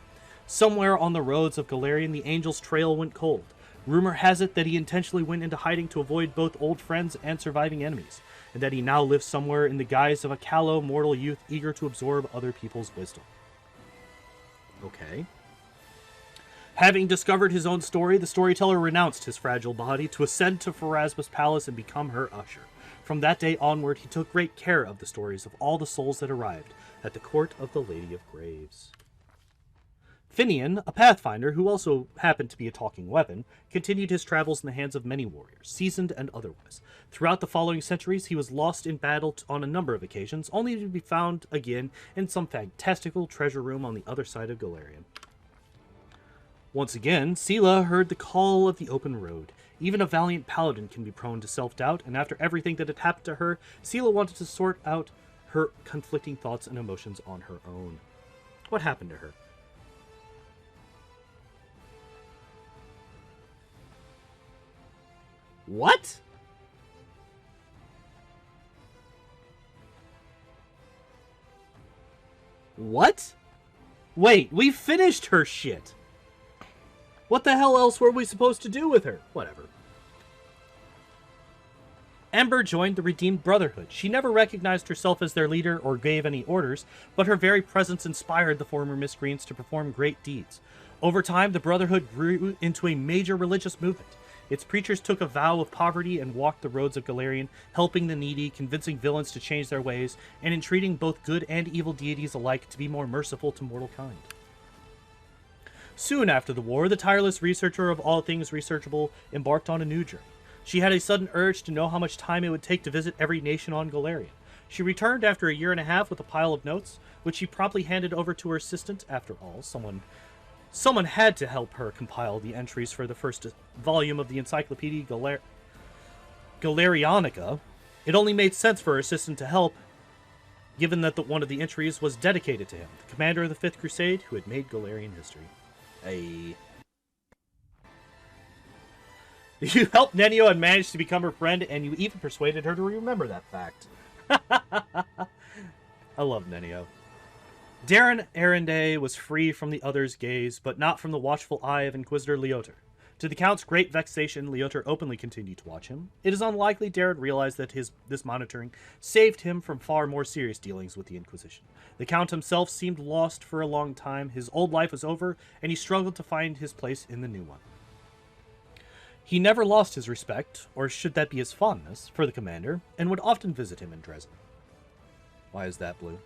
Somewhere on the roads of Golarion, the angel's trail went cold. Rumor has it that he intentionally went into hiding to avoid both old friends and surviving enemies, and that he now lives somewhere in the guise of a callow mortal youth eager to absorb other people's wisdom. Okay. Having discovered his own story, the storyteller renounced his fragile body to ascend to Pharasma's palace and become her usher. From that day onward, he took great care of the stories of all the souls that arrived at the court of the Lady of Graves. Finian, a Pathfinder who also happened to be a talking weapon, continued his travels in the hands of many warriors, seasoned and otherwise. Throughout the following centuries, he was lost in battle on a number of occasions, only to be found again in some fantastical treasure room on the other side of Golarion. Once again, Sela heard the call of the open road. Even a valiant paladin can be prone to self-doubt, and after everything that had happened to her, Sela wanted to sort out her conflicting thoughts and emotions on her own. What happened to her? What? What? Wait, we finished her shit. What the hell else were we supposed to do with her? Whatever. Ember joined the Redeemed Brotherhood. She never recognized herself as their leader or gave any orders, but her very presence inspired the former miscreants to perform great deeds. Over time, the Brotherhood grew into a major religious movement. Its preachers took a vow of poverty and walked the roads of Golarion, helping the needy, convincing villains to change their ways, and entreating both good and evil deities alike to be more merciful to mortal kind. Soon after the war, the tireless researcher of all things researchable embarked on a new journey. She had a sudden urge to know how much time it would take to visit every nation on Golarion. She returned after a year and a half with a pile of notes, which she promptly handed over to her assistant. After all, someone had to help her compile the entries for the first volume of the Encyclopedia Golarionica. It only made sense for her assistant to help, given that one of the entries was dedicated to him, the commander of the Fifth Crusade, who had made Golarion history. You helped Nenio and managed to become her friend, and you even persuaded her to remember that fact. I love Nenio. Darren Arendelle was free from the other's gaze, but not from the watchful eye of Inquisitor Leotar. To the Count's great vexation, Leotar openly continued to watch him. It is unlikely Darren realized that this monitoring saved him from far more serious dealings with the Inquisition. The Count himself seemed lost for a long time. His old life was over, and he struggled to find his place in the new one. He never lost his respect, or should that be his fondness, for the commander, and would often visit him in Dresden. Why is that blue?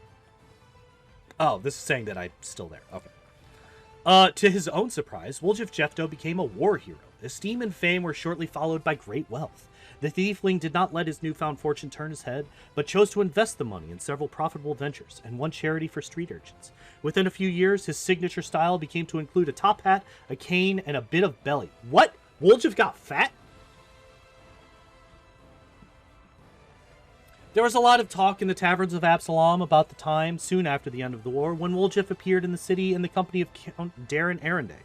Oh, this is saying that I'm still there. Okay. To his own surprise, Woljif Jefto became a war hero. Esteem and fame were shortly followed by great wealth. The Thiefling did not let his newfound fortune turn his head, but chose to invest the money in several profitable ventures and one charity for street urchins. Within a few years, his signature style became to include a top hat, a cane, and a bit of belly. What? Woljif got fat? There was a lot of talk in the taverns of Absalom about the time, soon after the end of the war, when Woljif appeared in the city in the company of Count Darren Arendelle.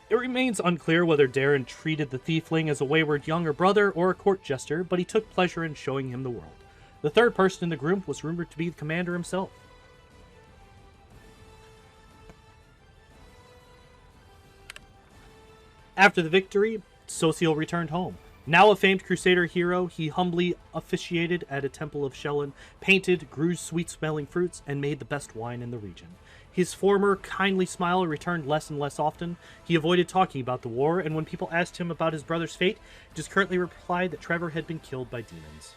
It remains unclear whether Darren treated the Thiefling as a wayward younger brother or a court jester, but he took pleasure in showing him the world. The third person in the group was rumored to be the commander himself. After the victory, Sociel returned home. Now a famed Crusader hero, he humbly officiated at a temple of Shellen, painted, grew sweet-smelling fruits, and made the best wine in the region. His former kindly smile returned less and less often. He avoided talking about the war, and when people asked him about his brother's fate, he just curtly replied that Trevor had been killed by demons.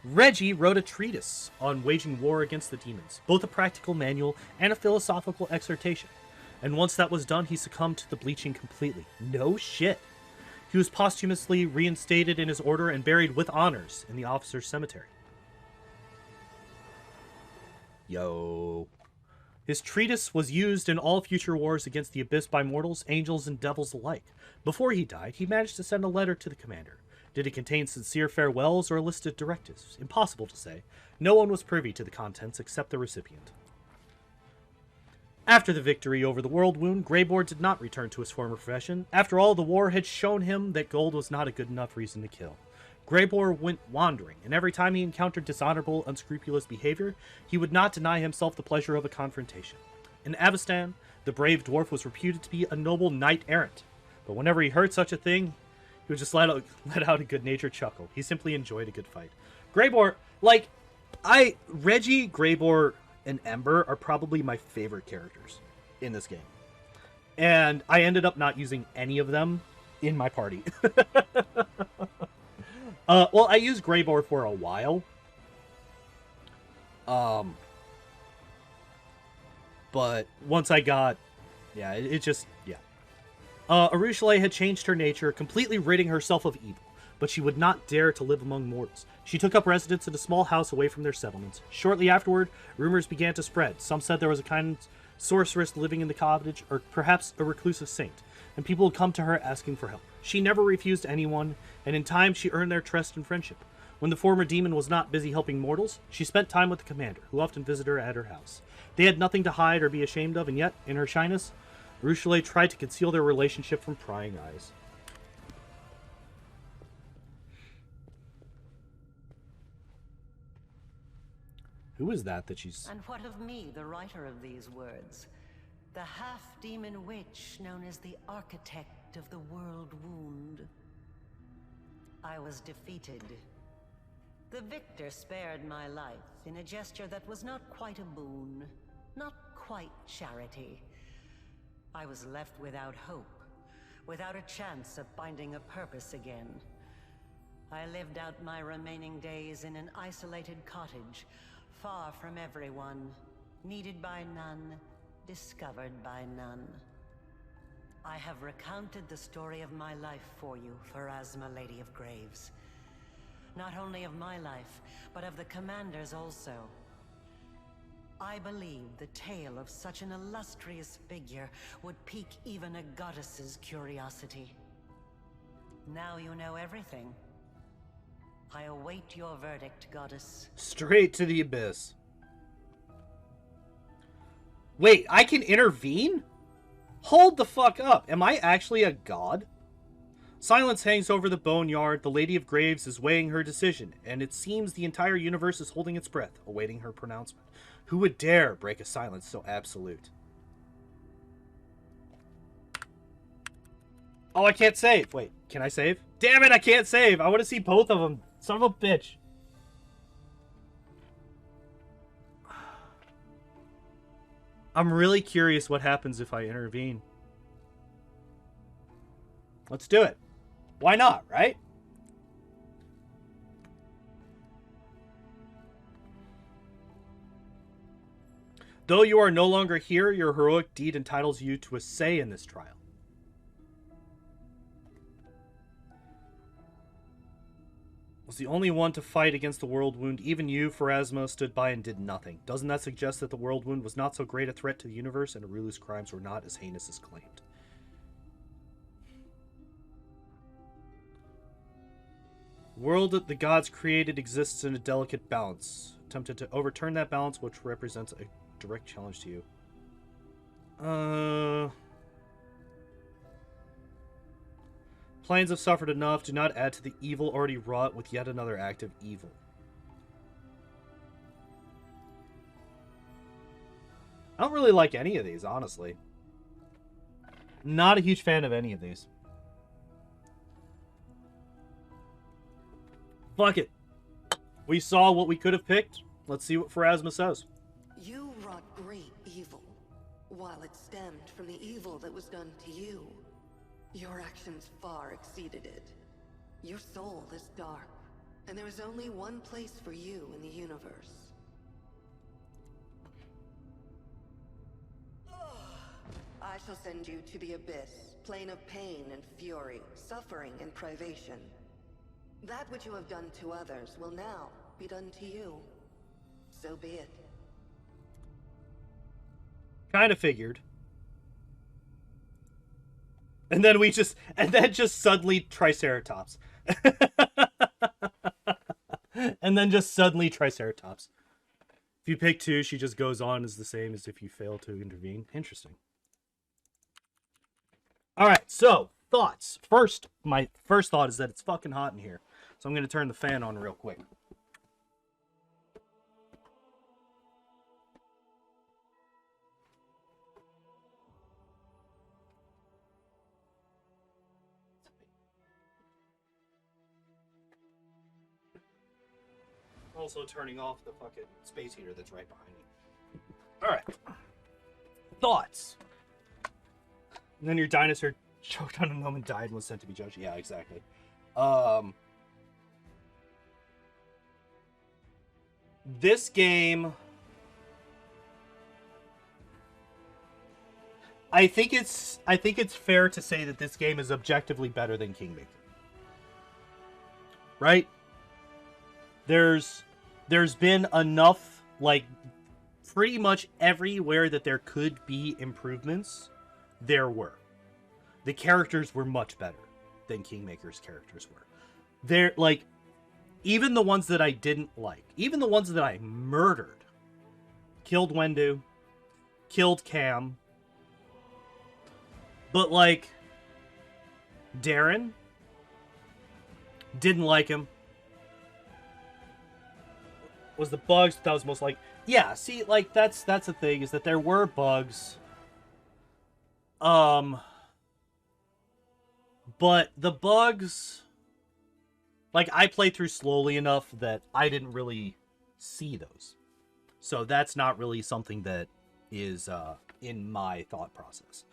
Reggie wrote a treatise on waging war against the demons, both a practical manual and a philosophical exhortation. And once that was done, he succumbed to the bleaching completely. No shit. He was posthumously reinstated in his order and buried with honors in the officers' cemetery. Yo. His treatise was used in all future wars against the Abyss by mortals, angels, and devils alike. Before he died, he managed to send a letter to the commander. Did it contain sincere farewells or a list of directives? Impossible to say. No one was privy to the contents except the recipient. After the victory over the World Wound, Greyboard did not return to his former profession. After all, the war had shown him that gold was not a good enough reason to kill. Greyboard went wandering, and every time he encountered dishonorable, unscrupulous behavior, he would not deny himself the pleasure of a confrontation. In Avestan, the brave dwarf was reputed to be a noble knight-errant, but whenever he heard such a thing, he would just let out a good-natured chuckle. He simply enjoyed a good fight. Greyboard, Reggie, Greyboard, and Ember are probably my favorite characters in this game. And I ended up not using any of them in my party. Well, I used Greyboard for a while. But but once I got... Yeah, it just... Yeah. Arushale had changed her nature, completely ridding herself of evil, but she would not dare to live among mortals. She took up residence in a small house away from their settlements. Shortly afterward, rumors began to spread. Some said there was a kind sorceress living in the cottage, or perhaps a reclusive saint, and people would come to her asking for help. She never refused anyone, and in time she earned their trust and friendship. When the former demon was not busy helping mortals, she spent time with the commander, who often visited her at her house. They had nothing to hide or be ashamed of, and yet, in her shyness, Arushale tried to conceal their relationship from prying eyes. Who is that she's... And what of me, the writer of these words? The half-demon witch known as the architect of the world wound. I was defeated. The victor spared my life in a gesture that was not quite a boon, not quite charity. I was left without hope, without a chance of finding a purpose again. I lived out my remaining days in an isolated cottage, far from everyone, needed by none, discovered by none. I have recounted the story of my life for you, Pharasma, Lady of Graves. Not only of my life, but of the commander's also. I believe the tale of such an illustrious figure would pique even a goddess's curiosity. Now you know everything. I await your verdict, goddess. Straight to the abyss. Wait, I can intervene? Hold the fuck up. Am I actually a god? Silence hangs over the boneyard. The Lady of Graves is weighing her decision, and it seems the entire universe is holding its breath, awaiting her pronouncement. Who would dare break a silence so absolute? Oh, I can't save. Wait, can I save? Damn it, I can't save. I want to see both of them. Son of a bitch. I'm really curious what happens if I intervene. Let's do it. Why not, right? Though you are no longer here, your heroic deed entitles you to a say in this trial. Was the only one to fight against the World Wound. Even you, Pharasma, stood by and did nothing. Doesn't that suggest that the World Wound was not so great a threat to the universe and Arulu's crimes were not as heinous as claimed? The world that the gods created exists in a delicate balance. Attempted to overturn that balance, which represents a direct challenge to you. Planes have suffered enough. Do not add to the evil already wrought with yet another act of evil. I don't really like any of these, honestly. Not a huge fan of any of these. Fuck it. We saw what we could have picked. Let's see what Pharasma says. You wrought great evil, while it stemmed from the evil that was done to you. Your actions far exceeded it. Your soul is dark, and there is only one place for you in the universe. I shall send you to the abyss, plane of pain and fury, suffering and privation. That which you have done to others will now be done to you. So be it. Kind of figured. And then just suddenly Triceratops. And then just suddenly Triceratops. If you pick two, she just goes on as the same as if you fail to intervene. Interesting. Alright, so, thoughts. First, my first thought is that it's fucking hot in here. So I'm going to turn the fan on real quick. Also turning off the fucking space heater that's right behind me. Alright. Thoughts. And then your dinosaur choked on a gnome and died and was sent to be judged. Yeah, exactly. This game I think it's fair to say that this game is objectively better than Kingmaker. Right? There's been enough, like, pretty much everywhere that there could be improvements, there were. The characters were much better than Kingmaker's characters were. They're, like, even the ones that I didn't like, even the ones that I murdered, killed Wendu, killed Cam, but, like, Darren, didn't like him. Was the bugs that was most like... Yeah, see, like, that's the thing, is that there were bugs. But the bugs... Like, I played through slowly enough that I didn't really see those. So that's not really something that is in my thought process.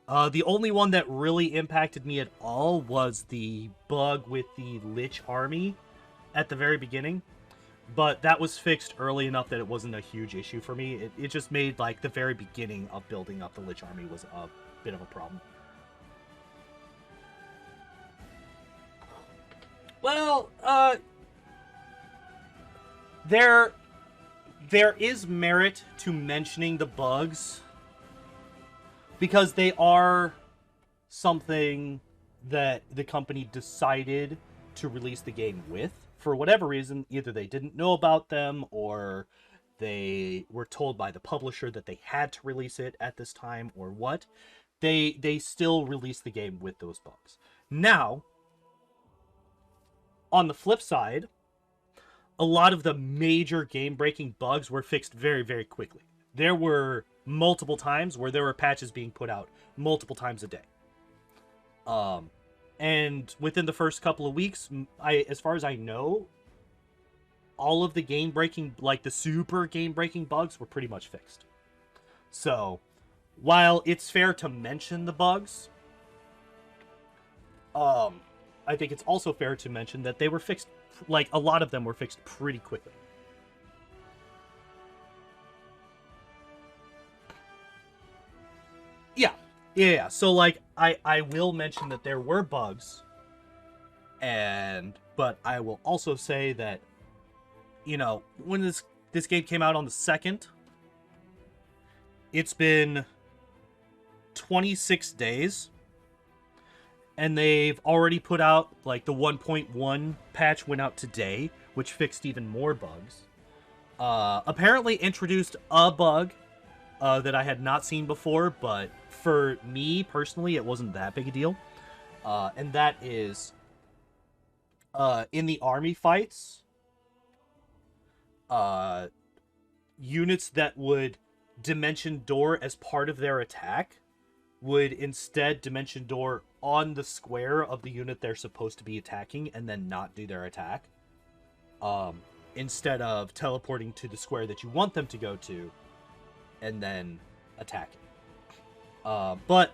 The only one that really impacted me at all was the bug with the Lich army at the very beginning. But that was fixed early enough that it wasn't a huge issue for me. It just made, like, the very beginning of building up the Lich army was a bit of a problem. Well, there is merit to mentioning the bugs, because they are something that the company decided to release the game with. For whatever reason, either they didn't know about them, or they were told by the publisher that they had to release it at this time, or what. They still released the game with those bugs. Now, on the flip side, a lot of the major game-breaking bugs were fixed very, very quickly. There were multiple times where there were patches being put out multiple times a day. And within the first couple of weeks, as far as I know, all of the game-breaking, like the super game-breaking bugs were pretty much fixed. So, while it's fair to mention the bugs, I think it's also fair to mention that they were fixed, like, a lot of them were fixed pretty quickly. Yeah. So, like, I will mention that there were bugs, but I will also say that, you know, when this game came out on the 2nd, it's been 26 days, and they've already put out, like, the 1.1 patch went out today, which fixed even more bugs. Apparently introduced a bug that I had not seen before, but for me personally, it wasn't that big a deal. And that is, in the army fights, units that would dimension door as part of their attack would instead dimension door on the square of the unit they're supposed to be attacking and then not do their attack. Instead of teleporting to the square that you want them to go to and then attacking. But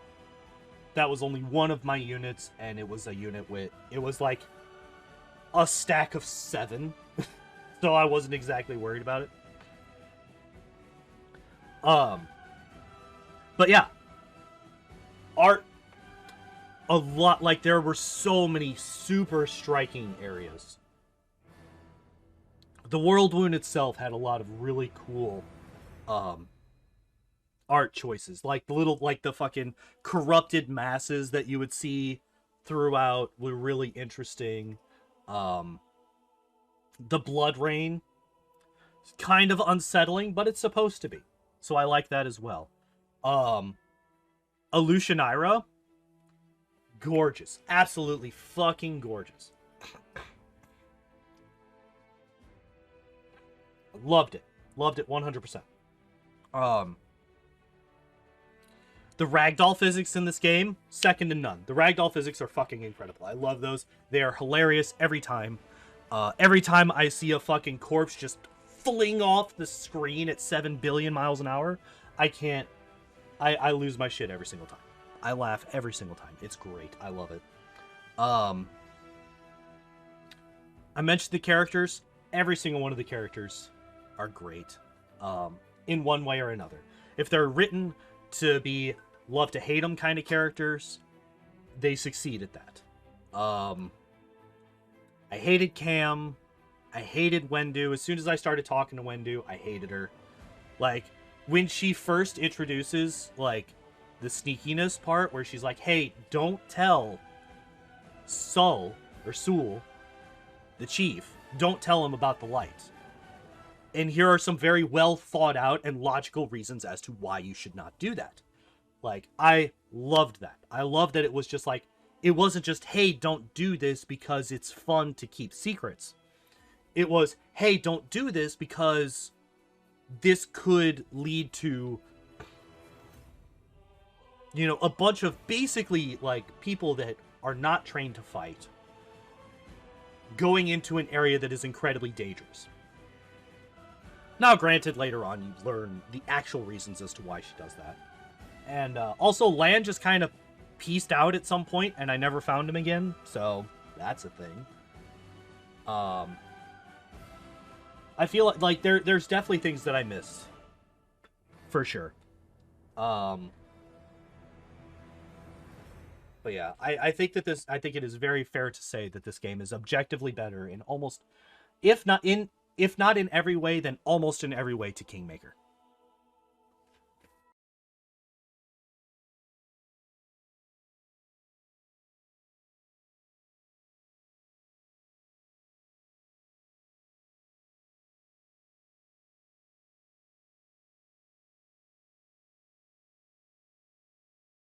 that was only one of my units, and it was a unit with... It was like a stack of 7. So I wasn't exactly worried about it. But yeah. Art... A lot... Like, there were so many super striking areas. The World Wound itself had a lot of really cool... art choices, like the little, like the fucking corrupted masses that you would see throughout were really interesting. The blood rain, kind of unsettling, but it's supposed to be, so I like that as well. Alushanira, gorgeous, absolutely fucking gorgeous. Loved it 100%. The ragdoll physics in this game, second to none. The ragdoll physics are fucking incredible. I love those. They are hilarious every time. Every time I see a fucking corpse just fling off the screen at 7 billion miles an hour, I lose my shit every single time. I laugh every single time. It's great. I love it. I mentioned the characters. Every single one of the characters are great. In one way or another. If they're written to be love to hate them kind of characters, they succeed at that. I hated Cam. I hated Wendu. As soon as I started talking to Wendu, I hated her. Like, when she first introduces, like, the sneakiness part, where she's like, hey, don't tell Sul, the chief, don't tell him about the light. And here are some very well thought out and logical reasons as to why you should not do that. Like, I loved that. I loved that it was just like, it wasn't just, hey, don't do this because it's fun to keep secrets. It was, hey, don't do this because this could lead to, you know, a bunch of basically, like, people that are not trained to fight going into an area that is incredibly dangerous. Now, granted, later on, you learn the actual reasons as to why she does that. And also, Lan just kind of pieced out at some point, and I never found him again, so that's a thing. I feel like there's definitely things that I missed, for sure. But yeah, I think that I think it is very fair to say that this game is objectively better in almost, if not in every way, then almost in every way to Kingmaker.